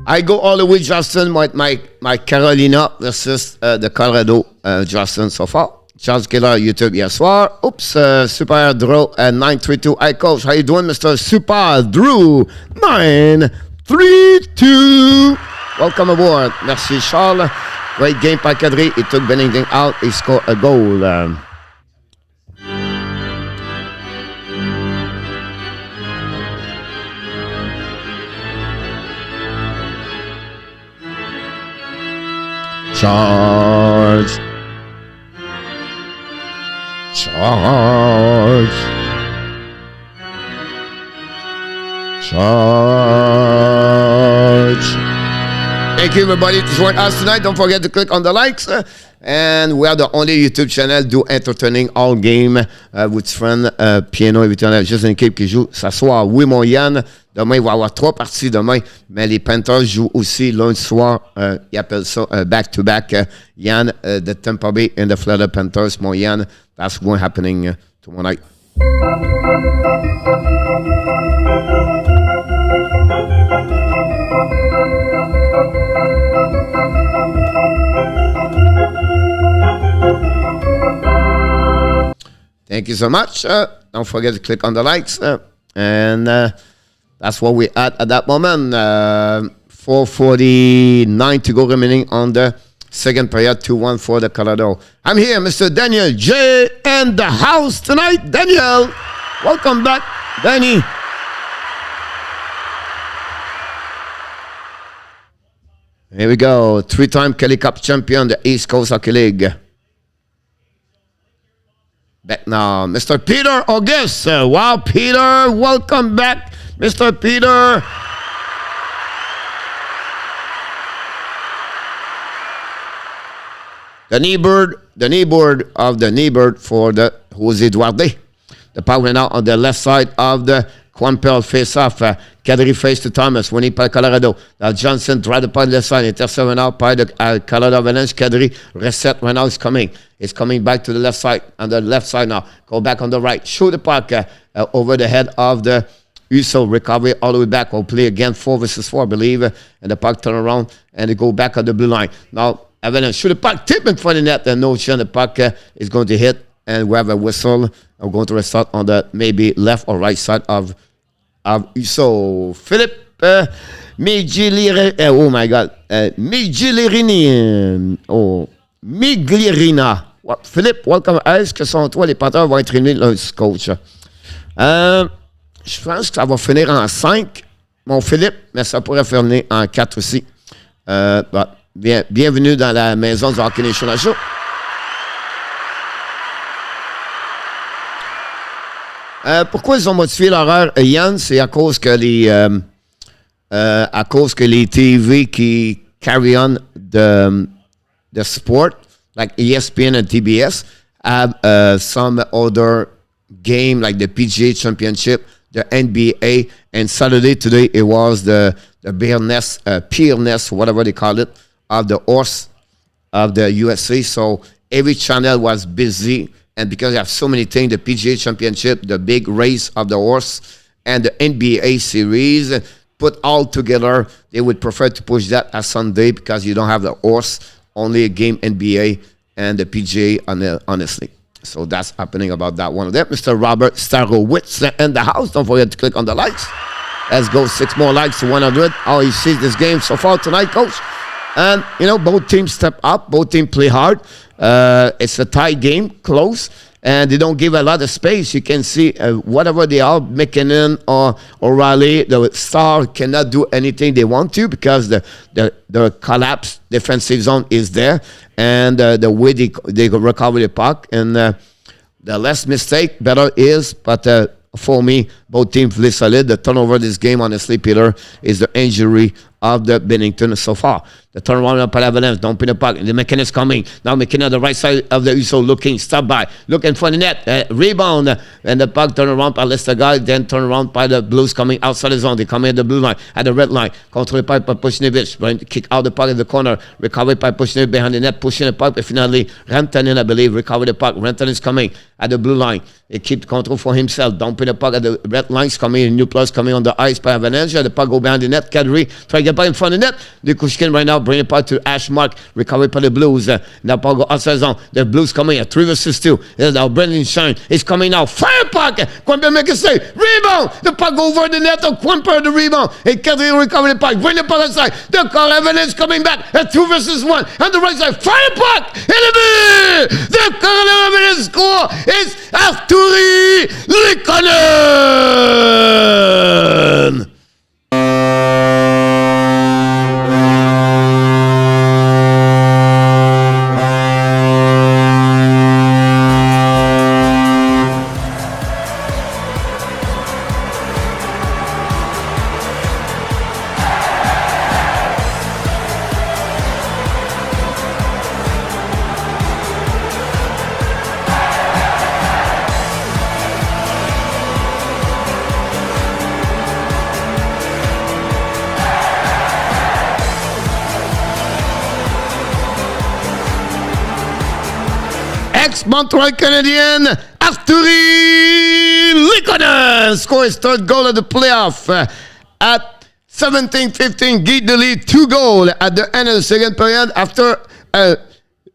I go all the way, Justin, with my Carolina versus the Colorado Justin so far. Charles Keller, YouTube hier soir. Oops, Super Drew 932. Hi, Coach. How you doing, Mr. Super Drew 932? Welcome aboard. Merci, Charles. Great game by Kadri. He took Binnington out. He scored a goal. Charge. Charge. Charge. Thank you, everybody, to join us tonight. Don't forget to click on the likes. And we are the only YouTube channel do entertaining all game with friend piano évidemment. Juste une équipe qui joue ce soir. Oui, mon Yann. Demain, il va y avoir 3 parties demain. Mais les Panthers jouent aussi lundi soir. Ils appellent ça back-to-back. Yann, the Tampa Bay and the Florida Panthers. Mon Yann, that's what's happening tomorrow night. Thank you so much. Don't forget to click on the likes. And that's what we're at that moment. 4:49 to go remaining on the second period. 2-1 for the Colorado. I'm here, Mr. Daniel J. in the house tonight. Daniel, welcome back, Danny. Here we go. 3-time Kelly Cup champion, the East Coast Hockey League. Back now, Mr. Peter August. Wow, Peter, welcome back, Mr. Peter. The knee board of the knee board for the Jose Duarte. The puck went out on the left side of the Quampel face-off. Kadri face to Thomas, winning by Colorado. Now Johnson tried to puck left side. Intercept went out by the Colorado Avalanche. Kadri reset right now. It's coming back to the left side. On the left side now. Go back on the right. Shoot the puck over the head of the Uso. Recovery all the way back. We'll play again 4 versus 4, I believe. And the puck turn around and they go back on the blue line. Now Avalanche shoot the puck. Tip in front of the net. And no chance the puck is going to hit. And we have a whistle. I'm going to restart on the maybe left or right side of Uso. Philippe Miglierina. Oh my God. Miglierina. Philippe, welcome. Est-ce que sans toi, les Panthers vont être éliminés lundi, coach? Je pense que ça va finir en 5, mon Philippe, mais ça pourrait finir en 4 aussi. Bienvenue dans la maison du Hockey Nation Show. Pourquoi ils ont modifié l'horaire, Yann? C'est à cause que les TV qui carry on the sport, like ESPN and TBS, have some other game like the PGA Championship, the NBA, and Saturday today it was the bear nest, whatever they call it, of the horse of the USA. So every channel was busy. And because you have so many things, the PGA Championship, the big race of the horse, and the NBA series, put all together, they would prefer to push that as Sunday because you don't have the horse, only a game NBA and the PGA, honestly. So that's happening about that one of them. Mr. Robert Starowitz in the house. Don't forget to click on the likes. Let's go 6 more likes to 100. How you see this game so far tonight, Coach? And, both teams step up. Both teams play hard. It's a tie game, close, and they don't give a lot of space. You can see whatever they are, McKinnon or O'Reilly, the Star cannot do anything they want to because the collapse defensive zone is there, and the way they recover the puck, and the less mistake, better is, but for me, both teams play solid. The turnover this game, honestly, Peter, is the injury of the Binnington so far. The turnaround up at Avalanche, don't pin the puck. The McKinnon is coming. Now McKinnon on the right side of the USO looking, stop by, looking for the net. Rebound, and the puck turn around by Lester guy, then turn around by the Blues coming outside the zone. They come in the blue line, at the red line. Control by Pushnevich, going to kick out the puck in the corner. Recovered by Pushnevich behind the net, pushing the puck. But finally, Rantanen, I believe, recovered the puck. Rantanen is coming at the blue line. He keeps control for himself. Don't pin the puck at the red lines coming. New plus coming on the ice by Avalanche. The puck go behind the net. Kadri try to get back in front of the net. The Kushkin right now bring the puck to Ashmark. Recovered by the Blues. Now puck go outside zone. The Blues coming at 3 versus 2. Now Brendan Shine is coming now. Fire puck. Quimper make a save. Rebound. The puck over the net of Quimper the rebound. And Kadri recover the puck. Bring the puck outside. The Colorado Avalanche coming back at 2 versus 1. On the right side. Fire puck. The Colorado Avalanche score is Arturi Lehkonen. Ex-Montreal Canadien, Arturi Lehkonen scores his third goal of the playoff at 17-15. Get the lead, 2 goals at the end of the second period after a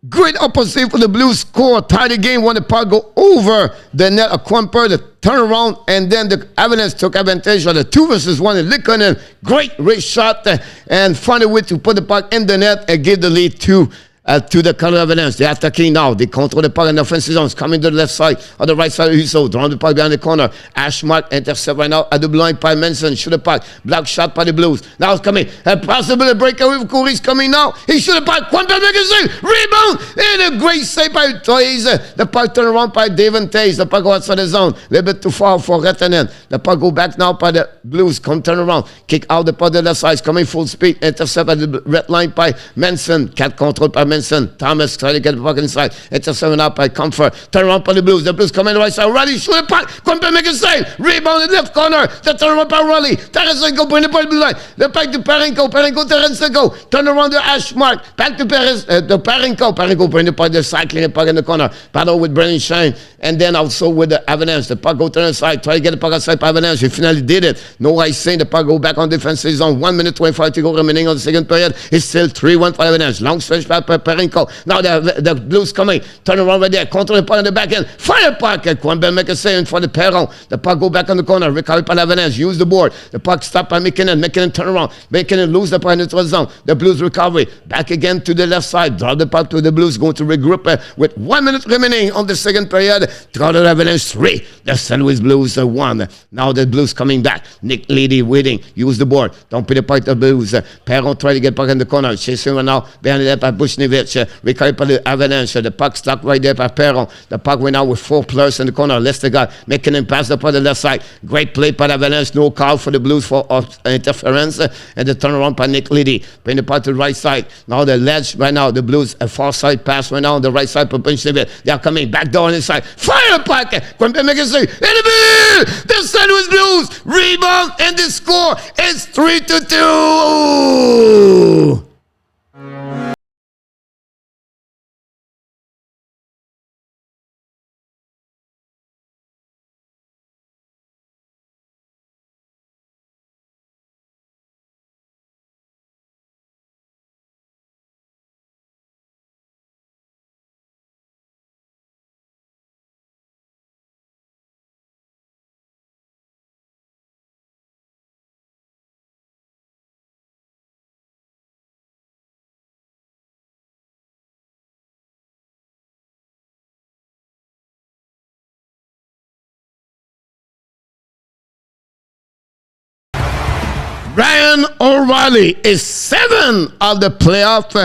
great opportunity for the Blues score. Tie the game when the puck go over the net of Quimper, the turnaround, and then the Avalanche took advantage of the 2 versus 1. And Lehkonen, great wrist shot and found a way to put the puck in the net and give the lead to the Colorado Avalanche. They're attacking now. They control the puck in the offensive zones. Coming to the left side, on the right side of Husso. Drawn the puck behind the corner. Ashmark intercept right now at the blue line by Manson. Shoot the puck. Block shot by the Blues. Now it's coming. A possible breakaway for Corey's coming now. He shoot the puck. Quimper make a save. Rebound. And a great save by Toys. The puck turn around by David Tays. The puck go outside the zone. A little bit too far for Rantanen. The puck go back now by the Blues. Come turn around. Kick out the puck to the left side. Coming full speed. Intercept at the red line by Manson. Cat control by Manson. Thomas trying to get the puck inside. Intercepted out by Comfort. Turn around by the Blues. The Blues come in the right side. Raleigh shoot the puck. Quimper make a save. Rebound in the left corner. The turn around by Raleigh. Tarasenko bring the puck to the line. The puck to Parenko. Parenko Tarasenko. Turn around to Ashmark. Back to Parenko. Parenko bring the puck. They're cycling the puck in the corner. Battle with Brendan Shine. And then also with the Avalanche. The puck go to the side. Try to get the puck outside by Avalanche. He finally did it. No ice saying the puck go back on defensive zone. 1 minute 25 to go remaining on the second period. It's still 3-1 for Avalanche. Long stretch back by Parenko. Now the Blues coming. Turn around right there. Control the puck on the back end. Fire puck. Quimper make a save for the Perron. The puck go back on the corner. Recovery by Avalanche. Use the board. The puck stopped by McKinnon. McKinnon turn around. McKinnon lose the puck in the neutral zone. The Blues recovery. Back again to the left side. Draw the puck to the Blues. Going to regroup with 1 minute remaining on the second period. Colorado Avalanche 3. The St. Louis Blues 1. Now the Blues coming back. Nick Leedy waiting. Use the board. Don't put the puck to the Blues. Perron try to get puck in the corner. Chasing right now. Behind the net by Bushnevich. Recovery by the Avalanche. The puck stuck right there by Perron. The puck went out with 4 players in the corner. Lester guy making him pass the puck to the left side. Great play by the Avalanche. No call for the Blues for interference. And the turnaround by Nick Leedy. Bring the puck to the right side. Now the ledge right now. The Blues a far side pass right now on the right side for Bushnevich. They are coming back door on the side. Fire puck. Quimper make a save. The St. Louis Blues rebound and the score is 3-2. Ryan O'Reilly is 7 of the playoff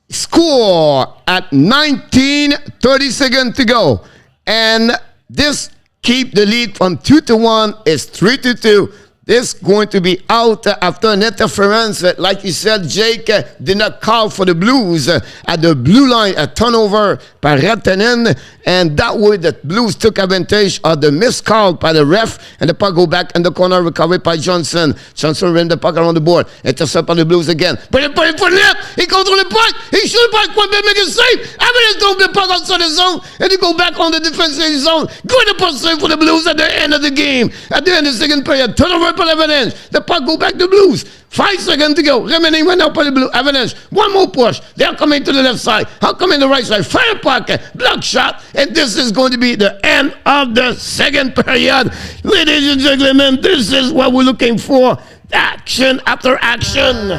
score at 19:30 seconds to go. And this keep the lead from 2-1 is 3-2. This going to be out after an interference. Like you said, Jake did not call for the Blues at the blue line, a turnover by Lehkonen, and that way the Blues took advantage of the missed call by the ref, and the puck go back in the corner, recovered by Johnson. Johnson ran the puck around the board, intercept by the Blues again. Put it for net. He control the puck. He shoot the puck. One make a save. Avalanche throw the puck outside the zone, and he go back on the defensive zone. Good puck save for the Blues at the end of the game. At the end of the second period, turnover by the Avalanche. The puck go back to Blues. 5 seconds to go. Remaining went out by the Blue Avalanche. One more push. They're coming to the left side. I'll come in the right side. Fire puck. Block shot. And this is going to be the end of the second period. Ladies and gentlemen, this is what we're looking for. Action after action.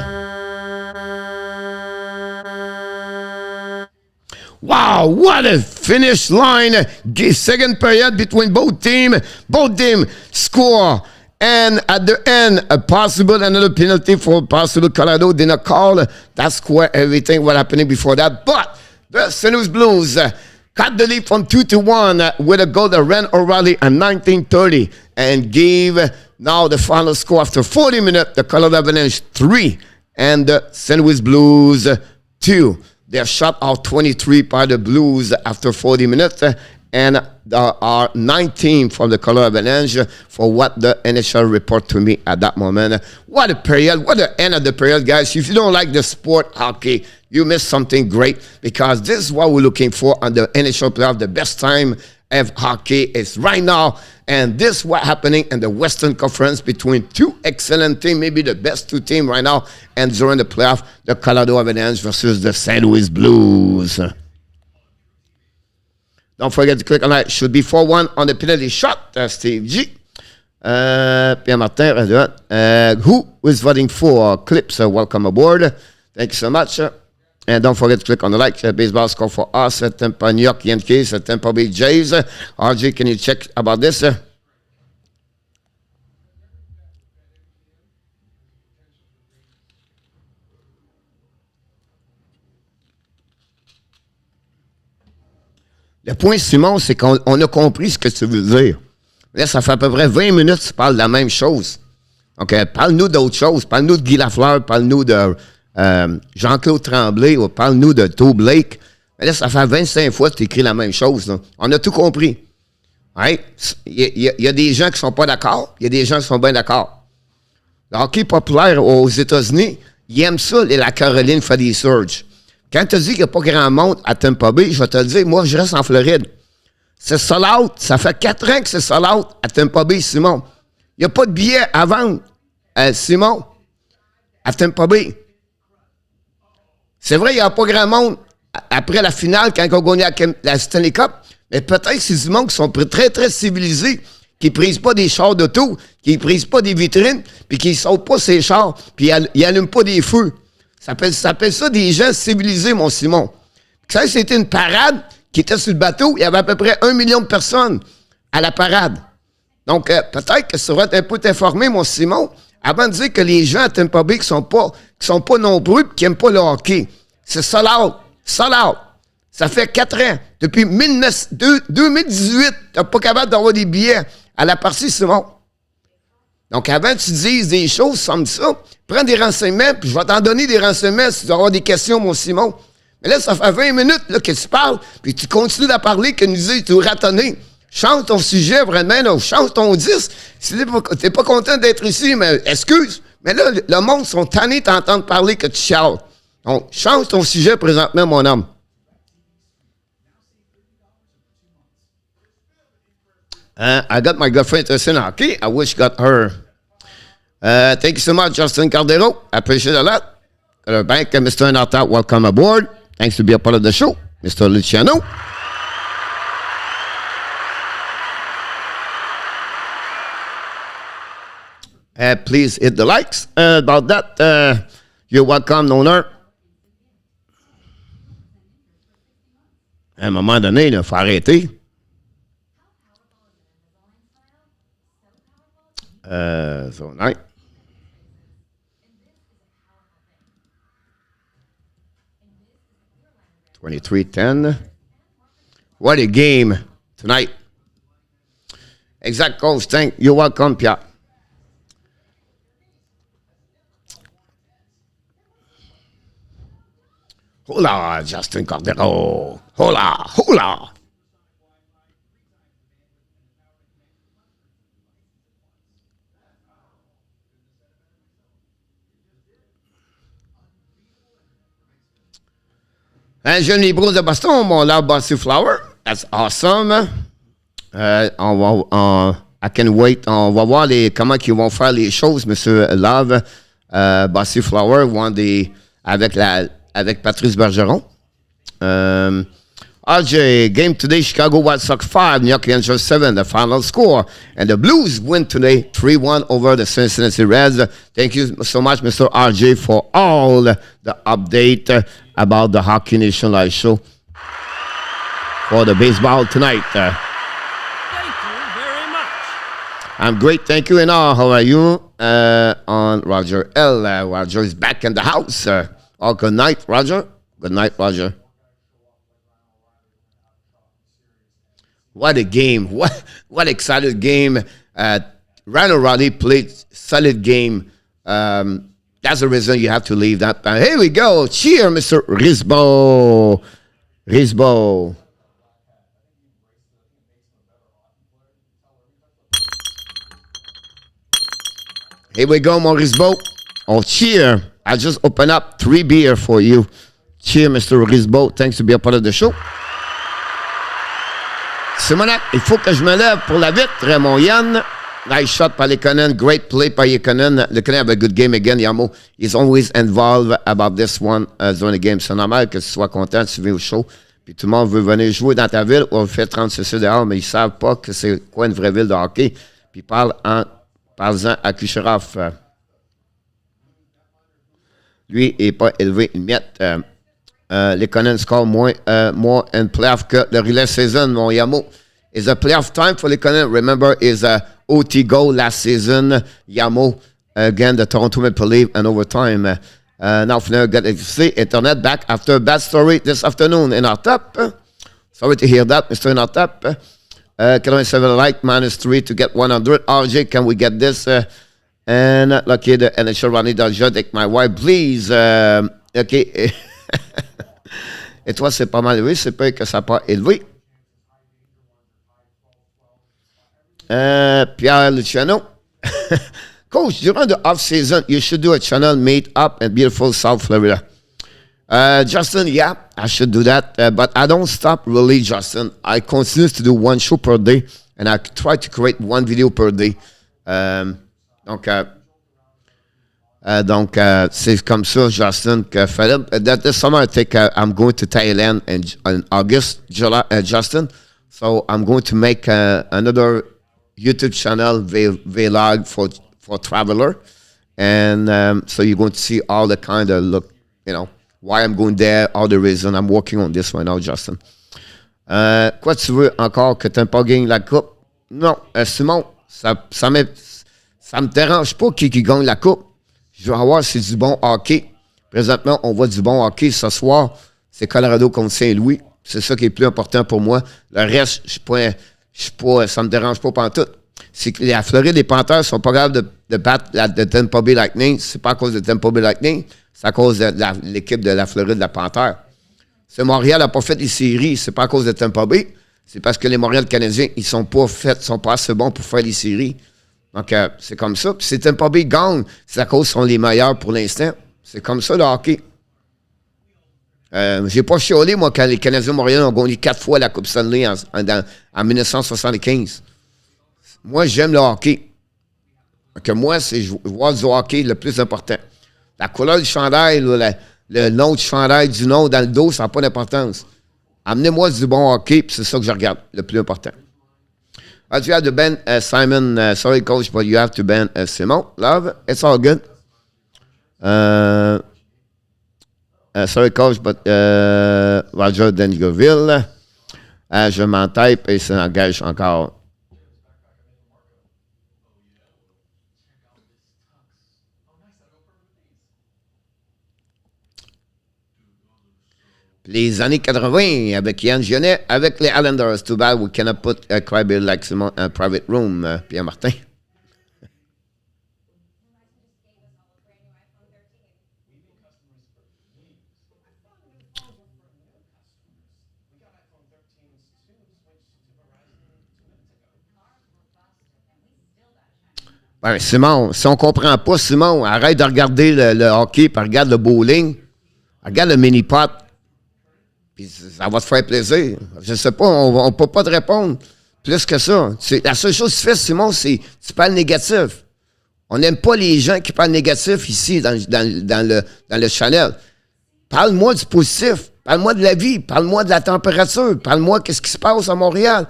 Wow, what a finish line. Second period between both teams. Both teams score. And at the end, a possible another penalty for possible Colorado did not call. That square everything what happening before that. But the St. Louis Blues cut the lead from 2-1 with a goal that ran O'Reilly at 19:30 and gave now the final score after 40 minutes. The Colorado Avalanche 3 and the St. Louis Blues 2. They are shot out 23 by the Blues after 40 minutes. And there are 19 from the Colorado Avalanche for what the NHL report to me at that moment. What a period. What the end of the period, guys. If you don't like the sport hockey, you missed something great because this is what we're looking for on the NHL playoff. The best time of hockey is right now. And this is what's happening in the Western Conference between two excellent teams, maybe the best two teams right now. And during the playoff, the Colorado Avalanche versus the St. Louis Blues. Don't forget to click on that. Should be 4-1 on the penalty shot, Steve G. Pierre Martin, who is voting for Clips? Welcome aboard. Thank you so much. And don't forget to click on the like. Baseball score for us at Tampa, New York Yankees, at Tampa Bay Jays. RJ, can you check about this? Le point, Simon, c'est qu'on a compris ce que tu veux dire. Là, ça fait à peu près 20 minutes que tu parles de la même chose. Donc, parle-nous d'autre chose. Parle-nous de Guy Lafleur, parle-nous de Jean-Claude Tremblay, ou parle-nous de Toe Blake. Mais là, ça fait 25 fois que tu écris la même chose. Là. On a tout compris. Il y a des gens qui ne sont pas d'accord. Il y a des gens qui sont bien d'accord. Le hockey populaire aux États-Unis, ils aiment ça, et la Caroline fait des surges. Quand tu dis qu'il n'y a pas grand monde à Tampa Bay, je vais te le dire, moi, je reste en Floride. C'est sold out. Ça fait 4 ans que c'est sold out à Tampa Bay, Simon. Il n'y a pas de billets à vendre, Simon, à Tampa Bay. C'est vrai, il n'y a pas grand monde après la finale, quand on a gagné la Stanley Cup, mais peut-être que c'est du monde qui sont très, très civilisés, qui ne prisent pas des chars d'auto, qui ne prisent pas des vitrines, puis qui ne sautent pas ces chars, puis ils n'allument pas des feux. Ça s'appelle ça des gens civilisés, mon Simon. Ça, c'était une parade qui était sur le bateau. Il y avait à peu près 1 million de personnes à la parade. Donc, peut-être que ça va être un peu t'informer, mon Simon, avant de dire que les gens à Tampa Bay qui sont pas nombreux et qui n'aiment pas le hockey. C'est sold out. Sold out. Ça fait 4 ans. Depuis 2018, tu n'es pas capable d'avoir des billets à la partie, Simon. Donc, avant que tu dises des choses comme ça, prends des renseignements, puis je vais t'en donner des renseignements si tu vas avoir des questions, mon Simon. Mais là, ça fait 20 minutes là, que tu parles, puis tu continues d'en parler, que nous disons, tu es ratonné. Change ton sujet, vraiment, là, change ton disque. Si tu n'es pas content d'être ici, mais excuse. Mais là, le monde sont tannés de t'entendre parler que tu chiales. Donc, change ton sujet présentement, mon homme. I got my girlfriend interested in hockey. I wish got her. Thank you so much, Justin Cardero. I appreciate it a lot. Bank, Mr. Nata, welcome aboard. Thanks to be a part of the show, Mr. Luciano. Please hit the likes. About that, you're welcome, owner. À un moment donné, il faut arrêter. So night. $23-10. What a game tonight. Exact coach. You're welcome, Pierre. Hola, Justin Cordero. Hola, hola. Un jeune Libro de Boston, mon love Bossy Flower. That's awesome. I can wait. On va voir comment ils vont faire les choses, Monsieur Love. Bossy Flower, avec Patrice Bergeron. RJ, game today, Chicago White Sox 5, New York Rangers 7, the final score. And the Blues win today 3-1 over the Cincinnati Reds. Thank you so much, Mr. RJ, for all the update about the Hockey Nation Live show for the baseball tonight. Thank you very much. I'm great, thank you. And how are you? On Roger L. Roger is back in the house. Good night, Roger. Good night, Roger. What a game. What excited game. Ryan O'Reilly played solid game. That's the reason you have to leave that. Here we go. Cheer, Mr. Risbo. Risbo. Here we go, Risbo. Oh, cheer. I just opened up 3 beer for you. Cheer, Mr. Risbo. Thanks to be a part of the show. Simonac, il faut que je me lève pour la vitre, mon Yann. Nice shot par Lehkonen. Great play by Lehkonen. Lehkonen have a good game again, Yamo. He's always involved about this one during the game. C'est normal que tu sois content, tu viens au show. Puis tout le monde veut venir jouer dans ta ville. On fait 36 dehors, mais ils savent pas que c'est quoi une vraie ville de hockey. Puis parle-en à Kucherov. Lui n'est pas élevé une miette. Lehkonen score more in playoff que the relay season, mon Yamo. It's a playoff time for Lehkonen. Remember, is a OT goal last season. Yamo, again, the Toronto Maple Leafs and overtime. Now, Flair got to see internet back after a bad story this afternoon in our top. Sorry to hear that, Mr. In our top. Can I have a like -3 to get 100? RJ, can we get this? And lucky the NHL Ronnie Dalja, take my wife, please. Okay. Et toi, c'est pas mal élevé, c'est pas que ça n'a pas élevé. Pierre Luciano. Coach, during the off-season, you should do a channel made up in beautiful South Florida. Justin, yeah, I should do that. But I don't stop really, Justin. I continue to do 1 show per day, and I try to create 1 video per day. Donc, c'est comme ça, Justin, que Philip. This summer, I think I'm going to Thailand in August, July, Justin. So I'm going to make another YouTube channel, vlog for traveler. And so you're going to see all the kind of look, why I'm going there, all the reason. I'm working on this right now, Justin. Quoi tu veux encore que tu n'aimes pas gagner la coupe? Non, Simon, ça me dérange pas qui gagne la coupe. Je veux voir si c'est du bon hockey. Présentement, on voit du bon hockey ce soir. C'est Colorado contre Saint-Louis. C'est ça qui est plus important pour moi. Le reste, ça me dérange pas pantoute. C'est que la Floride, les Panthers sont pas capables de battre le Tampa Bay Lightning. C'est pas à cause de Tampa Bay Lightning, c'est à cause de l'équipe de la Floride, la Panther. C'est Montréal n'a pas fait les séries, c'est pas à cause de Tampa Bay. C'est parce que les Montréal Canadiens, ils sont pas assez bons pour faire les séries. Donc, c'est comme ça. Puis si Tampa Bay gagne, c'est à cause qu'ils sont les meilleurs pour l'instant. C'est comme ça, le hockey. J'ai pas chiolé, moi, quand les Canadiens de Montréal ont gagné 4 fois la Coupe Stanley en 1975. Moi, j'aime le hockey. Donc, moi, c'est voir du hockey le plus important. La couleur du chandail, le nom du chandail, du nom dans le dos, ça n'a pas d'importance. Amenez-moi du bon hockey, puis c'est ça que je regarde, le plus important. You have to ban Simon. Sorry, coach, but you have to ban Simon. Love, it's all good. Sorry, coach, but Roger Dangerville. Je m'en tape et ça engage encore. Les années 80 avec Yann Gionnet, avec les Islanders. Too bad we cannot put a crybaby like Simon in a private room, Pierre Martin. Ben, Simon, si on comprend pas, Simon, arrête de regarder le hockey, puis regarde le bowling, regarde le mini-pot, puis ça va te faire plaisir. Je sais pas, on peut pas te répondre plus que ça. La seule chose que tu fais, Simon, c'est tu parles négatif. On n'aime pas les gens qui parlent négatif ici, dans le channel. Parle-moi du positif, parle-moi de la vie, parle-moi de la température, parle-moi qu'est-ce qui se passe à Montréal.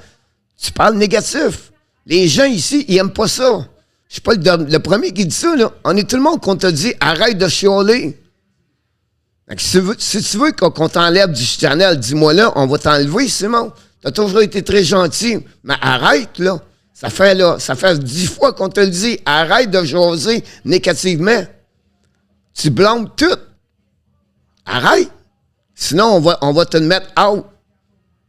Tu parles négatif. Les gens ici, ils aiment pas ça. Je suis pas le premier qui dit ça, là. On est tout le monde qu'on te dit, arrête de chialer. Si tu veux qu'on t'enlève du channel, dis-moi là, on va t'enlever, Simon. T'as toujours été très gentil. Mais arrête, là. Ça fait 10 fois qu'on te le dit. Arrête de jaser négativement. Tu blâmes tout. Arrête. Sinon, on va te le mettre out.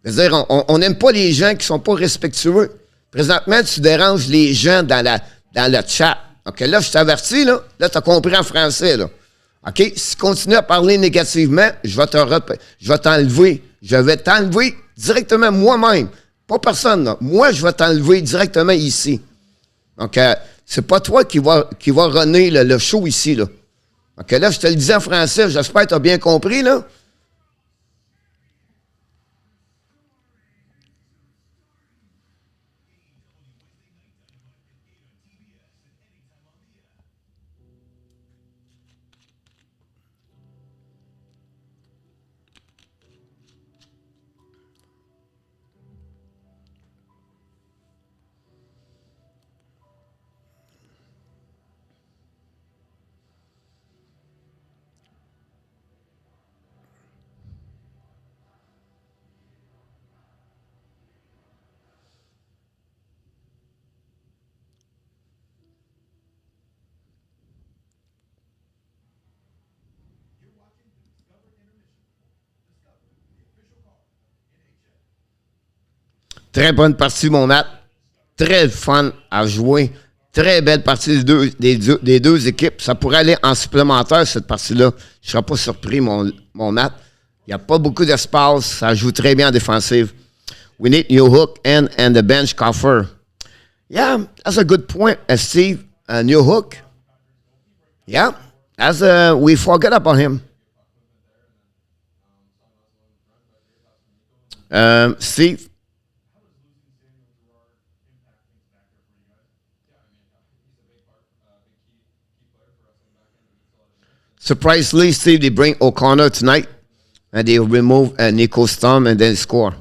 C'est-à-dire, on n'aime pas les gens qui sont pas respectueux. Présentement, tu déranges les gens dans le chat. OK, là, je t'avertis, là. Là, tu as compris en français, là. OK? Si tu continues à parler négativement, je vais t'enlever. Je vais t'enlever directement moi-même. Pas personne, là. Moi, je vais t'enlever directement ici. Donc, c'est pas toi qui va runner le show ici, là. OK, là, je te le dis en français. J'espère que tu as bien compris, là. Très bonne partie, mon Matt. Très fun à jouer. Très belle partie des deux équipes. Ça pourrait aller en supplémentaire, cette partie-là. Je ne serais pas surpris, mon Matt. Il n'y a pas beaucoup d'espace. Ça joue très bien en défensive. We need new hook and the bench coffer. Yeah, that's a good point, Steve. New hook. Yeah, we forget about him. Steve. Surprisingly, Steve, they bring O'Connor tonight, and they remove Nico Sturm and then score.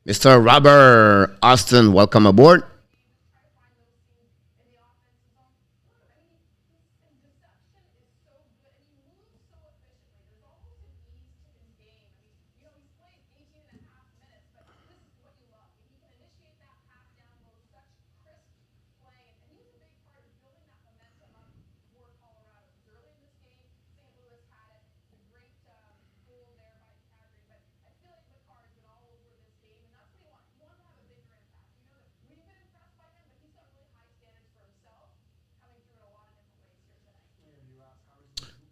Mr. Robert Austin, welcome aboard.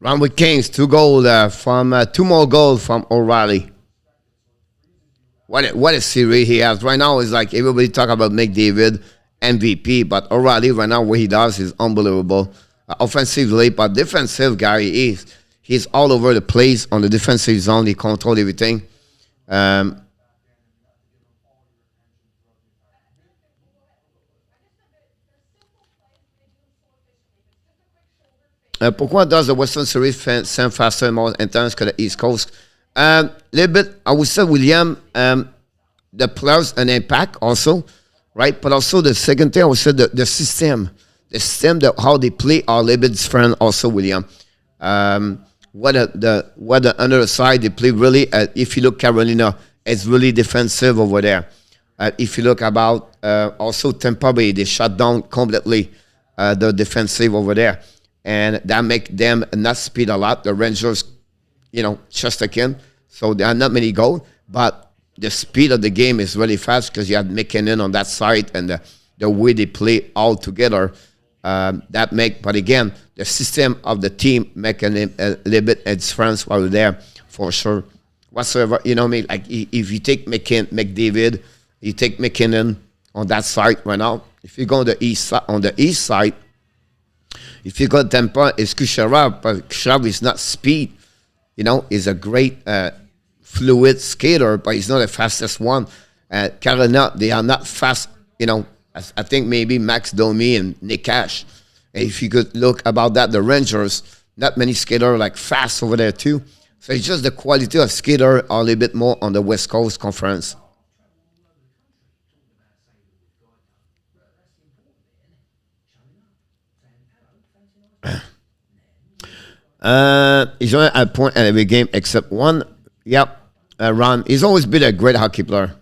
Round Kings, 2 more goals from O'Reilly. What a series he has. Right now, it's like everybody talk about McDavid, MVP, but O'Reilly right now, what he does is unbelievable. Offensively, but defensive guy, he's all over the place on the defensive zone. He controls everything. Pourquoi does the Western Series sound faster and more intense que the East Coast? Little bit, I would say, William, the players an impact also, right? But also the second thing, I would say the system. The system, how they play are a little bit different also, William. what the other side they play really. If you look Carolina, it's really defensive over there. If you look about also Tampa Bay, they shut down completely the defensive over there, and that make them not speed a lot. The Rangers, just again, so there are not many goals, but the speed of the game is really fast because you have McKinnon on that side, and the way they play all together. But again, the system of the team make a little bit a difference while there for sure. Whatsoever, like if you take McDavid, you take McKinnon on that side right now. If you go on the east side, if you go to Tampa, it's Kucherov, but Kucherov is not speed. Is a great fluid skater, but he's not the fastest one. Carolina, they are not fast. I think maybe Max Domi and Nick Cash. If you could look about that, the Rangers, not many skaters like fast over there too. So it's just the quality of skater are a little bit more on the West Coast Conference. He's only at a point at every game except one. Yep, Ron. He's always been a great hockey player.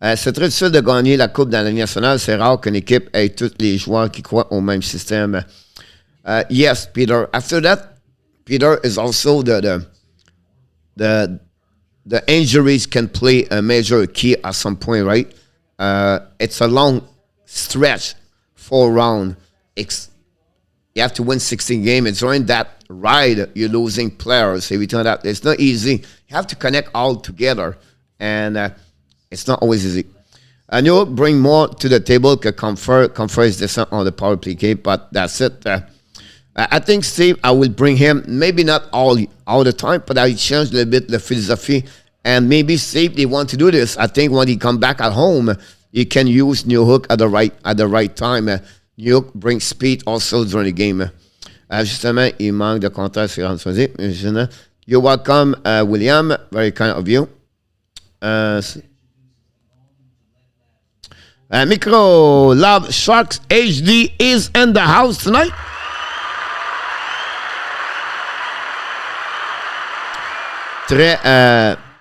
C'est très difficile de gagner la Coupe dans la Ligue nationale. C'est rare qu'une équipe ait tous les joueurs qui croient au même système. Yes, Peter. After that, Peter is also the injuries can play a major key at some point, right? It's a long stretch, 4 rounds. You have to win 16 games. It's during that ride you're losing players. Everything like that. It's not easy. You have to connect all together, and it's not always easy. And you'll bring more to the table que Comfort. Comfort is decent on the power play game, but that's it. I think Steve, I will bring him, maybe not all the time, but I change a little bit the philosophy. And maybe Steve, they want to do this. I think when he come back at home, he can use New Hook at the right time. New Hook brings speed also during the game. Justement, il manque de contrat sur Antoine. You're welcome, William. Very kind of you. Micro Love Sharks HD is in the house tonight.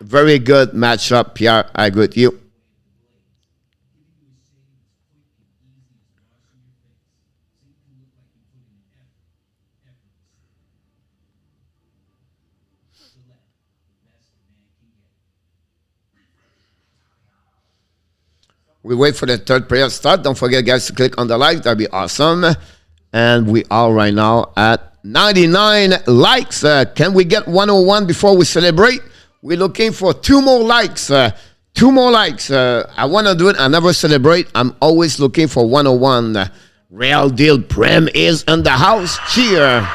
Very good matchup, Pierre. I agree with you. We wait for the third period start. Don't forget, guys, to click on the like. That'd be awesome. And we are right now at 99 likes. Can we get 101 before we celebrate? We're looking for 2 more likes. 2 more likes. I want to do it. I never celebrate. I'm always looking for 101. Real Deal Prem is in the house. Cheer.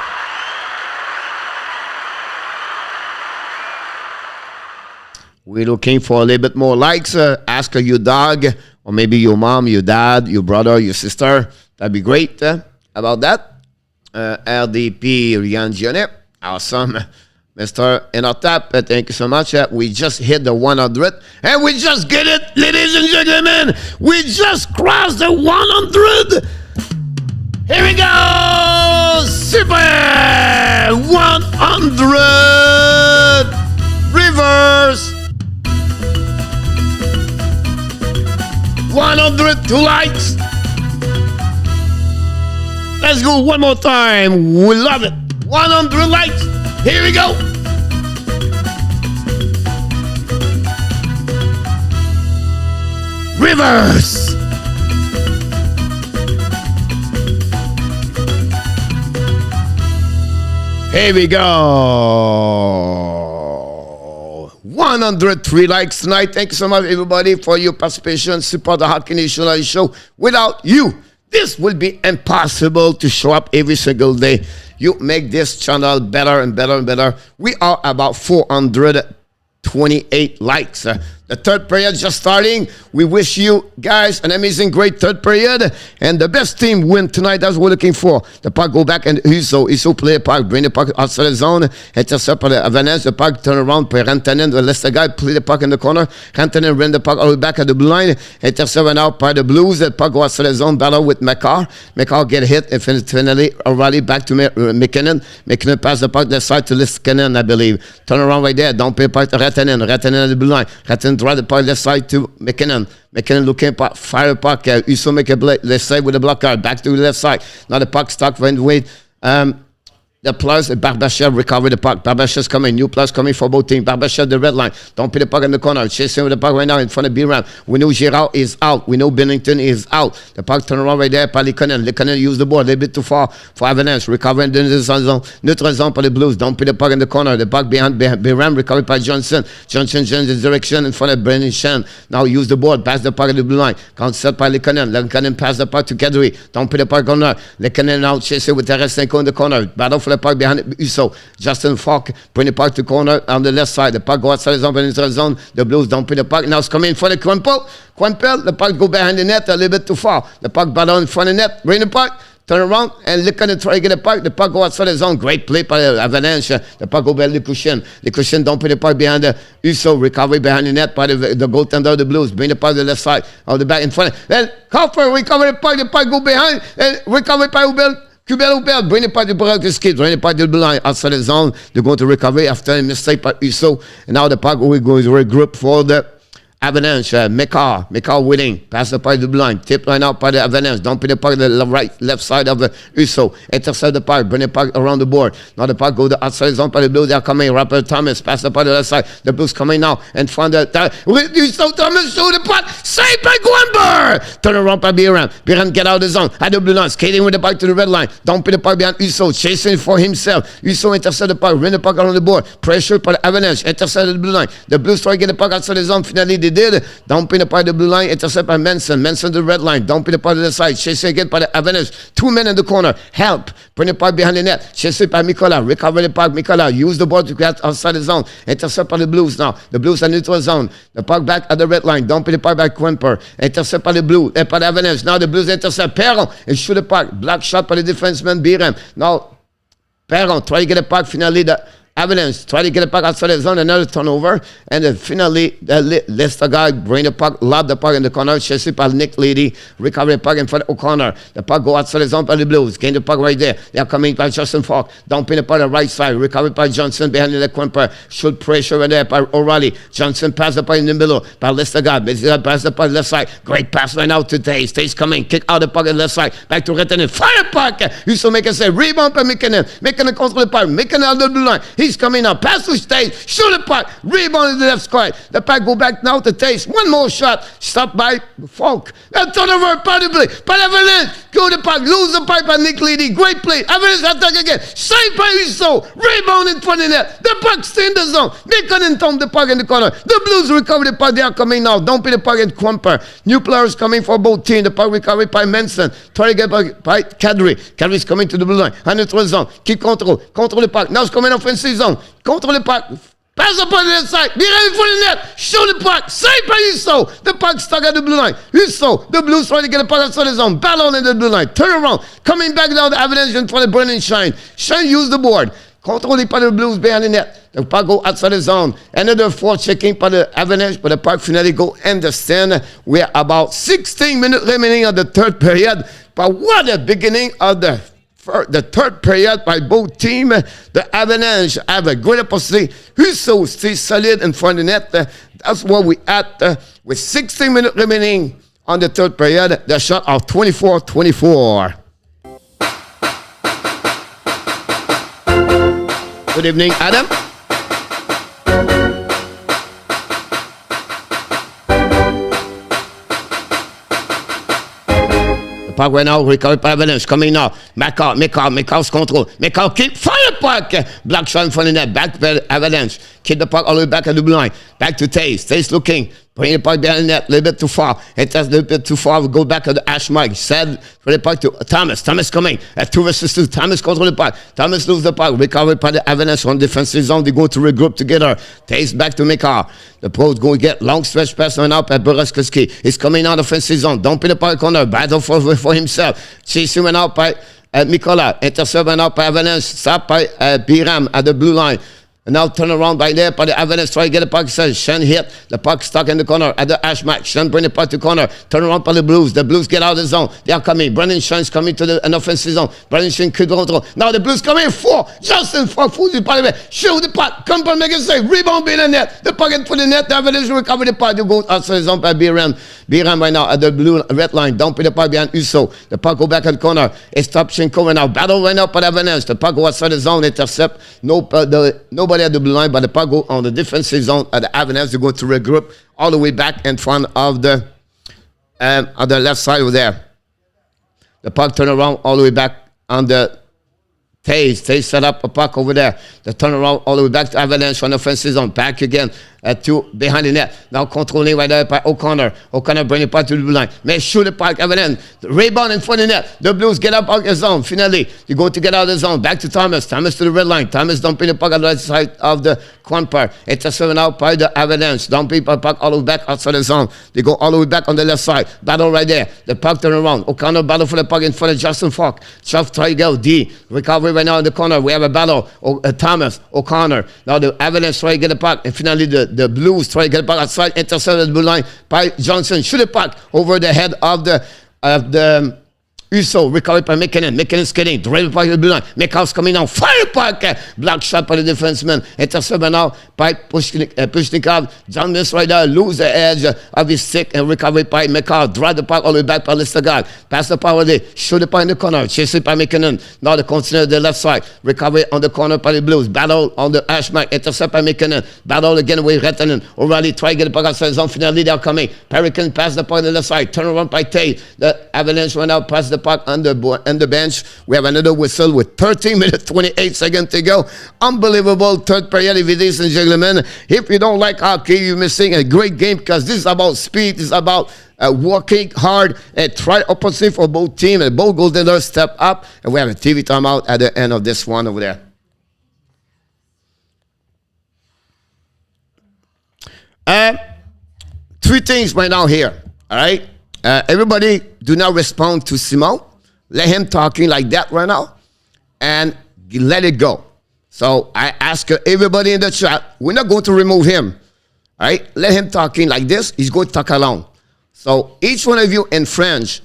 We're looking for a little bit more likes. Ask your dog, or maybe your mom, your dad, your brother, your sister. That'd be great about that. RDP Rian Gionet. Awesome. Mr. Inotap, thank you so much. We just hit the 100. And we just get it, ladies and gentlemen. We just crossed the 100. Here we go. Super 100. Reverse. 102 likes. Let's go one more time. We love it. 100 likes. Here we go. Reverse. Here we go. 103 likes tonight. Thank you so much, everybody, for your participation. Support the Hockey Nation show. Without you, this will be impossible to show up every single day. You make this channel better and better and better. We are about 428 likes. The third period just starting. We wish you guys an amazing, great third period. And the best team win tonight. That's what we're looking for. The puck go back and Husso play the puck, bring the puck outside the zone. Intercept by the Avalanche. The puck turn around. Rantanen, the Leicester guy, play the puck in the corner. Rantanen ran the puck all the way back at the blue line. Intercept went out by the Blues. The puck go outside the zone. Battle with McCarr. McCarr get hit. And finally, O'Reilly back to McKinnon. McKinnon pass the puck left side to Lehkonen, I believe. Turn around right there. Don't pay the puck to Rantanen. Rantanen at the blue line. Rantanen drive the puck left side to McKinnon. McKinnon looking for fire puck. Husso make a left side with the blocker. Back to the left side. Now the puck stuck when wait. The plus, Barbashev recovered the puck. Barbashev's coming. New plus coming for both teams. Barbashev, the red line. Don't put the puck in the corner. Chasing with the puck right now in front of B-Ram. We know Girard is out. We know Binnington is out. The puck turn around right there by Lehkonen. Lehkonen used the board a little bit too far for Avalanche. Recovering in the zone. Neutral zone for the Blues. Don't put the puck in the corner. The puck behind B-Ram recovered by Johnson. Johnson changes direction in front of Brendan Shan. Now use the board. Pass the puck at the blue line. Concept by Lehkonen. Lehkonen pass the puck to Kadri. Don't put the puck on there. Lehkonen now chasing with Tarasenko in the corner. Battle for the puck behind Husso. Justin Falk bring the puck to corner on the left side. The puck go outside the zone, into the zone. The Blues don't put the puck. Now it's coming in front of Quempel. The puck go behind the net a little bit too far. The puck battle in front of the net. Bring the puck. Turn around and Lehkonen try to get the puck. The puck go outside the zone. Great play by the Avalanche. The puck go by Lehkonen. Lehkonen don't put the puck behind the Husso. Recovery behind the net by the goaltender of the Blues. Bring the puck to the left side. On the back in front. Then Kaufman recover the puck. The puck go behind. And recovery by Kubel, bring the puck to the skid, bring the puck to the blue line outside the zone. They're going to recover after a mistake by Husso. And now the puck will go to regroup for the Avalanche. McCarr winning. Pass the puck to the blue line. Tip line out by the Avalanche. Don't put the puck to the left side of the Husso. Intercept the puck. Bring the puck around the board. Now the puck go to outside the zone by the Blues. They're coming. Rapper Thomas. Pass the puck to the left side. The Blues coming now. And find the Husso. Thomas show the puck. Saved by Gwember. Turn around by Biran. Biran get out of the zone. At the blue line. Skating with the puck to the red line. Don't put the puck behind Husso. Chasing for himself. Husso intercept the puck. Bring the puck around the board. Pressure by the Avalanche. Intercept the blue line. The Blues try to get the puck outside the zone. Finally they did. Don't pin the part of the blue line. Intercept by Manson. Manson to the red line. Don't pin the part of the side. Chasing again by the Avalanche. 2 men in the corner. Help. Bring the puck behind the net. Chasing by Mikola. Recover the puck. Mikola. Use the ball to get outside the zone. Intercept by the Blues now. The Blues are neutral zone. The puck back at the red line. Don't pin the puck by Quemper. Intercept by the Blue. By the Avalanche. Now the Blues intercept Perron and shoot the puck. Black shot by the defenseman Biram. Now Perron try to get the puck. Finally the Avalanche try to get it back outside the zone, another turnover, and then finally the Leicester guy bring the puck, lob the puck in the corner, chased by Nick Lady, recover the puck in front of O'Connor. The puck go outside the zone by the Blues, gain the puck right there. They are coming by Justin Falk, dumping the puck on the right side, recovered by Johnson behind the Quemper, shoot pressure right there by O'Reilly. Johnson pass the puck in the middle by Leicester guy, pass the puck left side, great pass right now to Taze. Taze coming, kick out the puck on the left side, back to Rantanen, fire puck. Husso make a save, rebound by McKinnon control the puck, McKinnon out the blue line. He's coming now, pass to Taze, shoot the puck, rebound in the left side. The puck go back now to Taze. One more shot, stopped by Falk. A turnover, by the play, by Avalanche, go the puck, lose the puck by Nick Lady, great play. Avalanche attack again, saved by Husso, rebound in front of the net. The puck stay in the zone. McKinnon thumb the puck in the corner. The Blues recover the puck. They are coming now. Don't put the puck in Quemper. New players coming for both teams. The puck recovered by Manson. Try to get by Kadri. Kadri's coming to the blue line. 100 zone. Keep control. Control the puck. Now it's coming offensive zone. Control the puck. Pass the puck to the side. Be ready for the net. Shoot the puck. Saved by Husso. The puck stuck at the blue line. Husso. The Blues trying to get the puck outside the zone. Battle in the blue line. Turn around. Coming back down the Avalanche in front of Brennan Shine. Shine use the board. Controlling by the Blues behind the net. The puck go outside the zone. Another four checking by the Avalanche, but the puck finally go in the stand. We are about 16 minutes remaining of the third period. But what a beginning of the third period by both teams. The Avalanche have a great opportunity. Husso stays solid in front of the net. That's what we at with 16 minutes remaining on the third period. The shot of 24-24. Good evening, Adam. The puck right now, recovered by Avalanche. Coming now. McCar's control. McCar keep fire puck. Black shot in front of the net. Back to Avalanche. Keep the puck all the way back at the blue line. Back to Taze. Taze looking. Bring the puck behind the net. A little bit too far. It has a little bit too far. We go back to the hash mark. Said for the puck to Thomas. Thomas coming. At 2 versus 2. Thomas control the puck. Thomas lose the puck. Recovered by the Avalanche on defensive zone. They go to regroup together. Taze back to McCar. The pros go get long stretch pass on up at Buraskowski. He's coming out offensive zone. Dumping the puck corner. Battle for himself. Chasing him out by Mikola. Intercept went out by Avalanche. Stop by Biram at the blue line. And now turn around by there, by the Avalanche, try to get the puck. Says Shen hit. The puck stuck in the corner at the hash mark. Shen bring the puck to corner. Turn around by the Blues. The Blues get out of the zone. They are coming. Brendan Shen's coming to an offensive zone. Brendan Shen could control. Now the Blues coming. 4. Justin Falk, full the puck. Shoot the puck. Come on, make a save. Rebound being in the net. The puck in for the net. The Avalanche recover the puck. They go outside the zone by Biram. Biram right now at the blue red line. Dumping the puck behind Uso. The puck go back in the corner. It stops Shenko right now. Battle right now by the Avalanche. The puck go outside the zone. Intercept. Nobody at the blue line, but the puck go on the defensive zone at the Avalanche. They go to regroup all the way back in front of the left side over there. The puck turn around all the way back on the Taze. Taze set up a puck over there. The turn around all the way back to Avalanche on the offensive zone. Back again at 2 behind the net. Now controlling right there by O'Connor. O'Connor bring the puck to the blue line. May shoot the puck. Avalanche. The rebound in front of the net. The Blues get up out of the zone. Finally, they go to get out of the zone. Back to Thomas. Thomas to the red line. Thomas dumping the puck on the right side of the corner. It's a 7 out by the Avalanche. Dumping the puck all the way back outside the zone. They go all the way back on the left side. Battle right there. The puck turn around. O'Connor battle for the puck in front of Justin Falk. Chuck try to go D. Recovery right now in the corner. We have a battle. Thomas, O'Connor. Now the Avalanche try to get the puck. And finally the Blues try to get the puck outside. Intercepted the blue line by Johnson. Shoot the puck over the head of the Uso. Recovered by McKinnon. McKinnon skating. Drive the puck to the blue line. McCar's coming down. Fire puck. Block shot by the defenseman. Intercepted now by Pushnikov. John Miss right there. Lose the edge of his stick and recovered by McCar. Drive the puck all the way back by Listergaard. Pass the power there. Shoot the puck in the corner. Chase it by McKinnon. Now they continue the left side. Recovery on the corner by the Blues. Battle on the hash mark. Intercept by McKinnon. Battle again with Rettanen. O'Reilly try to get the puck outside zone. Finally they are coming. Perrican pass the puck on the left side. Turn around by Tate. The Avalanche went out past the puck on the bench. We have another whistle with 13 minutes 28 seconds to go. Unbelievable third period, ladies and gentlemen. If you don't like hockey, you're missing a great game because this is about speed. This is about working hard and try opposite for both teams. And both goaltenders step up. And we have a TV timeout at the end of this one over there. Three things right now here. All right. Everybody do not respond to Simon. Let him talking like that right now and let it go. So I ask everybody in the chat, we're not going to remove him. All right? Let him talking like this. He's going to talk along. So each one of you in French,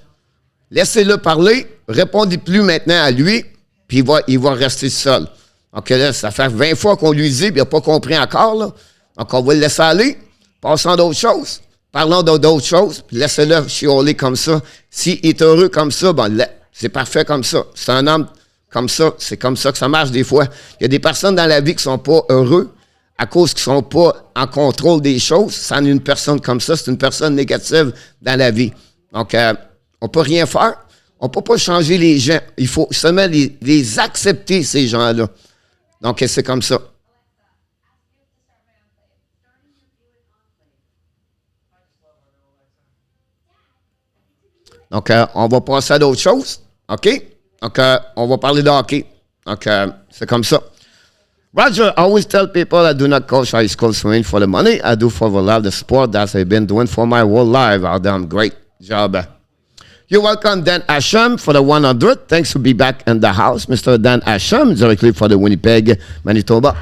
laissez-le parler. Répondez plus maintenant à lui, puis il va rester seul. OK, là, ça fait 20 fois qu'on lui dit, puis il n'a pas compris encore. Là. Donc on va le laisser aller. Passons à d'autres choses. Parlons d'autres choses, puis laissez-le chialer comme ça. S'il est heureux comme ça, ben, c'est parfait comme ça. C'est un homme comme ça. C'est comme ça que ça marche des fois. Il y a des personnes dans la vie qui ne sont pas heureux à cause qu'ils ne sont pas en contrôle des choses. Ça en est une personne comme ça. C'est une personne négative dans la vie. Donc, on ne peut rien faire. On ne peut pas changer les gens. Il faut seulement les accepter, ces gens-là. Donc, c'est comme ça. Donc, on va passer à d'autres choses. OK? Donc, on va parler de hockey. Donc, c'est comme ça. Roger, I always tell people I do not coach high school swimming for the money. I do for the love of the sport. That's what I've been doing for my whole life. I've done great job. You're welcome, Dan Asham, for the 100. Thanks to be back in the house. Mr. Dan Asham, directly for the Winnipeg, Manitoba.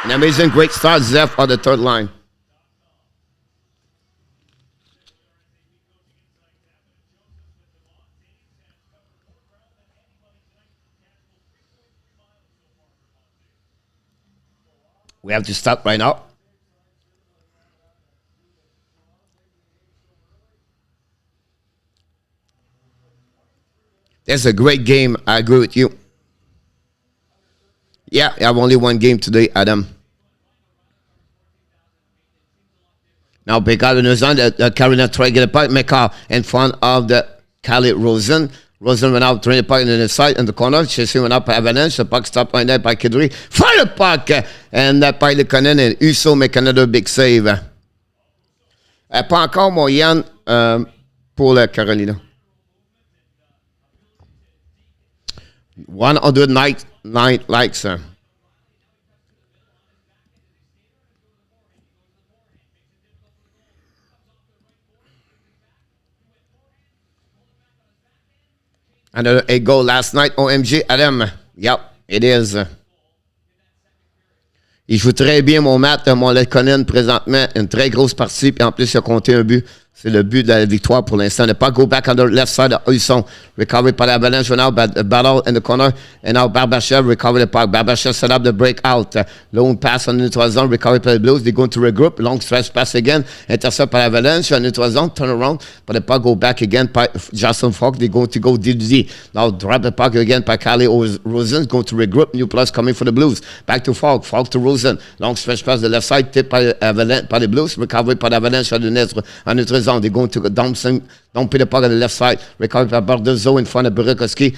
An amazing, great start, Zeph, on the third line. We have to stop right now. That's a great game. I agree with you. Yeah, I have only one game today, Adam. Now, big out in the zone. Carolina try to get it back. McCall in front of the Calle Rosen. Rosen went out, trying the puck in the side in the corner. Chasing went up by Avalanche. The puck stopped right there by Kadri. Fire the puck! And that by Lehkonen. And Uso make another big save. Pas encore moyen pour la Carolina. 109 likes. Another a goal last night. OMG, Adam. Yep, it is. Il joue très bien, mon Matt, mon Lehkonen, présentement. Une très grosse partie. Puis en plus, il a compté un but. C'est le but de la victoire pour l'instant. Ne pas go back on the left side of Husson. Recovered by the Avalanche. Now battle in the corner. And now Barbashev recovered the puck. Barbashev set up the breakout. Long pass on the neutral zone. Recovered by the Blues. They're going to regroup. Long stretch pass again. Intercept by the Avalanche on the neutral zone. Turn around. But the puck go back again by Justin Falk. They're going to go DD. Now drop the puck again by Calle Rosen. Going to regroup. New plus coming for the Blues. Back to Falk. Falk to Rosen. Long stretch pass the left side. Tipped by the Blues. Recovered by the Avalanche on the neutral zone. They're going to dump the puck on the left side. Recovered by Bardozo in front of Burakovsky.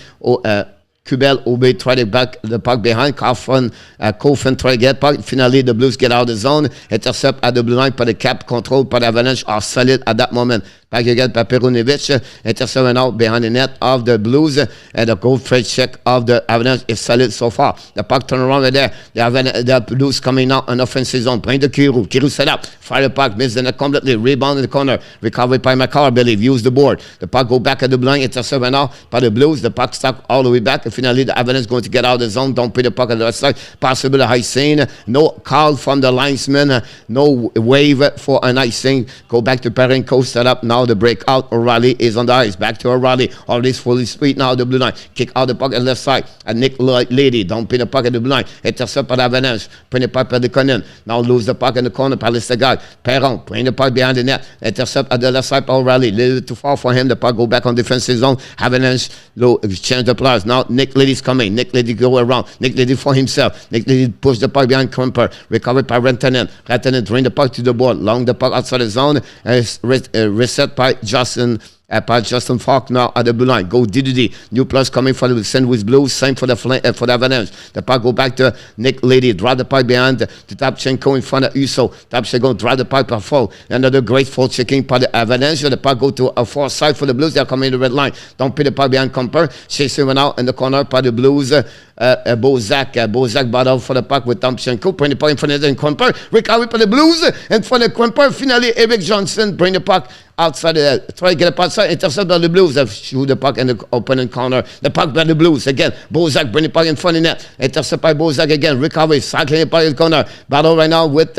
Kubel obey, try to back the puck behind. Coffin try to get puck. Finally, the Blues get out of the zone. Intercept at the blue line by the cap. Control by the Avalanche are solid at that moment. Back again by Perunovic. Intercept out behind the net of the Blues. And the goal trade check of the Avalanche is solid so far. The puck turn around right there. The Blues coming out on offensive zone. Bring the Kiru. Kiru set up. Fire the puck. Miss the net completely. Rebound in the corner. Recovered by McCall, I believe. Use the board. The puck go back at the blue line. Intercept out by the Blues. The puck stuck all the way back. Finally, the Avalanche going to get out of the zone. Don't put the puck on the left side. Possible icing. No call from the linesman. No wave for an icing. Go back to Perenko. Set up now the breakout. O'Reilly is on the ice. Back to O'Reilly. All this fully speed now. The blue line. Kick out the puck on the left side. And Nick Lady. Don't put the puck at the blue line. Intercept by the Avalanche. Bring the puck by the Lehkonen. Now lose the puck in the corner. Palace the guy. Perron. Bring the puck behind the net. Intercept at the left side by O'Reilly. A little too far for him. The puck go back on defensive zone. Avalanche change the players. Now Nick Lady's coming. Nick Lady go around. Nick Lady for himself. Nick Lady push the puck behind Kemper. Recovered by Rantanen. Rantanen bring the puck to the board. Long the puck outside the zone. Reset by Justin Falk now at the blue line. Go DDD. New plus coming for the St. Louis Blues. Same for the Avalanche. The puck go back to Nick Lady. Drop the puck behind to Tapchenko in front of Uso. Tapchenko drop the puck by fall. Another great fall checking by the Avalanche. The puck go to a far side for the Blues. They're coming in the red line. Don't put the puck behind Kemper. Chasing went out in the corner by the Blues. Bozak battle for the puck with Tapchenko. Bring the puck in front of the Kemper. Recovered by the Blues. And for the Kemper, finally Eric Johnson bring the puck outside try to get a puck outside, intercept by the Blues. Shoot the puck in the opening corner. The puck by the Blues again. Bozak bring the puck in front of the net. Intercept by Bozak again. Recovery, cycling the puck in the corner. Battle right now with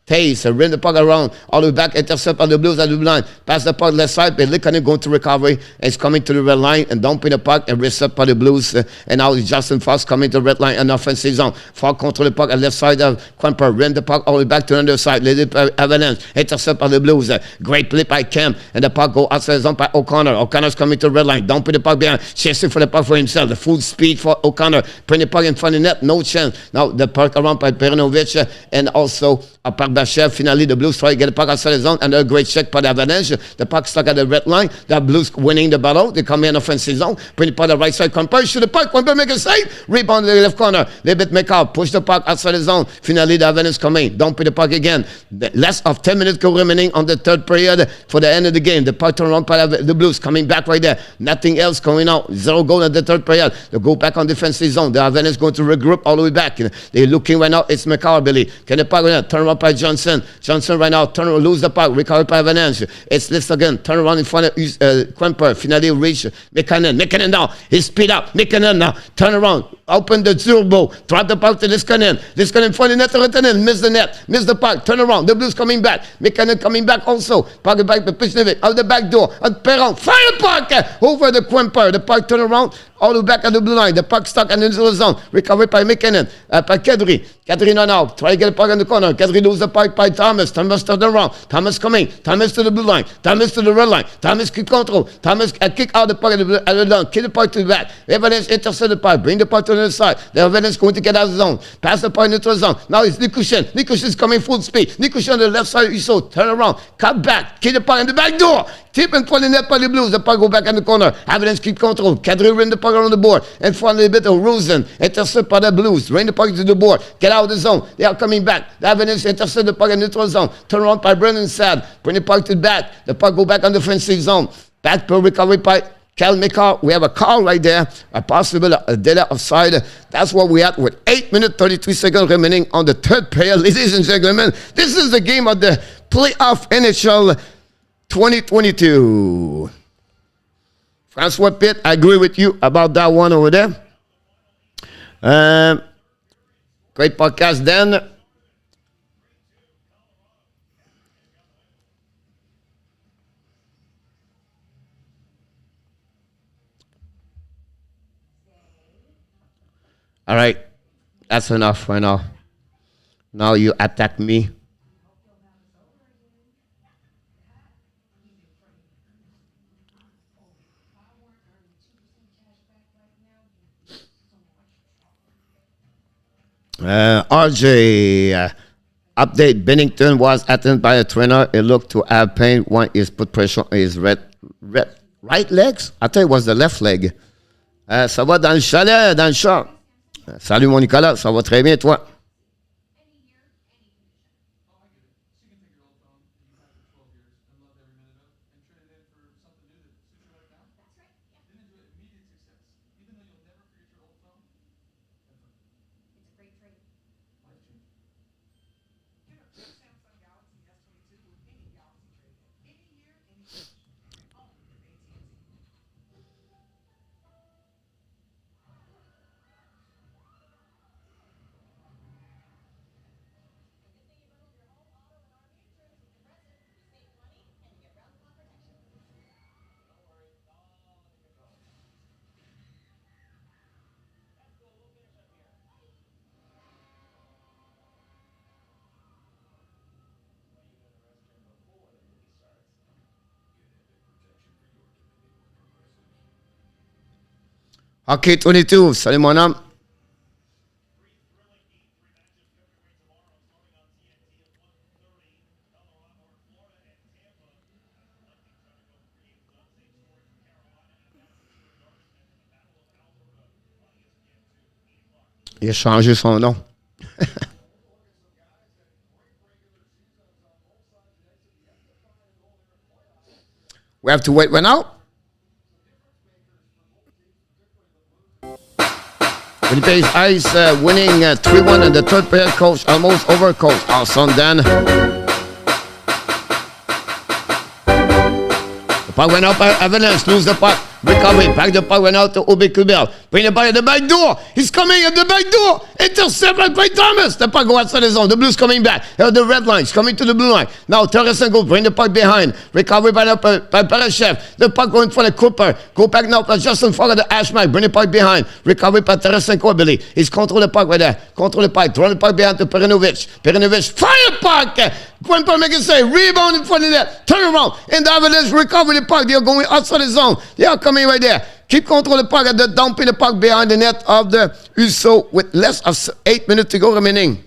Taze, ring the puck around, all the way back, intercept on the Blues at the blue line. Pass the puck left side, but Lehkonen going to recovery. It's coming to the red line and dumping the puck and reset by the Blues. And now Justin Fox coming to the red line and offensive zone. Fox control the puck at left side of Kemper. Ring the puck all the way back to the other side. Led by Avalanche. Intercept by the Blues. Great play by Kemp. And the puck go outside the zone by O'Connor. O'Connor's coming to the red line. Dumping the puck behind. Chasing for the puck for himself. The full speed for O'Connor. Bring the puck in front of the net. No chance. Now the puck around by Perunovic and also Barbashev. Finally, the Blues try to get the puck outside the zone, and a great check by the Avalanche. The puck stuck at the red line. The Blues winning the battle. They come in offensive zone. Bring the puck to the right side. Kemper shoot the puck. Kemper make a save. Rebound to the left corner. They make out. Push the puck outside the zone. Finally, the Avalanche come in. Don't put the puck again. Less of 10 minutes go remaining on the third period for the end of the game. The puck turn around by the Blues coming back right there. Nothing else going out. 0 goal in the third period. They go back on defensive zone. The Avalanche going to regroup all the way back. They're looking right now. It's McCall, Billy. Can the puck turn around by Johnson? Johnson right now, turn around, lose the puck, recover by Avalanche. It's this again, turn around in front of Kemper, finally reach Lehkonen now, he's speed up, Lehkonen now, turn around, open the turbo, drop the puck to Lehkonen in front of the net, Rantanen, miss the net, miss the puck, turn around, the Blues coming back, Lehkonen coming back also, puck back to Pishnevic, out the back door, and Perron, fire the puck over the Kemper, the puck turn around, all the way back at the blue line, the puck stuck in the zone, recovered by Lehkonen, by Kadri now, try to get the puck in the corner, Kadri lose the puck by Thomas. Thomas to the round. Thomas coming. Thomas to the blue line. Thomas to the red line. Thomas kick control. Thomas kick out the puck at the line. Kick the puck to the back. Avalanche intercept the puck. Bring the puck to the other side. The Avalanche going to get out of the zone. Pass the puck into the zone. Now it's Lehkonen. Lehkonen is coming full speed. Lehkonen on the left side. So turn around. Cut back. Kick the puck in the back door. Tip and put in net by the Blues. The puck go back in the corner. Avalanche keep control. Kadri win the puck around the board. And finally a bit of Rosen. Intercept by the Blues. Bring the puck to the board. Get out of the zone. They are coming back. The Avalanche intercept the puck in the neutral zone. Turn around by Brendan Sad. Bring the puck to the back. The puck go back on the defensive zone. Back per recovery by Cal McCall. We have a call right there. A possible delay offside. That's what we had with 8 minutes 33 seconds remaining on the third period. Ladies and gentlemen, this is the game of the playoff NHL 2022. Francois Pitt, I agree with you about that one over there. Great podcast, Dan. All right, that's enough right now. Now you attack me. RJ, update. Binnington was attended by a trainer. It looked to have pain when he put pressure on his right legs. I thought it was the left leg. Ça va dans le chalet, dans le champ. Salut mon Nicolas, ça va très bien toi? Hockey 22, salut mon homme. Il a changé son nom. We have to wait one out. Winnipeg Ice winning 3-1 in the third period. Coach almost over. Coach awesome Dan. The puck went out by Avalanche. Lose the puck. Recovery. Back the puck went out to Obi Kubel. Bring the puck at the back door. He's coming at the back door. Intercepted by Thomas. The puck go outside the zone. The Blues coming back. The red line's coming to the blue line. Now Tarasenko bring the puck behind. Recovery by Parashev. The puck going for the Cooper. Go back now by Justin Fogg at the ash mark. Bring the puck behind. Recovery by Tarasenko, I believe. He's control the puck right there. Control the puck. Throw the puck behind to Perinovic. Perinovic fire puck. Going for make it say rebound in front of that. Turn around. And the Avalanche recover the puck. They are going outside the zone. They are coming right there. Keep control the puck at the dumping the puck behind the net of the USO with less of 8 minutes to go remaining.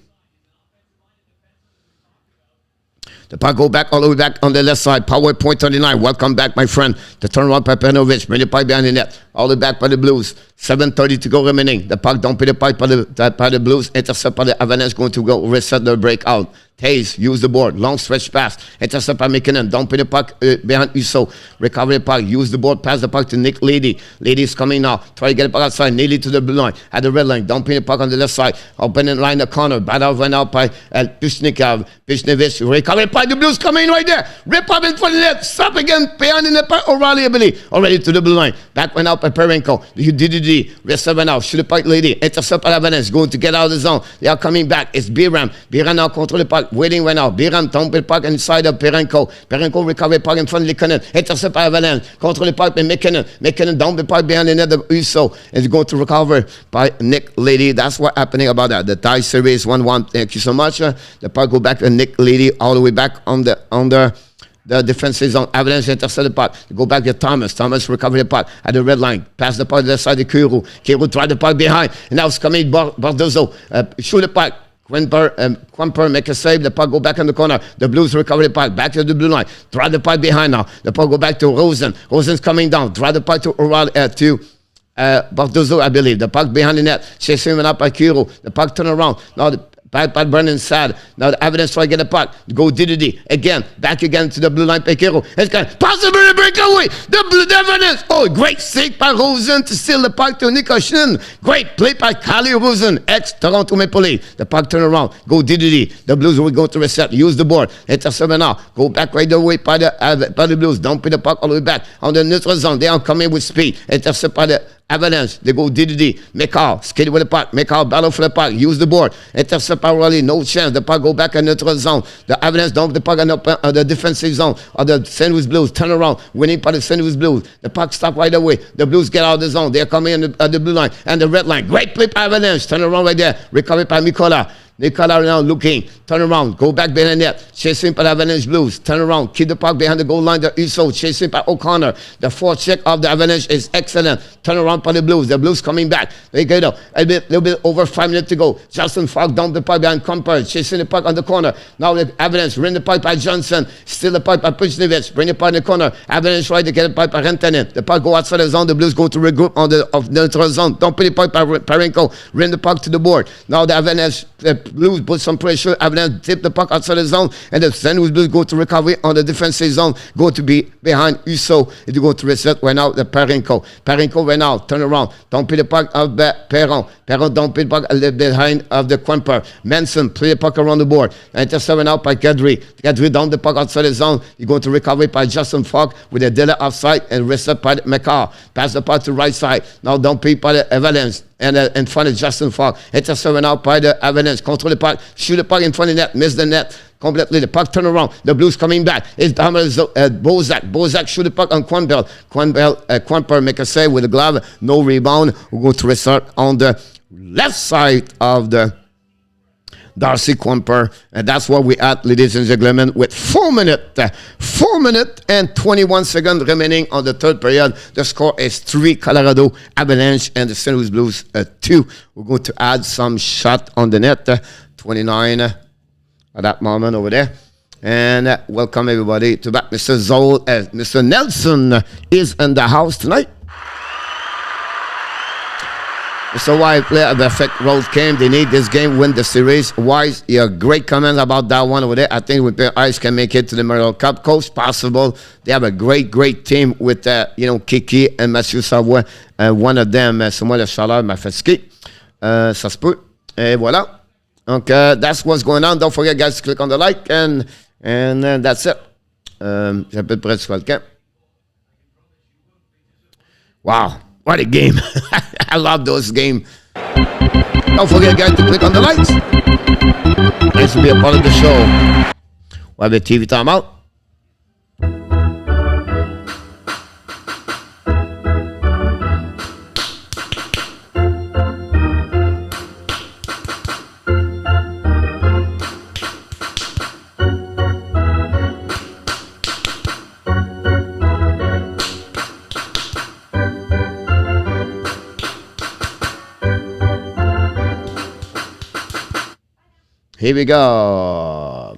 The puck go back all the way back on the left side. Power point 39. Welcome back, my friend. The turnaround by Perinovic. Bring the puck behind the net. All the way back by the Blues. 7:30 to go remaining. The puck dumping the puck by the Blues. Intercept by the Avalanche going to go reset the breakout. Taze, use the board. Long stretch pass. Intercept by McKinnon. Dumping the puck behind Uso. Recover the puck. Use the board. Pass the puck to Nick Lady. Lady's coming now. Try to get the puck outside. Nearly to the blue line. At the red line. Dumping the puck on the left side. Opening line the corner. Battle went out by Pishnikov. Pishnevich. Recover the puck. The Blues coming right there. Rip up in front of the net. Stop again. Behind in the puck. O'Reilly, I believe. Already to the blue line. Back went out by Perenko. The DDD. Rest went out. Shoot the puck, Lady. Intercept by Avalanche. Going to get out of the zone. They are coming back. It's Biram. Biram now control the puck. waiting right now. Biram tombe le puck inside of Perenko. Perenko recover puck in front of Lehkonen. Intercept by Avalanche. Control the puck by McKinnon. McKinnon down the puck behind the net of Uso. Is going to recover by Nick Lady. That's what's happening about that. The tie series 1-1. Thank you so much. The puck go back to Nick Lady all the way back under the defensive zone. Avalanche intercept the puck. Go back to Thomas. Thomas recover the puck at the red line. Pass the puck to the side of Kiro. Kiro try the puck behind. And now it's coming Bardozo. Shoot the puck. Quimper make a save. The puck go back in the corner. The Blues recover the puck. Back to the blue line. Drive the puck behind now. The puck go back to Rosen. Rosen's coming down. Drive the puck to Bardozo, I believe. The puck behind the net. Chasing up by Kiro. The puck turn around. Now the Pat Brennan sad. Now the Avalanche try to get the puck. Go DDD. Again. Back again to the blue line by Kiro. It's going to possibly break away. The Avalanche. Oh, great save by Rosen to steal the puck to Nikoshin. Great play by Calle Rosen. Ex-Toronto Maple Leafs. The puck turn around. Go DDD. The Blues will go to reset. Use the board. Intercept now. Go back right away by the Blues. Don't put the puck all the way back on the neutral zone. They are coming with speed. Intercept by the Avalanche. They go DDD. McCall. Skate with the puck. McCall battle for the puck. Use the board. Intercept by Raleigh. No chance. The puck go back in neutral zone. The Avalanche dump the puck on the defensive zone of the St. Louis Blues. Turn around. Winning by the St. Louis Blues. The puck stop right away. The Blues get out of the zone. They're coming in the blue line and the red line. Great play by Avalanche. Turn around right there. Recovered by Mikola. Nicola now looking, turn around, go back behind the net, chasing by the Avalanche Blues, turn around, keep the puck behind the goal line, the Uso, chasing by O'Connor. The forecheck of the Avalanche is excellent. Turn around by the Blues coming back. They get up, a little bit over 5 minutes to go. Justin Falk down the puck behind Comper, chasing the puck on the corner. Now the Avalanche ring the puck by Johnson, steal the puck by Puchnevich, bring the puck in the corner. Avalanche try to get the puck by Rantanen. The puck go outside the zone, the Blues go to regroup on the neutral zone. Don't put the puck by Parenko, ring the puck to the board. Now the Avalanche, the Blues put some pressure. Avalanche tip the puck outside the zone, and the St. Louis Blues go to recovery on the defensive zone. Go to be behind Uso. It go to reset right now. The Parenko right now. Turn around. Don't put the puck of Perron. Perron don't put the puck behind of the Quimper. Manson play the puck around the board. Intercepted out by Kadri. Kadri down the puck outside the zone. You go to recovery by Justin Falk with a delay offside and reset by McCall. Pass the puck to right side. Now don't put by the Avalanche. And in front of Justin Falk. Intercepted out by the Avalanche. Control the puck. Shoot the puck in front of the net. Miss the net completely. The puck turn around. The Blues coming back. It's Bozak. Bozak shoot the puck on Quimper. Quimper make a save with the glove. No rebound. We'll go to restart on the left side of the Darcy Quimper. And that's what we at, ladies and gentlemen, with 4 minutes and 21 seconds remaining on the third period. The score is 3 Colorado Avalanche and the St. Louis Blues 2. We're going to add some shot on the net. 29 at that moment over there. And welcome everybody to back. Mr. Nelson is in the house tonight. So why play a perfect road game? They need this game, win the series. Wise, your great comment about that one over there. I think with their eyes can make it to the Memorial Cup. Coach, possible. They have a great team with Kiki and Mathieu Savoie. One of them, Samuel Lechaleur, m'a fait ski. Ça se peut. Et voilà. Donc, that's what's going on. Don't forget, guys, to click on the like and that's it. J'ai à peu près sur le camp. Wow. What a game. I love those games. Don't forget, guys, to click on the likes. Thanks to be a part of the show. We'll have a TV time out. Here we go.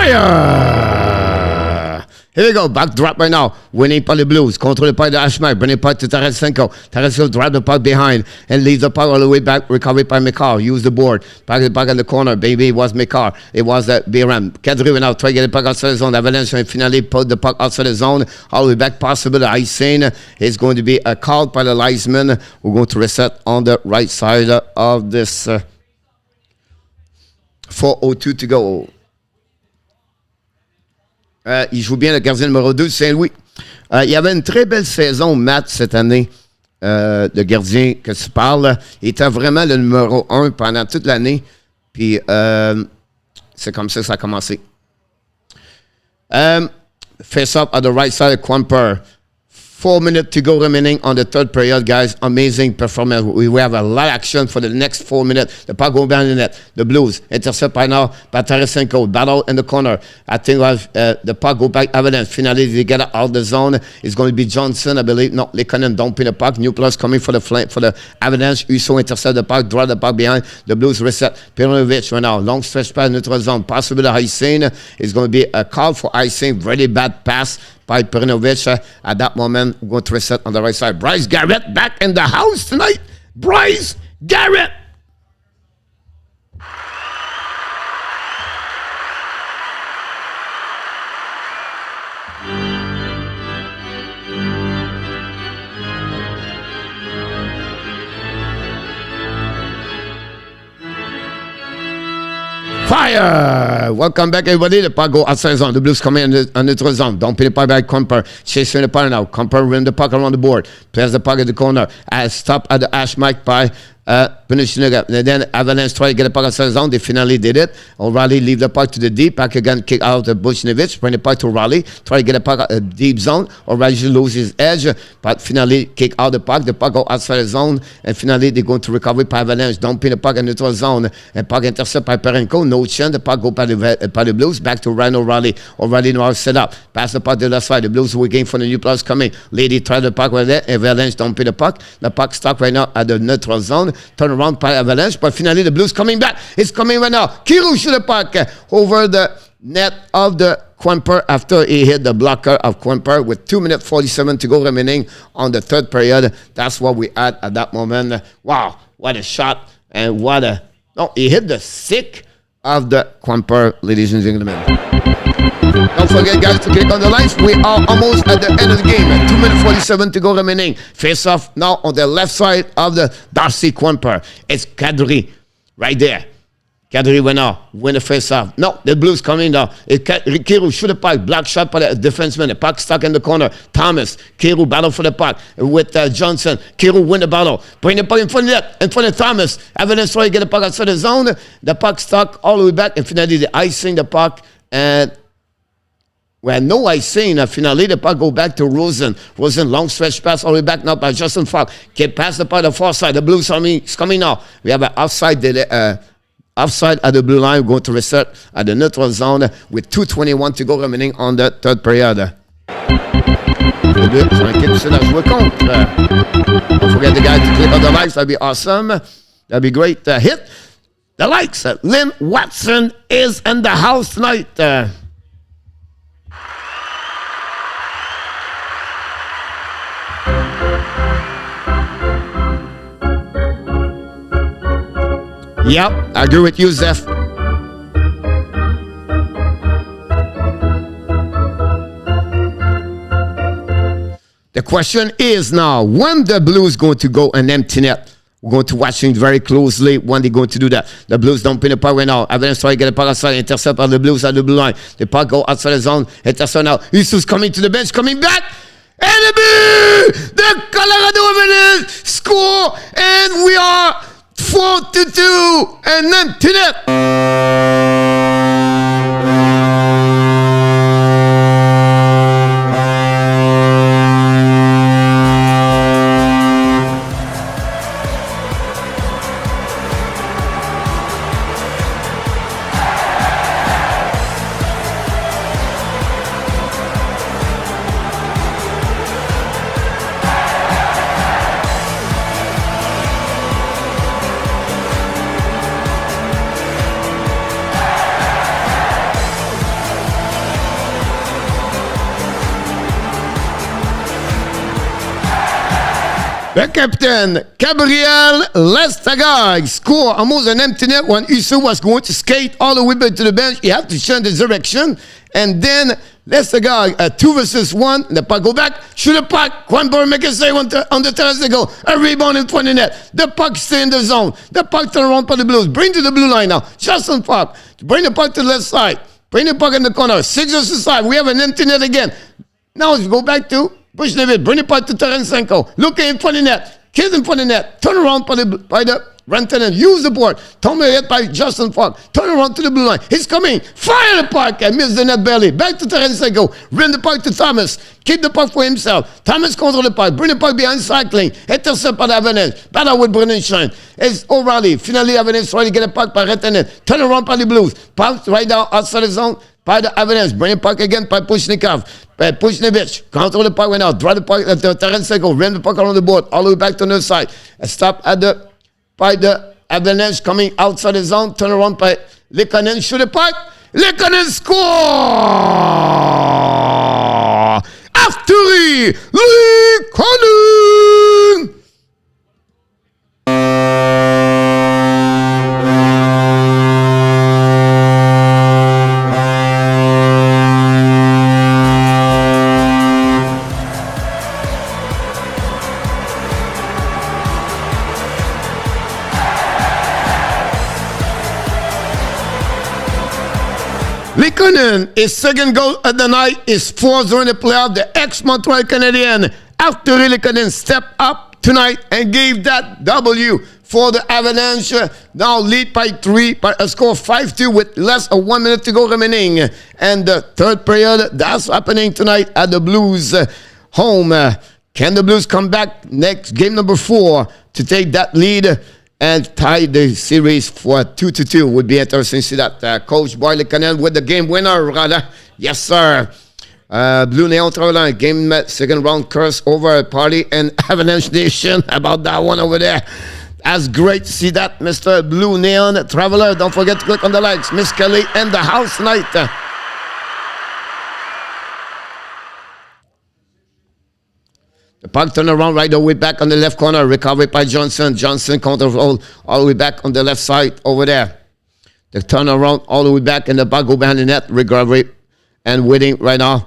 Fire! Here we go, back drop right now. Winning by the Blues. Control by the Ashmark. Bring it back to Tarasenko. Tarasenko drive the puck behind and leaves the puck all the way back. Recovered by McCarr. Use the board. Back in the corner. Baby, it was McCarr. It was Biram. Kadri went out. Try to get the puck outside the zone. Avalanche and finally put the puck outside the zone. All the way back. Possible icing is going to be a call by the linesman. We're going to reset on the right side of this 4:02 to go. Il joue bien le gardien numéro 2 de Saint-Louis. Il y avait une très belle saison, Matt, cette année. Le gardien que tu parles. Il était vraiment le numéro 1 pendant toute l'année. Puis, c'est comme ça que ça a commencé. Face up at the right side of Quimper. 4 minutes to go remaining on the third period, guys. Amazing performance. We have a lot of action for the next 4 minutes. The puck going behind the net. The Blues intercept by now by Tarasenko. Battle in the corner. I think the puck go back. Avalanche. Finally, they get out of the zone. It's going to be Johnson, I believe. No, Lehkonen dumping the puck. New plus coming for the flank for the Avalanche. Uso intercept the puck. Draw the puck behind. The Blues reset. Peronovich right now. Long stretch pass neutral zone. Possible icing. It's going to be a call for icing. Very bad pass by Peronovich. At that moment, we're going to reset on the right side. Bryce Garrett back in the house tonight. Bryce Garrett. Fire! Welcome back, everybody. The puck go outside zone. The Blues come in on neutral zone. Don't pay the puck by Quimper. Chasing the puck now. Quimper win the puck around the board. Plays the puck at the corner. Stop at the ash mark by finishing it up. And then Avalanche try to get the puck outside zone. They finally did it. O'Reilly leave the puck to the deep. Back again, kick out to Buchnevich. Bring the puck to O'Reilly. Try to get the puck deep zone. O'Reilly loses his edge. But finally kick out the puck. The puck go outside the zone. And finally they're going to recover by Avalanche. Dumping the puck in neutral zone. And puck intercept by Perenko. No chance. The puck go by the Blues. Back to Ryan O'Reilly. O'Reilly now set up. Pass the puck to the left side. The Blues will gain for the new plus coming. Lady try the puck right there. Avalanche dumping the puck. The puck stuck right now at the neutral zone. Turn around by Avalanche, but finally the Blues coming back. It's coming right now. Kirill shoot the puck over the net of the Quimper after he hit the blocker of Quimper with 2 minutes 47 to go remaining on the third period. That's what we had at that moment. Wow, what a shot and what a... No, he hit the stick of the Quimper, ladies and gentlemen. Don't forget, guys, to click on the lights. We are almost at the end of the game. 2 minutes 47 to go remaining. Face off now on the left side of the Darcy Quimper. It's Kadri right there. Kadri went out. Win the face off. No, the Blues coming now. Kiru shoot the puck. Black shot by the defenseman. The puck stuck in the corner. Thomas. Kiru battle for the puck with Johnson. Kiru win the battle. Bring the puck in front of that. In front of Thomas. Avalanche try to get the puck outside the zone. The puck stuck all the way back. And finally, the icing the puck. And well, no icing. Finally, the puck go back to Rosen. Rosen, long stretch pass all the way back now by Justin Falk. Get past the puck the far side. The Blues is coming now. We have an offside offside at the blue line. We're going to reset at the neutral zone with 2:21 to go remaining on the third period. Don't forget the guys to click on the likes. That'd be awesome. That'd be great. Hit the likes. Lynn Watson is in the house tonight. Yep, I agree with you, Zeph. The question is now, when the Blues going to go and empty net? We're going to watch it very closely when they're going to do that. The Blues don't pin the puck right now. Avalanche try to get the puck outside, intercept by the Blues at the blue line. The puck go outside the zone, intercept now. Isus coming to the bench, coming back. Enemy! The Colorado Avalanche score, and we are 4-2 and empty net. The captain, Gabriel Lestagag, score almost an empty net when Uso was going to skate all the way back to the bench. He had to change the direction. And then Lestagag, 2 versus 1. The puck go back, shoot the puck. One ball make a save on the terrace. They go. A rebound in front of the net. The puck stay in the zone. The puck turn around for the Blues. Bring to the blue line now. Justin Puck. Bring the puck to the left side. Bring the puck in the corner. 6 versus 5. We have an empty net again. Now let's go back to push David, bring the puck to Tarasenko. Look in front of the net. Kids in front of the net. Turn around by the Rantanen. Use the board. Tommy hit by Justin Falk. Turn around to the blue line. He's coming. Fire the puck and miss the net barely. Back to Tarasenko. Bring the puck to Thomas. Keep the puck for himself. Thomas control the puck. Bring the puck behind cycling. Intercept by the Avalanche. Battle with Brennan Shine. It's O'Reilly. Finally, Avalanche trying to get a puck by Rantanen. Turn around by the Blues. Puck right down outside the zone. By the Avalanche, bring the puck again by Pushnikov. By Pushnevich, control the puck right now. Draw the puck at the Tarasenko. Ram the puck around the board. All the way back to the side. A stop by the Avalanche coming outside the zone. Turn around by Lehkonen. Shoot the puck. Lehkonen score! After Lehkonen! Lehkonen, his second goal of the night is 4 during the playoff. The ex-Montreal Canadian, after Lehkonen stepped up tonight and gave that W for the Avalanche. Now lead by 3, by a score 5-2 with less than 1 minute to go remaining. And the third period, that's happening tonight at the Blues home. Can the Blues come back next game number 4 to take that lead and tie the series for 2-2? Would be interesting to see that. Coach Boy Lehkonen with the game winner, rather. Yes, sir. Blue Neon Traveler, game second round curse over party and Avalanche Nation about that one over there. That's great to see that, Mr. Blue Neon Traveler. Don't forget to click on the likes. Miss Kelly and the house tonight. The puck turn around right away back on the left corner. Recovery by Johnson. Johnson control all the way back on the left side over there. The turn around all the way back and the puck go behind the net. Recovery and waiting right now.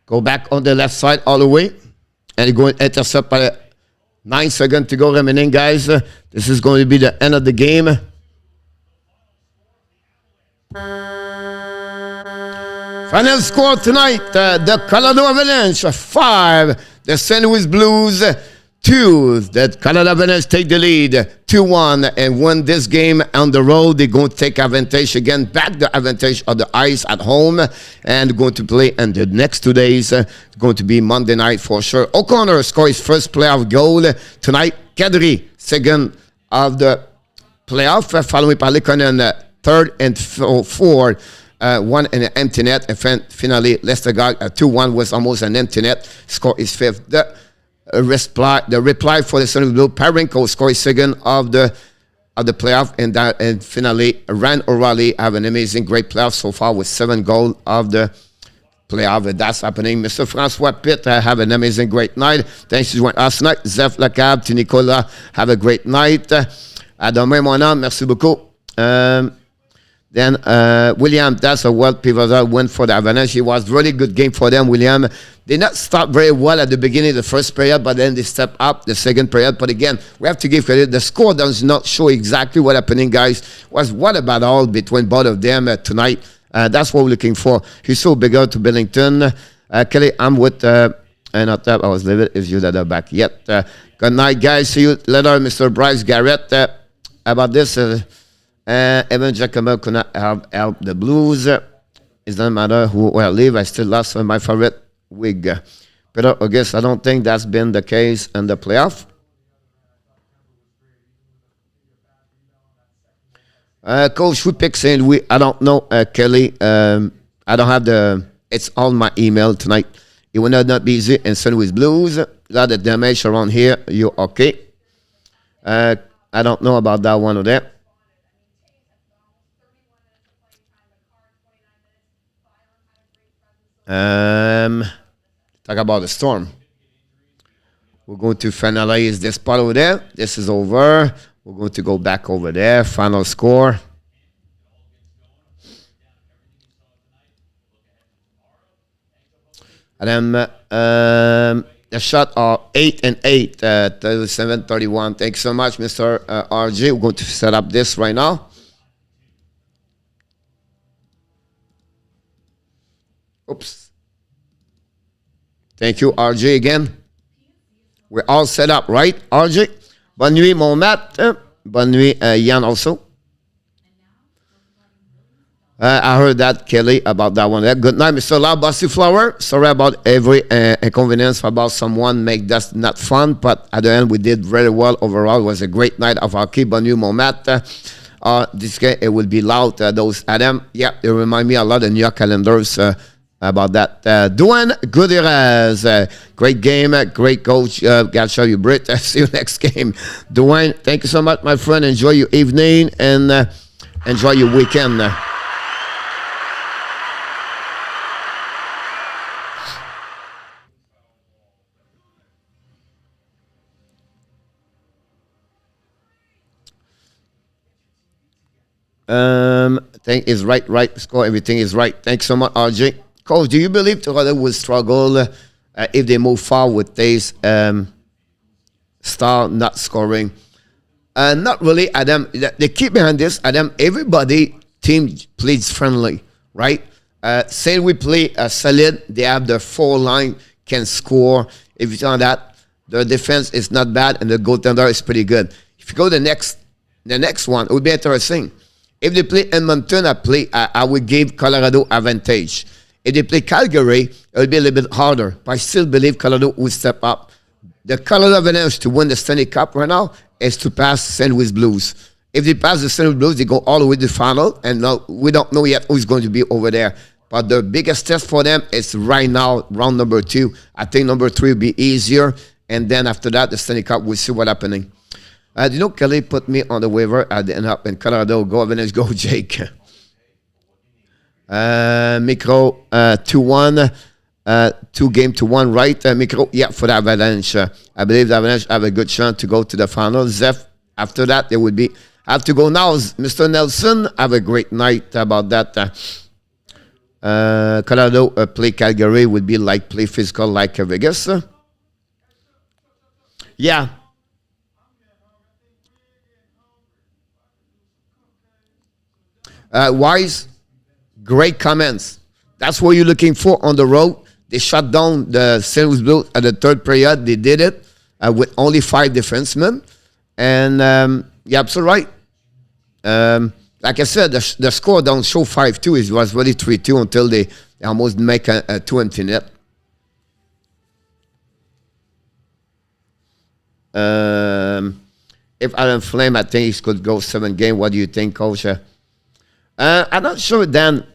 Go back on the left side all the way. And go and intercept by 9 seconds to go remaining, guys. This is going to be the end of the game. Final score tonight. The Colorado Avalanche 5. The St. Louis Blues 2. The Colorado Avalanche take the lead 2-1 and win this game on the road. They're going to take advantage again, back the advantage of the ice at home, and going to play in the next 2 days. It's going to be Monday night for sure. O'Connor scored his first playoff goal tonight. Kadri, second of the playoff, following by Lehkonen, third and fourth. One in an empty net, and finally Lestagag 2-1 was almost an empty net. Score his fifth. The reply for the St. Louis Blues, Parenko scored second of the playoff, and finally Rand O'Reilly have an amazing, great playoff so far with 7 goals of the playoff. That's happening. Mr. Francois Pitt have an amazing, great night. Thanks for joining us tonight. Zeph Lacab, to Nicolas, have a great night. À demain, mon homme. Merci beaucoup. Then William, that's a world pivotal win for the Avalanche. It was really good game for them, William. They not start very well at the beginning of the first period, but then they step up the second period. But again, we have to give credit. The score does not show exactly what happening, guys. Was what about all between both of them tonight? That's what we're looking for. He's so bigger to Binnington. Kelly, I'm with, and I thought I was leaving if you that are back yet. Good night, guys. See you later, Mr. Bryce Garrett. About this, Evan Giacomo could not help the Blues. It doesn't matter who I leave. I still lost my favorite wig. Peter August, I don't think that's been the case in the playoff. Coach, who picked St. Louis? I don't know, Kelly. I don't have it's on my email tonight. It will not be easy in St. Louis Blues. A lot of damage around here. You okay? I don't know about that one or that. Talk about the Storm. We're going to finalize this part over there. This is over. We're going to go back over there. Final score. And then the shot are 8 and 8, 37-31. Thanks so much, Mr. RG. We're going to set up this right now. Oops. Thank you, RG, again. We're all set up, right, RG? Bonne nuit, mon Matt. Bonne nuit, Yann, also. I heard that, Kelly, about that one. Good night, Mr. Loud Bossy Flower. Sorry about every inconvenience about someone make that not fun, but at the end, we did very well overall. It was a great night of hockey. Bonne nuit, mon Matt. This game, it will be loud. Those Adam, yeah, it remind me a lot of New York calendars about that. Duane Gutierrez, great game, great coach. Gotta show you, Britt. See you next game. Duane, thank you so much, my friend. Enjoy your evening and enjoy your weekend. Thing is right. Score, everything is right. Thanks so much, RJ. Coach, do you believe Toronto will struggle if they move forward with this star not scoring? Not really, Adam. The key behind this, Adam, everybody team plays friendly, right? Say we play solid, they have the 4 line, can score. If you tell that, the defense is not bad and the goaltender is pretty good. If you go the next one, it would be interesting. If they play Edmonton, I would give Colorado advantage. If they play Calgary, it would be a little bit harder. But I still believe Colorado will step up. The Colorado Avalanche to win the Stanley Cup right now is to pass St. Louis Blues. If they pass the St. Louis Blues, they go all the way to the final. And now we don't know yet who's going to be over there. But the biggest test for them is right now, round number 2. I think number 3 will be easier. And then after that, the Stanley Cup, we'll see what's happening. You know, Kelly put me on the waiver. I didn't up in Colorado. Go Avalanche, go Jake. Micro 2-1. 2-1, right? Micro, yeah, for the Avalanche. I believe the Avalanche have a good chance to go to the final. Zeph, after that, they would be. Have to go now. Mr. Nelson, have a great night about that. Colorado play Calgary would be like play physical like Vegas. Yeah. Wise, great comments. That's what you're looking for on the road. They shut down the St. Louis Blues at the 3rd period. They did it with only 5 defensemen. And you're absolutely right. Like I said, the score don't show 5-2. It was really 3-2 until they almost make a 2 infinite. If Alan Flame, I think he could go 7 games. What do you think, Coach? I'm not sure, Dan,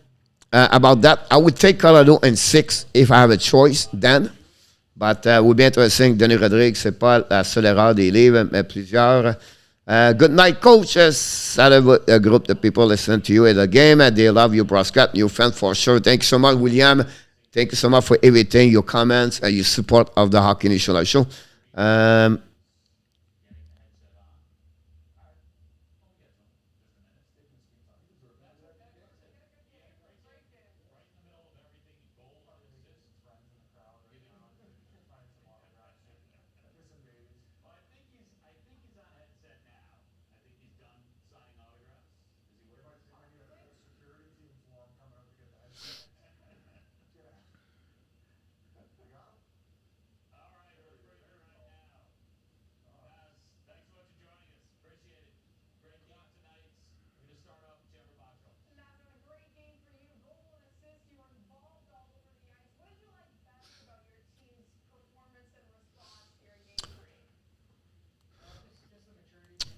about that. I would take Colorado in 6 if I have a choice, Dan. But it would be interesting. Denis Rodrigue, c'est pas la seule erreur des livres, mais plusieurs. Good night, coaches. Salut, a group of people listening to you at the game. They love you, Broscott, new fan for sure. Thank you so much, William. Thank you so much for everything, your comments, and your support of the Hockey National Show.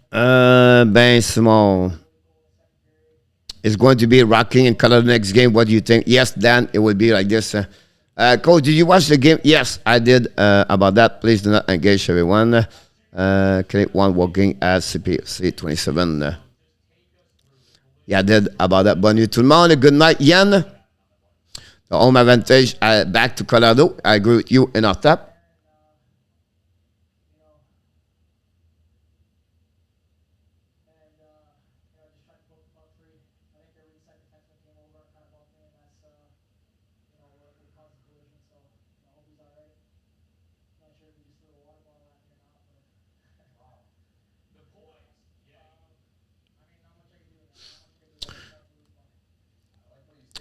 Ben Simon. It's going to be rocking in Colorado next game. What do you think? Yes, Dan, it will be like this. Cole, did you watch the game? Yes, I did. About that, please do not engage everyone. Click one walking at CPC 27. Yeah, I did about that. Bonne nuit tout le monde. Good night, Yann. The home advantage back to Colorado. I agree with you in our top.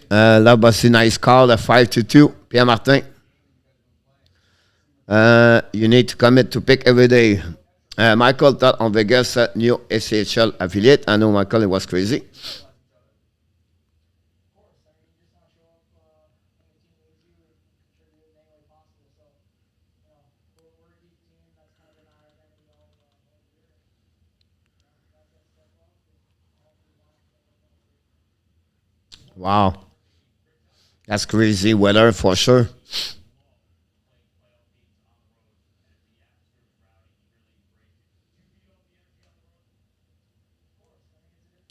Là, c'est nice call, 5-2. Pierre Martin. You need to commit to pick every day. Michael thought on Vegas new SHL affiliate. I know Michael, it was crazy. Wow. That's crazy weather for sure.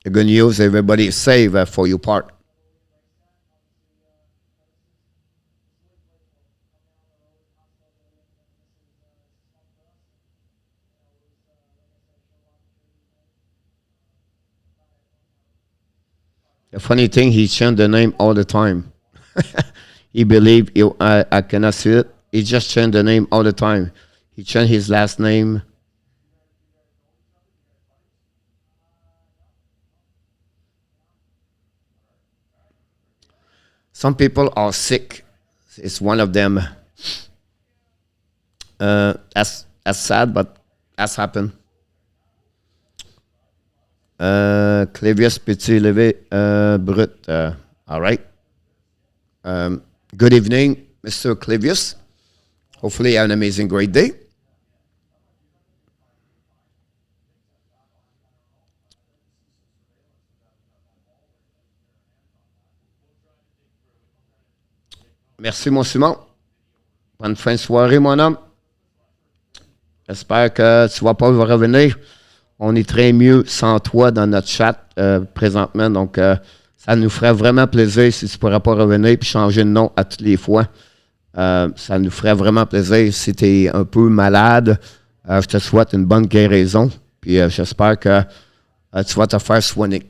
The good news, everybody is safe for your part. The funny thing, he changed the name all the time. He believed I cannot see it. He just changed the name all the time. He changed his last name. Some people are sick. It's one of them. That's sad, but that's happened. Clavius Petit Levé Brut. All right. Good evening, Mr. Clavius. Hopefully you have an amazing, great day. Merci, mon Simon. Bonne fin de soirée, mon homme. J'espère que tu vas pas revenir. On est très mieux sans toi dans notre chat présentement. Donc, ça nous ferait vraiment plaisir si tu ne pourrais pas revenir et changer de nom à toutes les fois. Ça nous ferait vraiment plaisir. Si tu es un peu malade, je te souhaite une bonne guérison. Puis, j'espère que tu vas te faire soigner.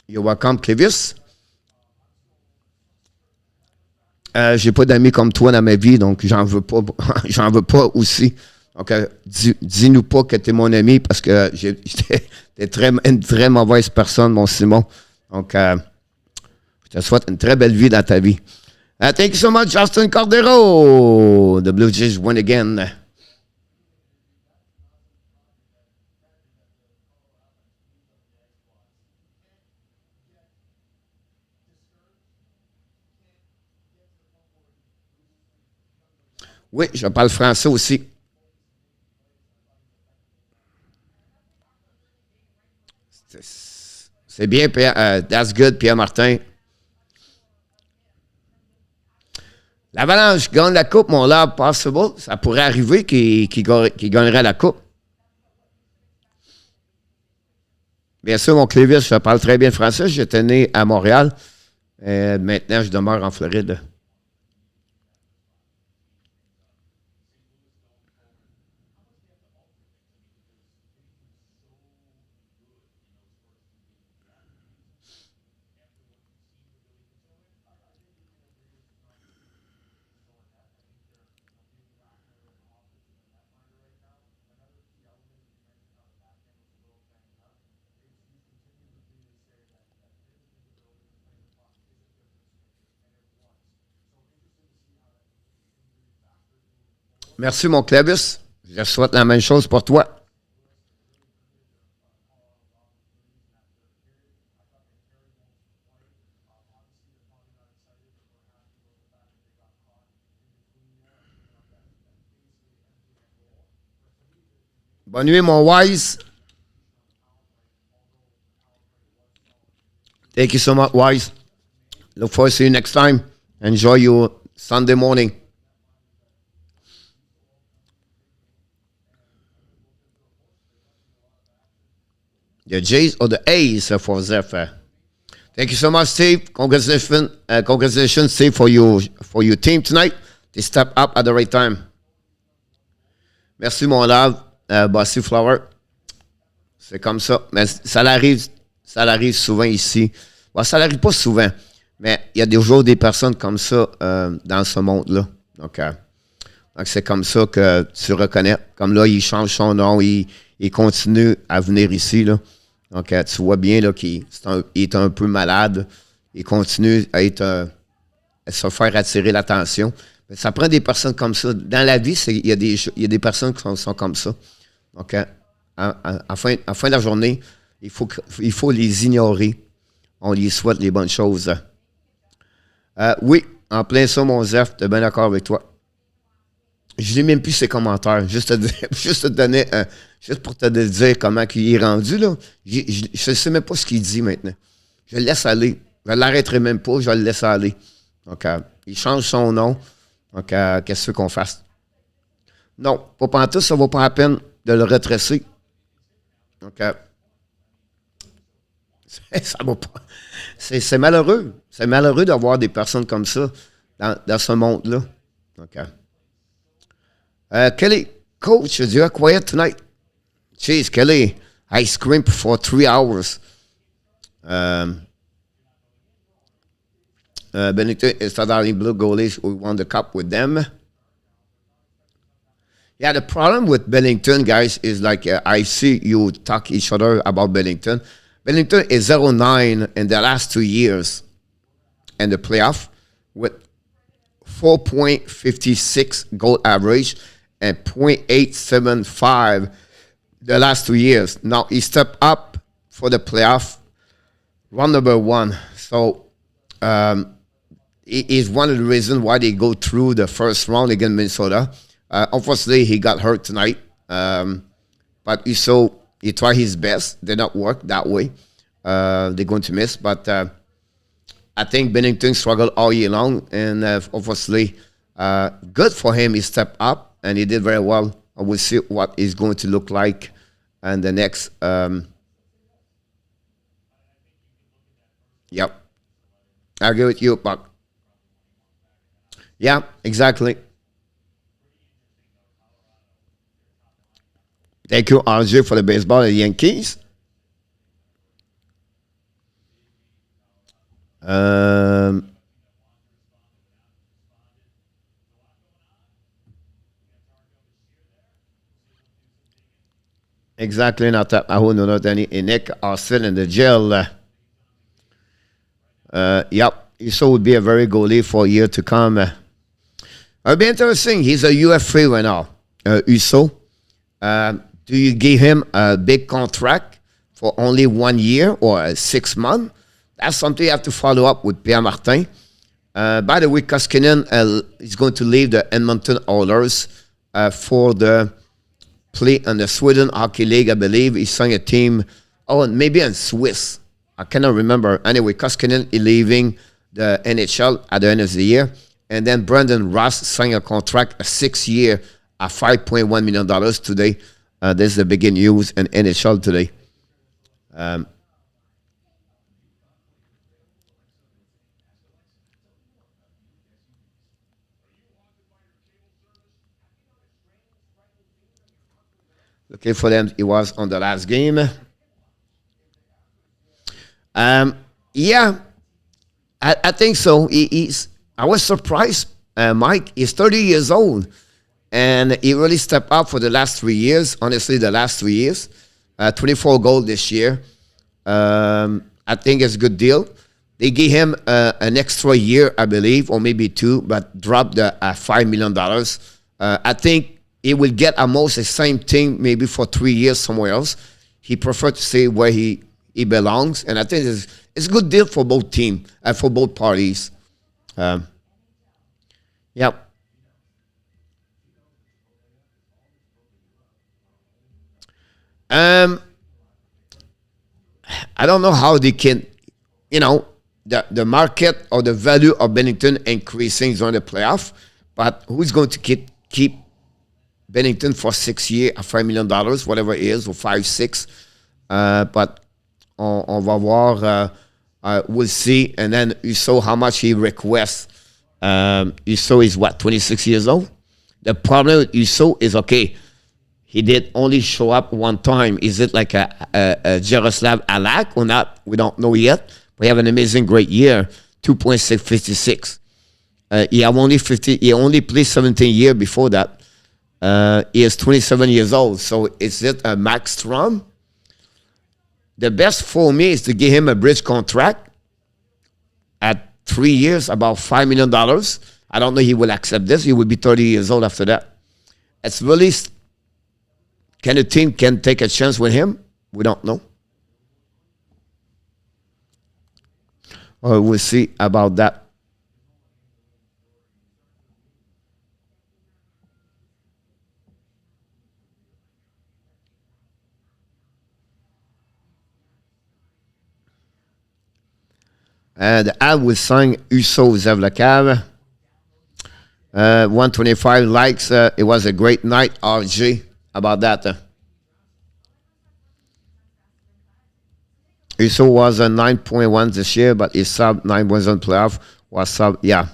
You're welcome, Clivius. J'ai pas d'amis comme toi dans ma vie, donc j'en veux pas. J'en veux pas aussi. Donc, dis-nous pas que tu es mon ami parce que t'es une très mauvaise personne, mon Simon. Donc, je te souhaite une très belle vie dans ta vie. Thank you so much, Justin Cordero. The Blue Jays win again. Oui, je parle français aussi. C'est bien, Pierre. That's good, Pierre Martin. L'Avalanche gagne la coupe, mon lord possible. Ça pourrait arriver qu'il gagnerait la coupe. Bien sûr, mon Clévis, je parle très bien français. J'étais né à Montréal. Maintenant, je demeure en Floride. Merci, mon Clévis. Je souhaite la même chose pour toi. Bonne nuit, mon Wise. Thank you so much, Wise. Look forward to see you next time. Enjoy your Sunday morning. The J's or the A's for Zephyr. Thank you so much, Steve. Congratulations, Steve, for your team tonight. They stepped up at the right time. Merci, mon love, Bossy Flower. C'est comme ça. Mais ça l'arrive souvent ici. Bon, ça n'arrive pas souvent, mais il y a toujours des personnes comme ça dans ce monde-là. Donc, c'est comme ça que tu reconnais. Comme là, il change son nom, il continue à venir ici, là. Donc, tu vois bien là, qu'il est un peu malade. Il continue à se faire attirer l'attention. Mais ça prend des personnes comme ça. Dans la vie, il y a des personnes qui sont comme ça. Donc, à fin de la journée, il faut les ignorer. On lui souhaite les bonnes choses. Oui, en plein ça, mon Zef, t'es bien d'accord avec toi. Je n'ai même plus ses commentaires. Juste pour te dire comment il est rendu, là. Je ne sais même pas ce qu'il dit maintenant. Je le laisse aller. Je ne l'arrêterai même pas, je le laisse aller. Donc, il change son nom. Donc, qu'est-ce qu'on fasse? Non, pas pantoute, ça ne vaut pas la peine de le retracer. Donc, ça va pas. C'est malheureux. C'est malheureux d'avoir des personnes comme ça dans ce monde-là. Donc, Kelly, coach, you are quiet tonight. Jeez, Kelly, I screamed for 3 hours. Binnington is starting blue goalies. We won the cup with them. Yeah, the problem with Binnington, guys, is like I see you talk each other about Binnington. Binnington is 0-9 in the last 2 years in the playoff with 4.56 goal average and .875 the last 2 years. Now he stepped up for the playoff, round number 1. So it is one of the reasons why they go through the first round against Minnesota. Unfortunately, he got hurt tonight, but he tried his best. Did not work that way. They're going to miss, but I think Binnington struggled all year long, and obviously, good for him. He stepped up, and he did very well. I will see what he's going to look like in the next. Yep, I agree with you, Buck. Yeah, exactly. Thank you, RJ, for the baseball and the Yankees. Exactly, not that I know not any Nick are still in the jail. Yep, Iso would be a very goalie for a year to come. It'll be interesting. He's a UFA right now, Iso. Do you give him a big contract for only 1 year or 6 months? That's something you have to follow up with Pierre Martin. By the way, Koskinen is going to leave the Edmonton Oilers for the play in the Sweden Hockey League, I believe. He signed a team, maybe in Swiss. I cannot remember. Anyway, Koskinen is leaving the NHL at the end of the year. And then Brandon Ross signed a contract, a 6-year, at $5.1 million today. This is the big news in NHL today. Looking for them, he was on the last game. Yeah, I think so. I was surprised, Mike. He's 30 years old. And he really stepped up for the last 3 years. Honestly, the last 3 years. 24 goals this year. I think it's a good deal. They gave him an extra year, I believe, or maybe 2, but dropped the $5 million. I think he will get almost the same thing maybe for 3 years somewhere else. He preferred to stay where he belongs. And I think it's a good deal for both teams, for both parties. Yep. I don't know how they can, the market or the value of Binnington increasing during the playoff. But who's going to keep Binnington for 6 years at $5 million, whatever it is, or 5, 6? But on va voir. We'll see. And then you saw how much he requests. You saw he's 26 years old. The problem with Uso is, okay, he did only show up one time. Is it like a Jaroslav Alak or not? We don't know yet. We have an amazing, great year, 2.656. He only played 17 years before that. He is 27 years old. So is it a max Strom? The best for me is to give him a bridge contract at 3 years, about $5 million. I don't know if he will accept this. He will be 30 years old after that. It's really, can the team take a chance with him? We don't know. We'll see about that. The ad will sign Uso Zavlakav. 125 likes. It was a great night, RG. About that. Uso was a 9.1 this year, but his sub 9 was on playoff. Was sub, yeah.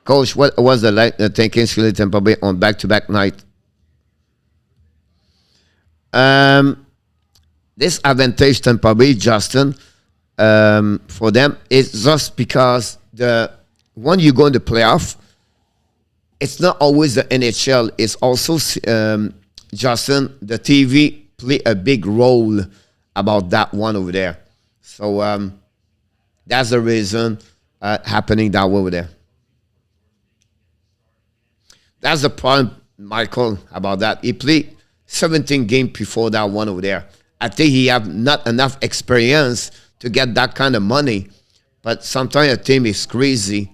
Coach, what was the thinking skill Tampa Bay on back-to-back night? This advantage Tampa Bay, Justin, for them is just because when you go in the playoff, it's not always the NHL. It's also, Justin, the TV play a big role about that one over there. So that's the reason happening that way over there. That's the problem, Michael, about that. He played 17 games before that one over there. I think he have not enough experience to get that kind of money. But sometimes a team is crazy.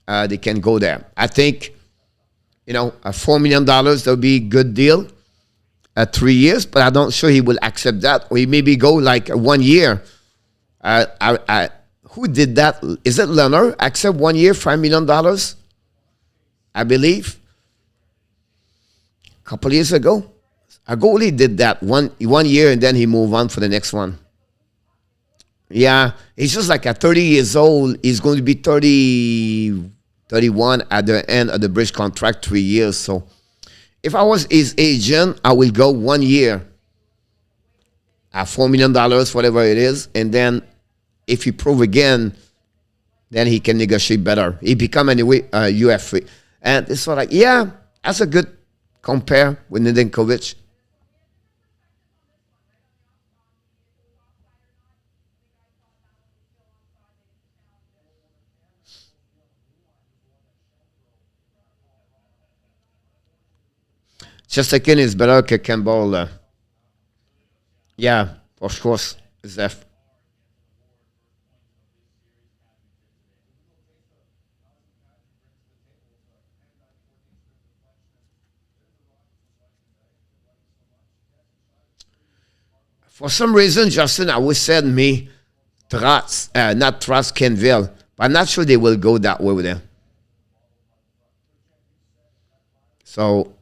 They can go there. I think, $4 million, that'll be a good deal at 3 years. But I'm not sure he will accept that. Or he maybe go like 1 year. Who did that? Is it Leonard? Accept 1 year, $5 million? I believe. A couple years ago. A goalie did that one year and then he moved on for the next one. Yeah, he's just like at 30 years old. He's going to be 31 at the end of the bridge contract, 3 years. So if I was his agent, I will go 1 year at $4 million, whatever it is. And then if he prove again, then he can negotiate better. He become anyway UFA. And it's sort of like, yeah, that's a good compare with Nedeljkovic. Chesterkin is better than Campbell. Yeah, of course, Zeph. For some reason, Justin, I would say me, not trust Kenville, but I'm not sure they will go that way with them. So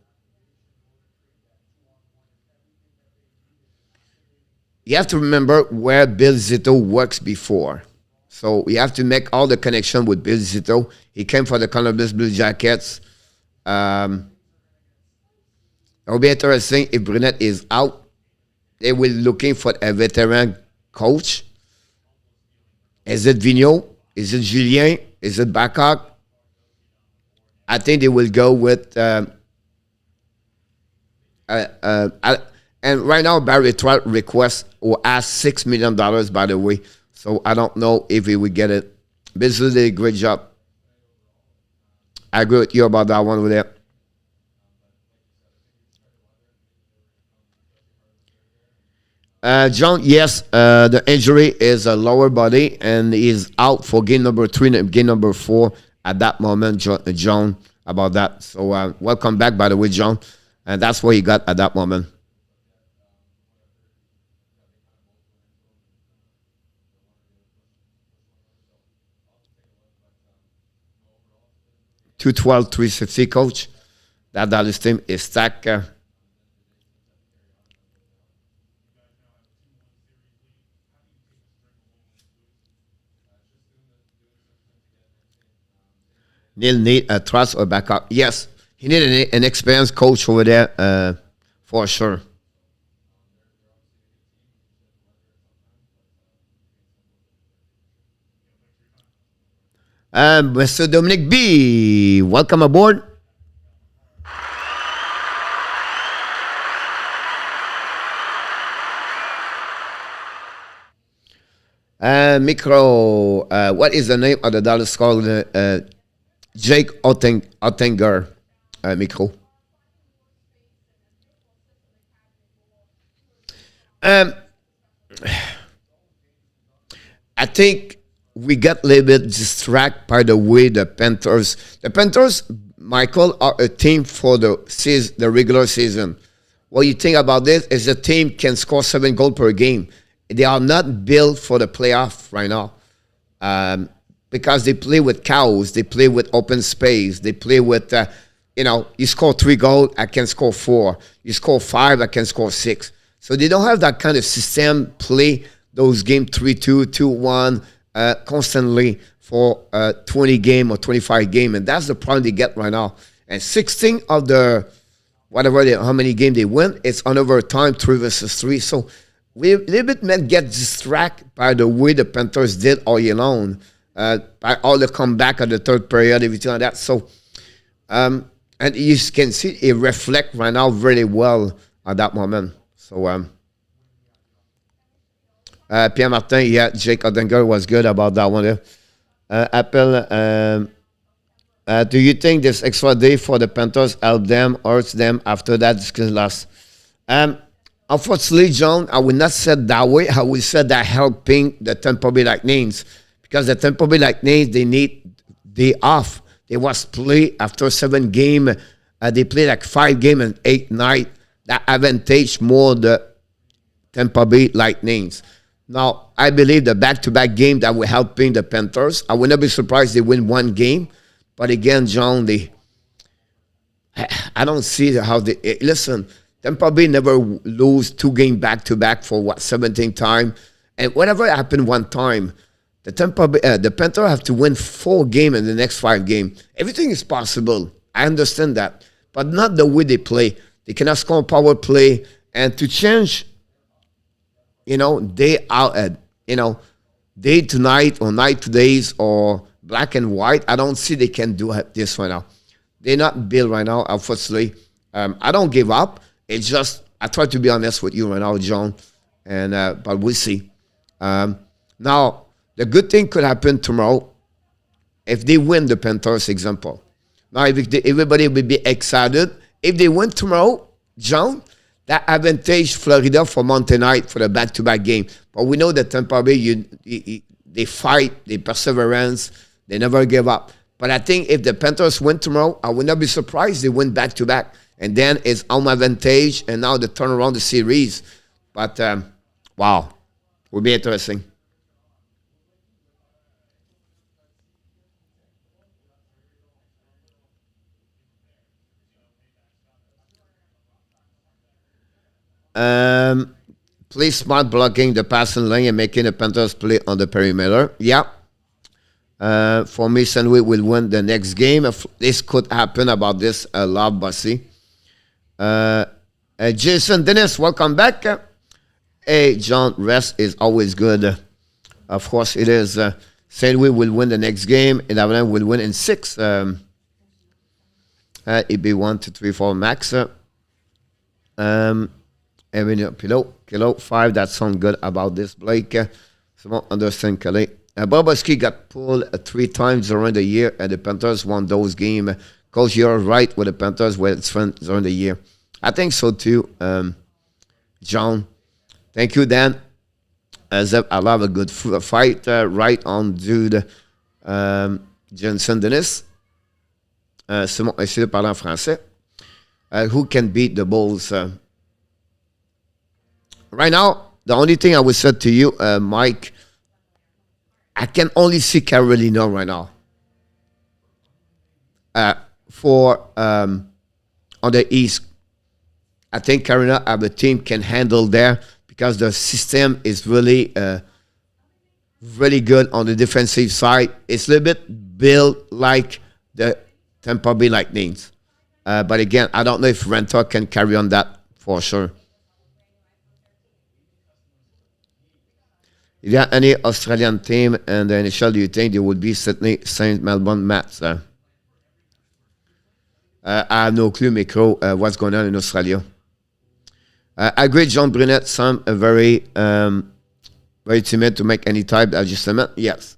you have to remember where Bill Zito works before. So we have to make all the connection with Bill Zito. He came for the Columbus Blue Jackets. It will be interesting if Brunette is out. They will looking for a veteran coach. Is it Vigneault? Is it Julien? Is it Babcock? I think they will go with and right now, Barry Trott requests or asks $6 million, by the way. So I don't know if he will get it. Basically, did a great job. I agree with you about that one over there. John, yes, the injury is a lower body, and he's out for game number 3 and game number 4 at that moment, John, about that. So welcome back, by the way, John. And that's what he got at that moment. 212, 360, coach. That Dallas team is stacked. Neil need a trust or backup. Yes, he needed an experienced coach over there for sure. Mr. Dominic B, welcome aboard. Micro, what is the name of the Dallas called? Jake Ottinger, Micro. I think we got a little bit distracted by the way the Panthers, Michael, are a team for the regular season. What you think about this is the team can score 7 goals per game. They are not built for the playoff right now because they play with cows. They play with open space. They play with, you score 3 goals, I can score 4. You score 5, I can score 6. So they don't have that kind of system play those games 3-2, 2-1 constantly for 20 game or 25 game. And that's the problem they get right now. And 16 of the, how many games they win, it's on overtime, 3 versus 3. So we a little bit might get distracted by the way the Panthers did all year long, by all the comeback of the third period, everything like that. So, and you can see it reflect right now very well at that moment. So, Pierre Martin, yeah, Jake Ottinger was good about that one. Apple, do you think this extra day for the Panthers help them, hurts them after that loss? Unfortunately, John, I would not say that way. I would say that helping the Tampa Bay Lightnings, because the Tampa Bay Lightnings, they need day off. They was play after 7 games. They play like 5 games and 8 nights. That advantage more the Tampa Bay Lightnings. Now, I believe the back-to-back game that will helping the Panthers. I would not be surprised they win 1 game. But again, John, I don't see how they listen. Tampa Bay never lose 2 games back-to-back for 17 times. And whatever happened one time, the Panthers have to win 4 games in the next 5 games. Everything is possible. I understand that. But not the way they play. They cannot score power play. And to change, day out, day to night or night to days or black and white, I don't see they can do this right now. They're not built right now, unfortunately. I don't give up. It's just, I try to be honest with you right now, John. And but we'll see. Now, the good thing could happen tomorrow if they win the Panthers, example. Now, everybody will be excited. If they win tomorrow, John, that advantage Florida for Monday night for the back-to-back game. But we know that Tampa Bay, they fight, they perseverance, they never give up. But I think if the Panthers win tomorrow, I would not be surprised they win back-to-back. And then it's home advantage, and now they turn around the series. But, wow, will be interesting. Play smart blocking the passing lane and making the Panthers play on the perimeter. Yeah. For me, St. will win the next game. If this could happen about this, love Bussy. Jason Dennis, welcome back. Hey, John, rest is always good. Of course, it is. St. Louis will win the next game, and Avalanche will win in 6. It'd be 1, 2, 3, 4 max. Kilo 5, that sounds good about this, Blake. So understand, Calle. Bobrovsky got pulled 3 times during the year, and the Panthers won those games. Coach, you're right with the Panthers where it's fun during the year. I think so too, John. Thank you, Dan. I love a good fight. Right on, dude. Jensen Dennis. C'est bon, essayez de parler en français. Who can beat the Bulls? Right now, the only thing I would say to you, Mike, I can only see Carolina right now. For on the East, I think Carolina have a team can handle there because the system is really really good on the defensive side. It's a little bit built like the Tampa Bay Lightnings. But again, I don't know if Renta can carry on that for sure. If you have any Australian team and the NHL, do you think there would be Sydney, Saint Melbourne, Mets? I have no clue, Micro, what's going on in Australia. I agree, John Brunette, some very very timid to make any type of adjustment. Yes.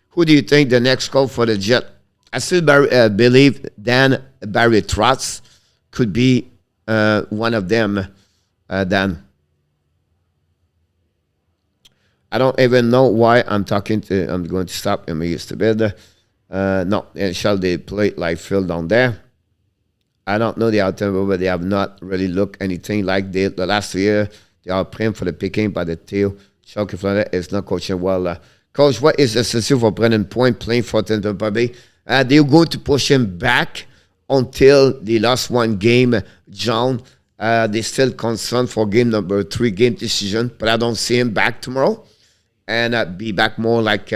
Who do you think the next call for the Jet? I still believe Dan Barry Trotz could be one of them, Dan. I don't even know why I'm going to stop him. He used to bed. No, and shall they play like Phil down there? I don't know the outcome, but they have not really looked anything like the last year. They are praying for the picking by the tail. Schalke Florida is not coaching well. Coach, what is the solution for Brendan Point playing for Tampa Bay? They're going to push him back until the last one game, John. They're still concerned for game number 3, game decision, but I don't see him back tomorrow. And be back more like,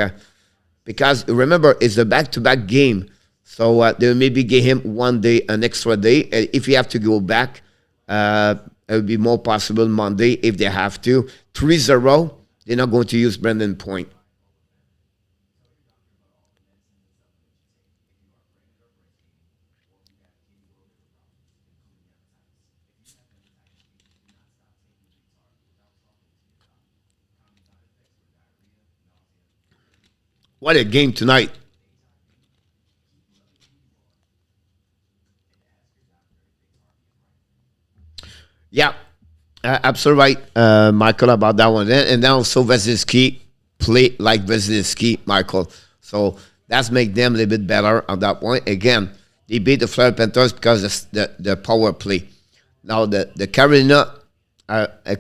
because remember, it's a back-to-back game. So they'll maybe give him one day, an extra day. If you have to go back, it will be more possible Monday if they have to. 3-0, they're not going to use Brendan Point. What a game tonight. Yeah, absolutely right, Michael, about that one. And then also Vasilevsky play like Vasilevsky, Michael. So that's make them a little bit better on that point. Again, they beat the Florida Panthers because the power play. Now the Carolina,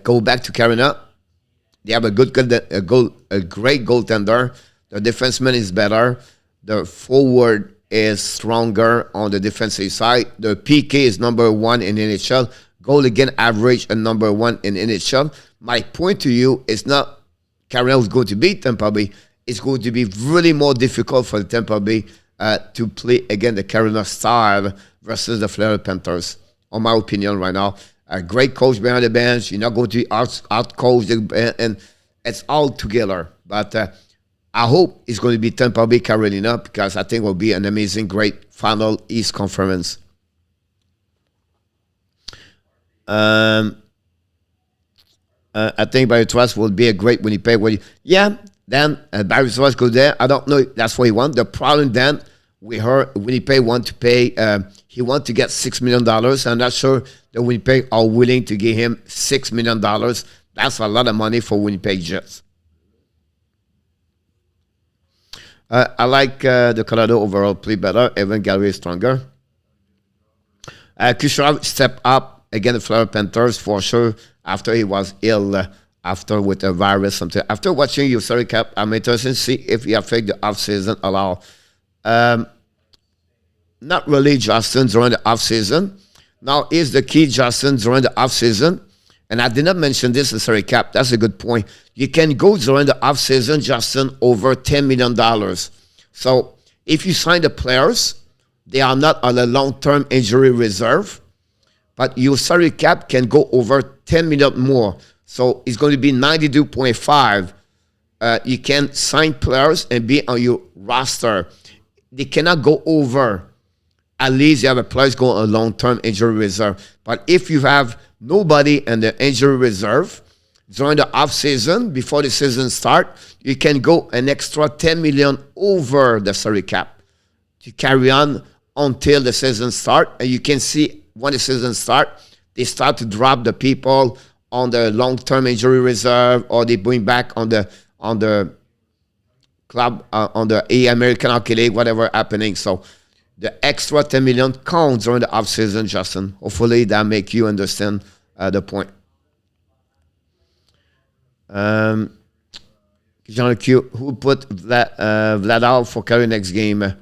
go back to Carolina. They have a great goaltender. The defenseman is better. The forward is stronger on the defensive side. The PK is number 1 in NHL. Goal again average and number 1 in NHL. My point to you is not Carolina is going to beat Tampa Bay. It's going to be really more difficult for the Tampa Bay to play against the Carolina Stars versus the Florida Panthers. On my opinion right now, a great coach behind the bench. You're not going to out coach and it's all together. But I hope it's going to be Tampa Bay, Carolina, because I think it will be an amazing, great final East Conference. I think Barry Trotz will be a great Winnipeg. Yeah, then Barry Trotz go there. I don't know. That's what he wants. The problem then, we heard Winnipeg want to pay. He wants to get $6 million. I'm not sure that Winnipeg are willing to give him $6 million. That's a lot of money for Winnipeg Jets. I like the Colorado overall play better. Evan Galway is stronger. Kucherov stepped up against the Florida Panthers for sure after he was ill after with a virus. Something. After watching your SERIE Cap, I'm interested to see if he affect the offseason at all. Not really, Justin, during the offseason. Now, is the key, Justin, during the offseason? And I did not mention this in SERIE Cap. That's a good point. You can go during the offseason, Justin, over $10 million. So if you sign the players, they are not on a long-term injury reserve, but your SERIE Cap can go over $10 million more. So it's going to be 92.5. You can sign players and be on your roster. They cannot go over. At least you have a players go on a long-term injury reserve. But if you have nobody in the injury reserve during the off-season, before the season start, you can go an extra $10 million over the SERIE Cap to carry on until the season start. And you can see when the season start, they start to drop the people on the long-term injury reserve, or they bring back on the club, on the American Hockey League, whatever happening. So the extra $10 million counts during the offseason, Justin. Hopefully that make you understand the point. Jean Q, who put Vlad out for carry next game?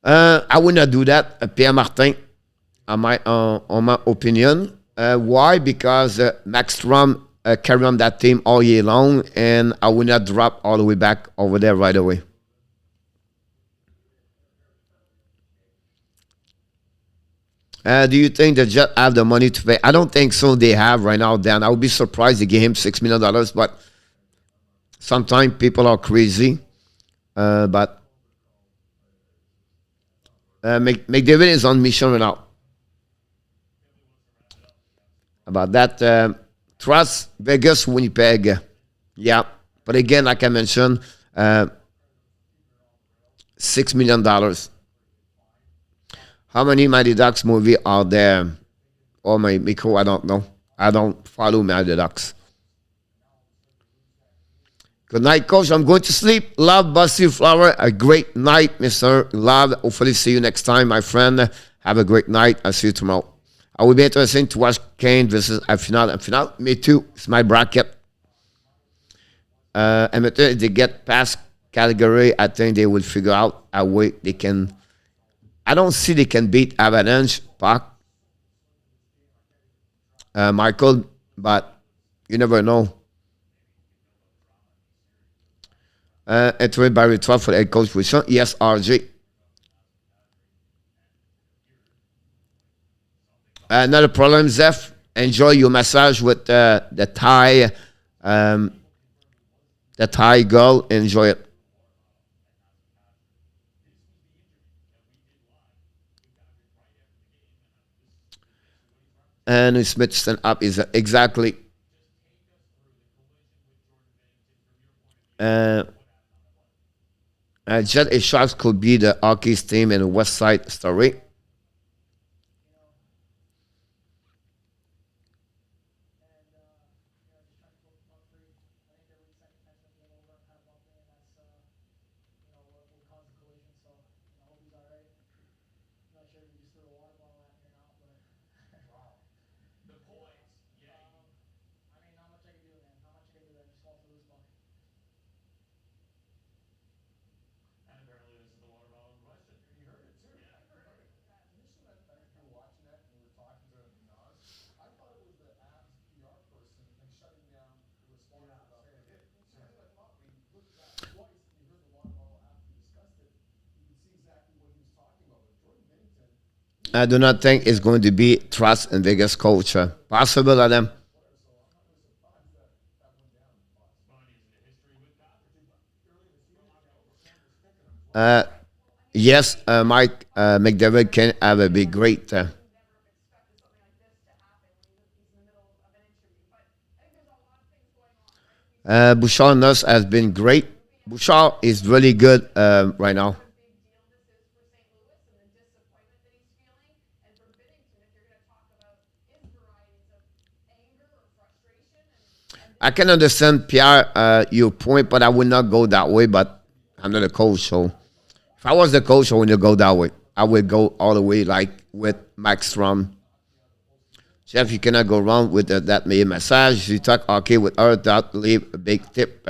I would not do that, Pierre Martin, on my opinion. Why? Because Max Strom carry on that team all year long, and I would not drop all the way back over there right away. Do you think the Jets have the money to pay? I don't think so. They have right now, Dan. I would be surprised they give him $6 million, but sometimes people are crazy. But McDavid is on mission right now. About that, trust Vegas, Winnipeg. Yeah, but again, like I mentioned, $6 million. How many Mighty Ducks movie are there? Oh my Miko, I don't know. I don't follow Mighty Ducks. Good night, Coach. I'm going to sleep. Love, Bussy Flower. A great night, Mr. Love. Hopefully see you next time, my friend. Have a great night. I'll see you tomorrow. I will be interested to watch Kane versus a final. Me too. It's my bracket. And if they get past Calgary, I think they will figure out a way they can. I don't see they can beat Avalanche, Puck, Michael, but you never know. Entering Barry 12 for the head coach position. Yes, RJ. Not a problem, Zeph. Enjoy your massage with the Thai girl. Enjoy it. And Smith stand up is exactly. Jet a Sharks could be the Hockey's team in the West Side Story. I do not think it's going to be trust in Vegas culture. Possible, Adam. Yes, Mike McDavid can have a big great. Bouchard Nurse has been great. Bouchard is really good right now. I can understand, Pierre, your point, but I would not go that way. But I'm not a coach, so if I was the coach, I wouldn't go that way. I would go all the way like with Max Strom. Jeff, you cannot go wrong with that made massage. You talk okay with her, that leave a big tip.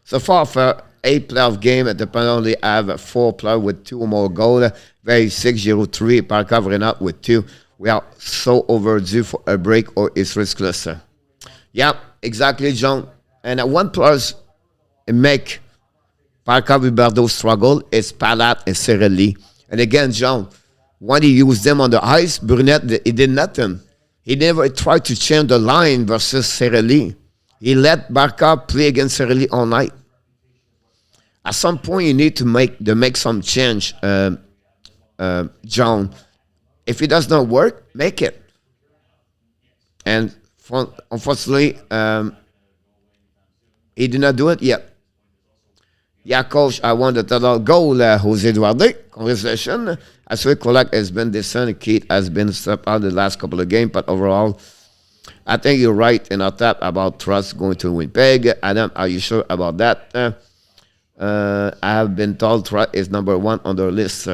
So far for 8 playoff game, the penalty have 4 player with 2 or more goals. Very 6-0-3, par covering up with 2. We are so overdue for a break or it's riskless. Yeah, exactly, John. And one plus make Parker Roberto struggle is Palat and SERIE. And again, John, when he used them on the ice, Burnett, he did nothing. He never tried to change the line versus SERIE. He let Barca play against SERIE all night. At some point, you need to make some change, John. If it does not work, make it. And unfortunately, he did not do it yet. Yeah, coach, I want the total goal, Jose Eduardo. Congratulations. I swear Kolak has been decent. Keith has been stepped out the last couple of games, but overall, I think you're right in our tap about Trust going to Winnipeg. Adam, are you sure about that? I have been told Trust is number 1 on the list.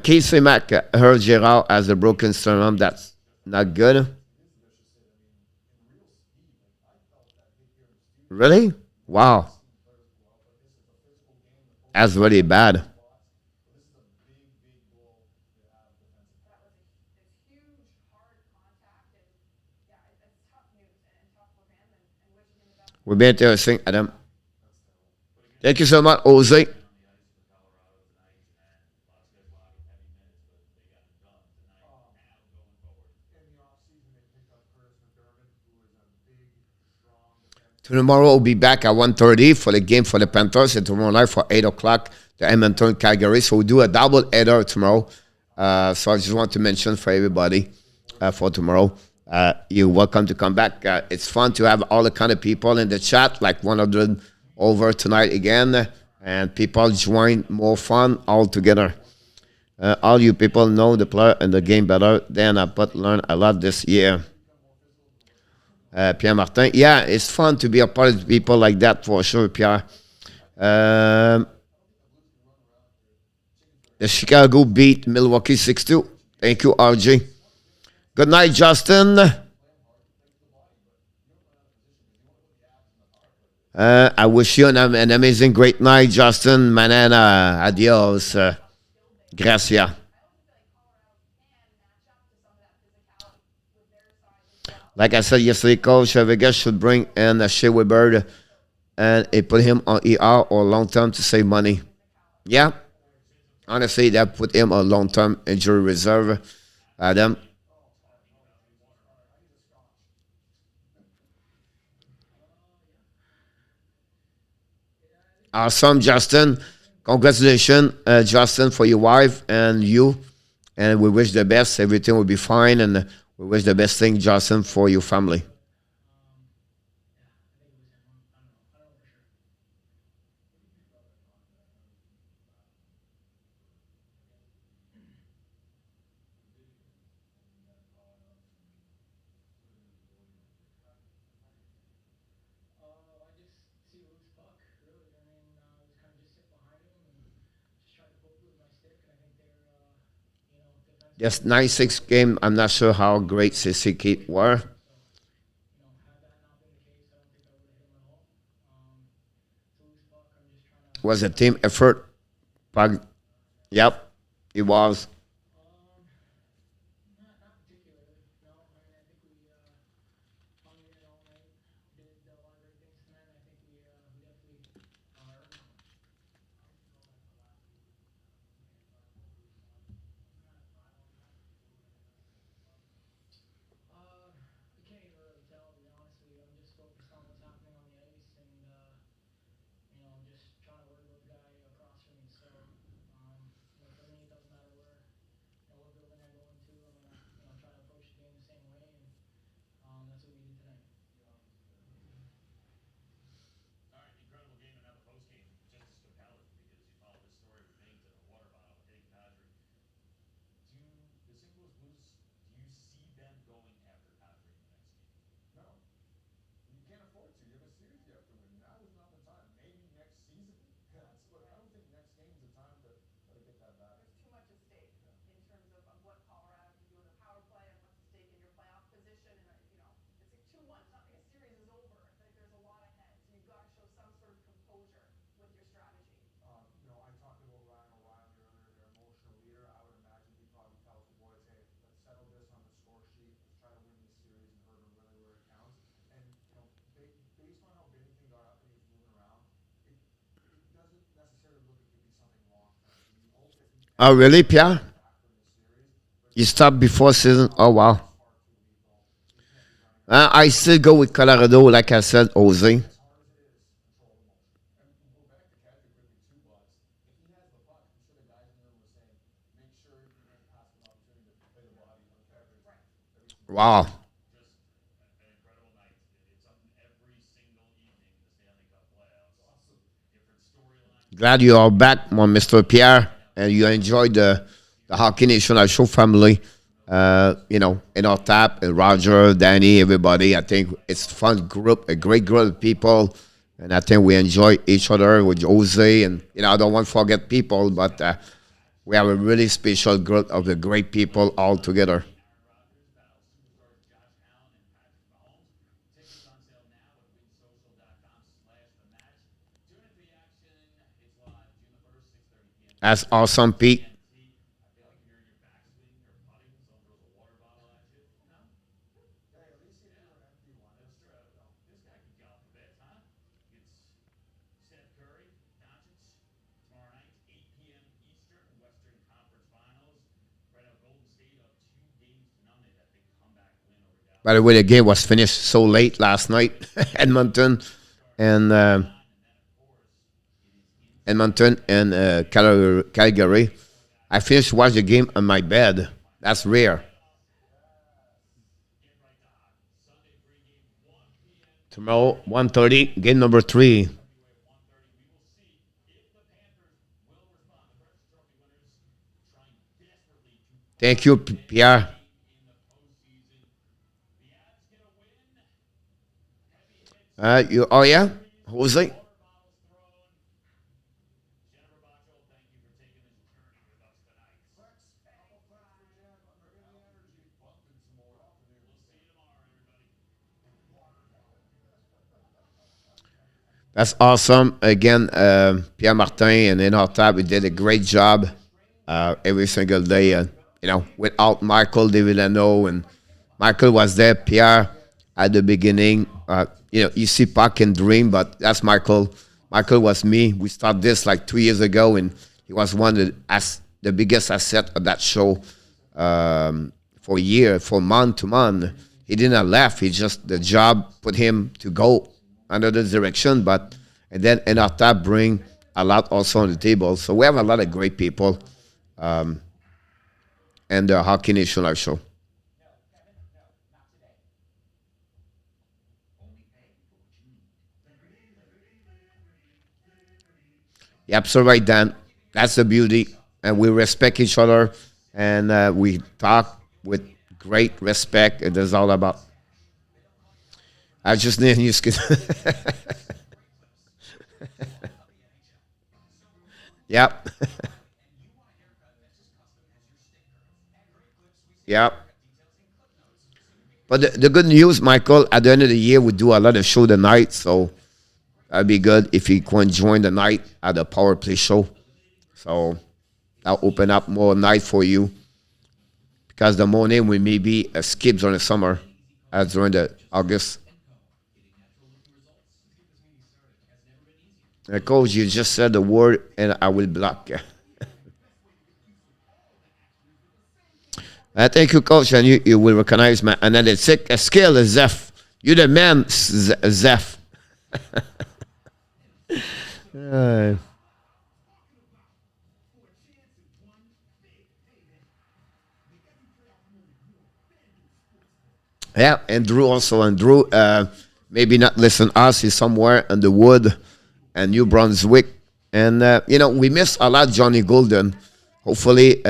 Casey Mack heard Gerard has a broken sternum. That's not good. Really? Wow. That's really bad. Will be interesting, Adam. Thank you so much, Jose. Tomorrow we'll be back at 1:30 for the game for the Panthers, and tomorrow night for 8 o'clock, the Edmonton Calgary. So we'll do a double header tomorrow. So I just want to mention for everybody for tomorrow, you're welcome to come back. It's fun to have all the kind of people in the chat, like 100 over tonight again, and people join more fun all together. All you people know the player and the game better than I but learn a lot this year. Pierre Martin. Yeah, it's fun to be a part of people like that for sure, Pierre. The Chicago beat Milwaukee 6-2. Thank you, RJ. Good night, Justin. I wish you an amazing, great night, Justin. Manana, adios. Gracias. Like I said yesterday, Coach Vegas should bring in a Shea Weber and put him on ER or long term to save money. Yeah, honestly, that put him on long term injury reserve. Adam. Awesome, Justin. Congratulations, Justin, for your wife and you. And we wish the best. Everything will be fine. And we wish the best thing, Justin, for your family. Yes, 9-6 game. I'm not sure how great CCK were. Was a team effort. Yep, it was. Oh, really, Pierre? You stopped before season? Oh, wow. I still go with Colorado, like I said, Jose. Wow. Glad you are back, my Mr. Pierre, and you enjoyed the Hockey National Show family. In our tap, and Roger, Danny, everybody. I think it's a fun group, a great group of people, and I think we enjoy each other with Jose. And I don't want to forget people, but we have a really special group of the great people all together. That's awesome, Pete. By the way, the game was finished so late last night. Edmonton and Calgary. I finished watching the game on my bed. That's rare. Tomorrow, 1:30, game number 3. Thank you, Pierre. Oh yeah, Jose. That's awesome. Again, Pierre Martin and Inartab, we did a great job every single day. Without Michael Devillano, and Michael was there, Pierre at the beginning. You see Puck and Dream, but that's Michael. Michael was me. We started this like 2 years ago, and he was one of the biggest asset of that show for a year, for month to month. He didn't left. He just, the job put him to go under the direction, and then Inartab bring a lot also on the table. So we have a lot of great people. And the Hockey Nation Live Show. You're absolutely right, Dan. That's the beauty. And we respect each other. And we talk with great respect. It is all about. I just need you. Yep. Yeah. But the good news, Michael, at the end of the year, we do a lot of show tonight, so that'd be good if you can join the night at the Power Play show. So that'll open up more night for you. Because the morning we may be skip during the summer, as during the August. Coach, you just said the word and I will block. Thank you, Coach, and you will recognize my analytic skill, Zeph. You're the man, Zeph. Yeah, and Drew also. And Drew, maybe not listen us. He's somewhere in the wood and New Brunswick. And, we miss a lot Johnny Golden. Hopefully,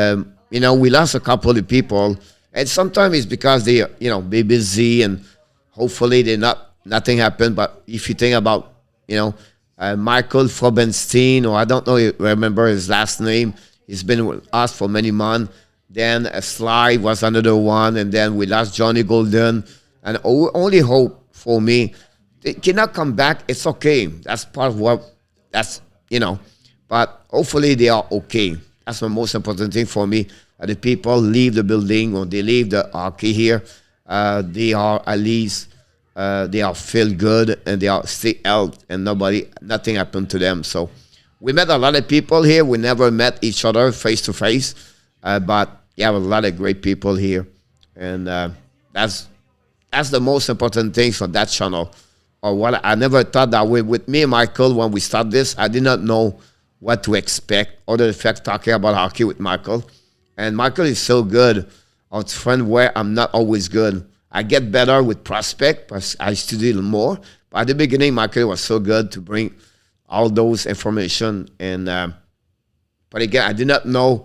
we lost a couple of people. And sometimes it's because they, they're busy and hopefully nothing happened. But if you think about, Michael Frobenstein, or I don't know, remember his last name. He's been with us for many months. Then Sly was another one. And then we lost Johnny Golden. And only hope for me, they cannot come back. It's okay. That's part of what, but hopefully they are okay. That's the most important thing for me. The people leave the building or they leave the hockey here. They are at least, they are feel good and they are stay healthy and nothing happened to them. So we met a lot of people here. We never met each other face to face. But you have a lot of great people here. And that's the most important thing for that channel. Or what I never thought that way. With me and Michael, when we started this, I did not know what to expect, other than fact talking about hockey with Michael. And Michael is so good. Our friend where I'm not always good. I get better with prospect, because I study more. But at the beginning, Michael was so good to bring all those information. And but again, I did not know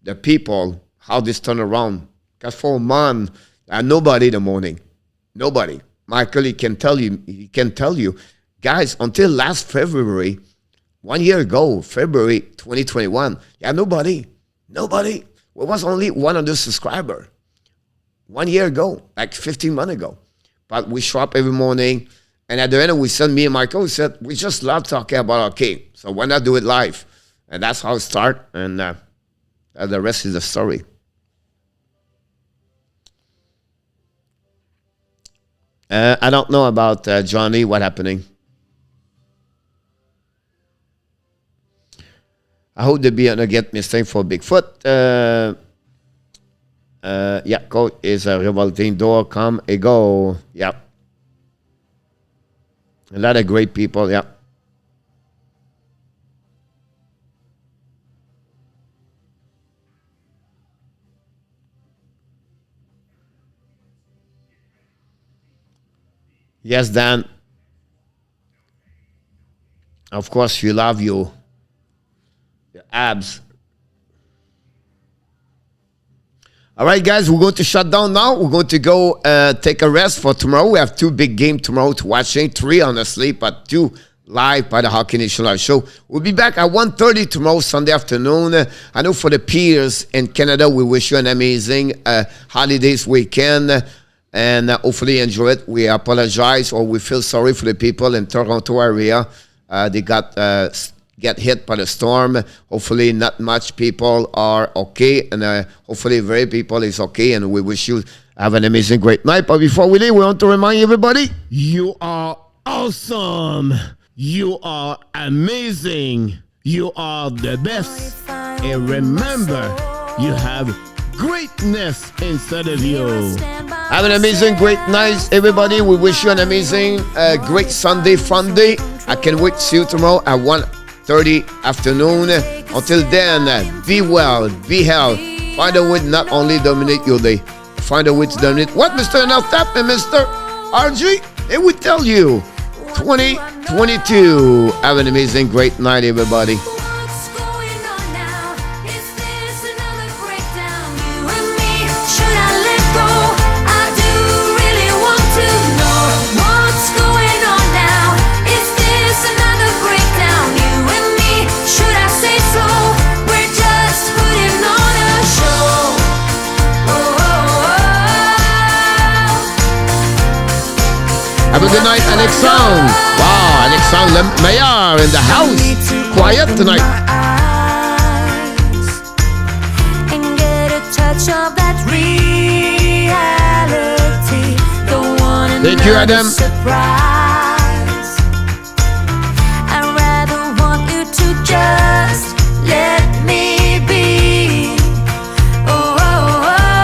the people, how this turned around. Because for a month, nobody in the morning. Nobody. Michael, he can tell you, guys, until last February, 1 year ago, February 2021, nobody. There was only 100 subscriber 1 year ago, like 15 months ago. But we show up every morning, and at the end, me and Michael, we said, we just love talking about hockey, so why not do it live? And that's how it started, and the rest is the story. I don't know about Johnny, what happening. I hope they be gonna get mistake for Bigfoot. Yeah, coach is a revolting door. Come and go. Yeah. A lot of great people. Yeah. Yes, Dan. Of course, we love you. The abs. All right, guys, we're going to shut down now. We're going to go take a rest for tomorrow. We have 2 big games tomorrow to watch. 3, honestly, but 2 live by the Hockey Nation Live Show. We'll be back at 1:30 tomorrow, Sunday afternoon. I know for the peers in Canada, we wish you an amazing holidays weekend. And hopefully enjoy it. We apologize or we feel sorry for the people in Toronto area. They get hit by the storm. Hopefully not much people are okay. And hopefully very people is okay. And we wish you have an amazing, great night. But before we leave, we want to remind everybody, you are awesome. You are amazing. You are the best. And remember, you have greatness inside of you. Have an amazing, great night, everybody. We wish you an amazing, great Sunday, fun day. I can't wait to see you tomorrow at 1:30 afternoon. Until then, be well, be healthy. Find a way to not only dominate your day, find a way to dominate what, Mr. Enough Tap and Mr. RG? It would tell you 2022. Have an amazing, great night, everybody. What's going on now? Is this another breakdown? You and me, should I let go? I do really want to know what's going on now. Is this another breakdown? You and me, should I say so? We're just putting on a show. Oh, oh, oh. Have a good night, Alexandre. Wow, Alexandre Meillard in the house. Quiet tonight. And get a touch of that reality. Don't want Thank you, another Adam. surprise. I'd rather want you to just let me be. Oh, oh, oh.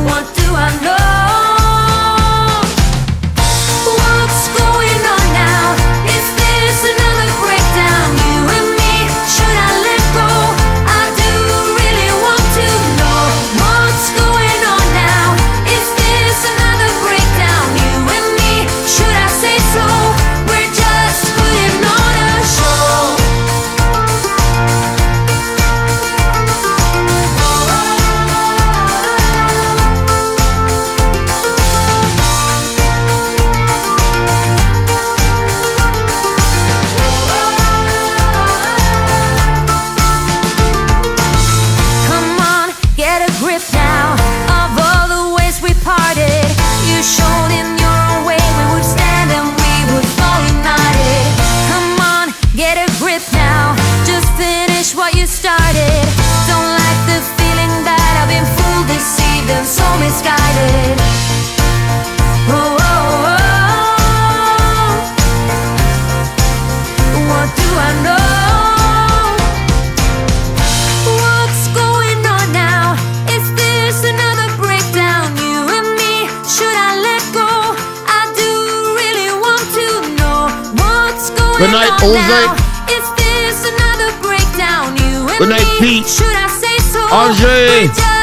What do I know? What's going on now? Is this another breakdown? You and me, should I let go? I do really want to know what's going on now. Is this another breakdown? You and me, should I say so? We're just putting on a show. Come on, get a grip now of all the ways we parted. You showed in your own way we would stand and we would fall united. Come on, get a grip now. Just finish what you started. Don't like the feeling that I've been fooled, deceived, and so misguided. Oh, oh, oh. What do I know? What's going on now? Is this another breakdown? You and me, should I let go? I do really want to know what's going Good night, on Jose. now. Is this another breakdown? You and Good night, me, Pete. should I say so? Andre. We're just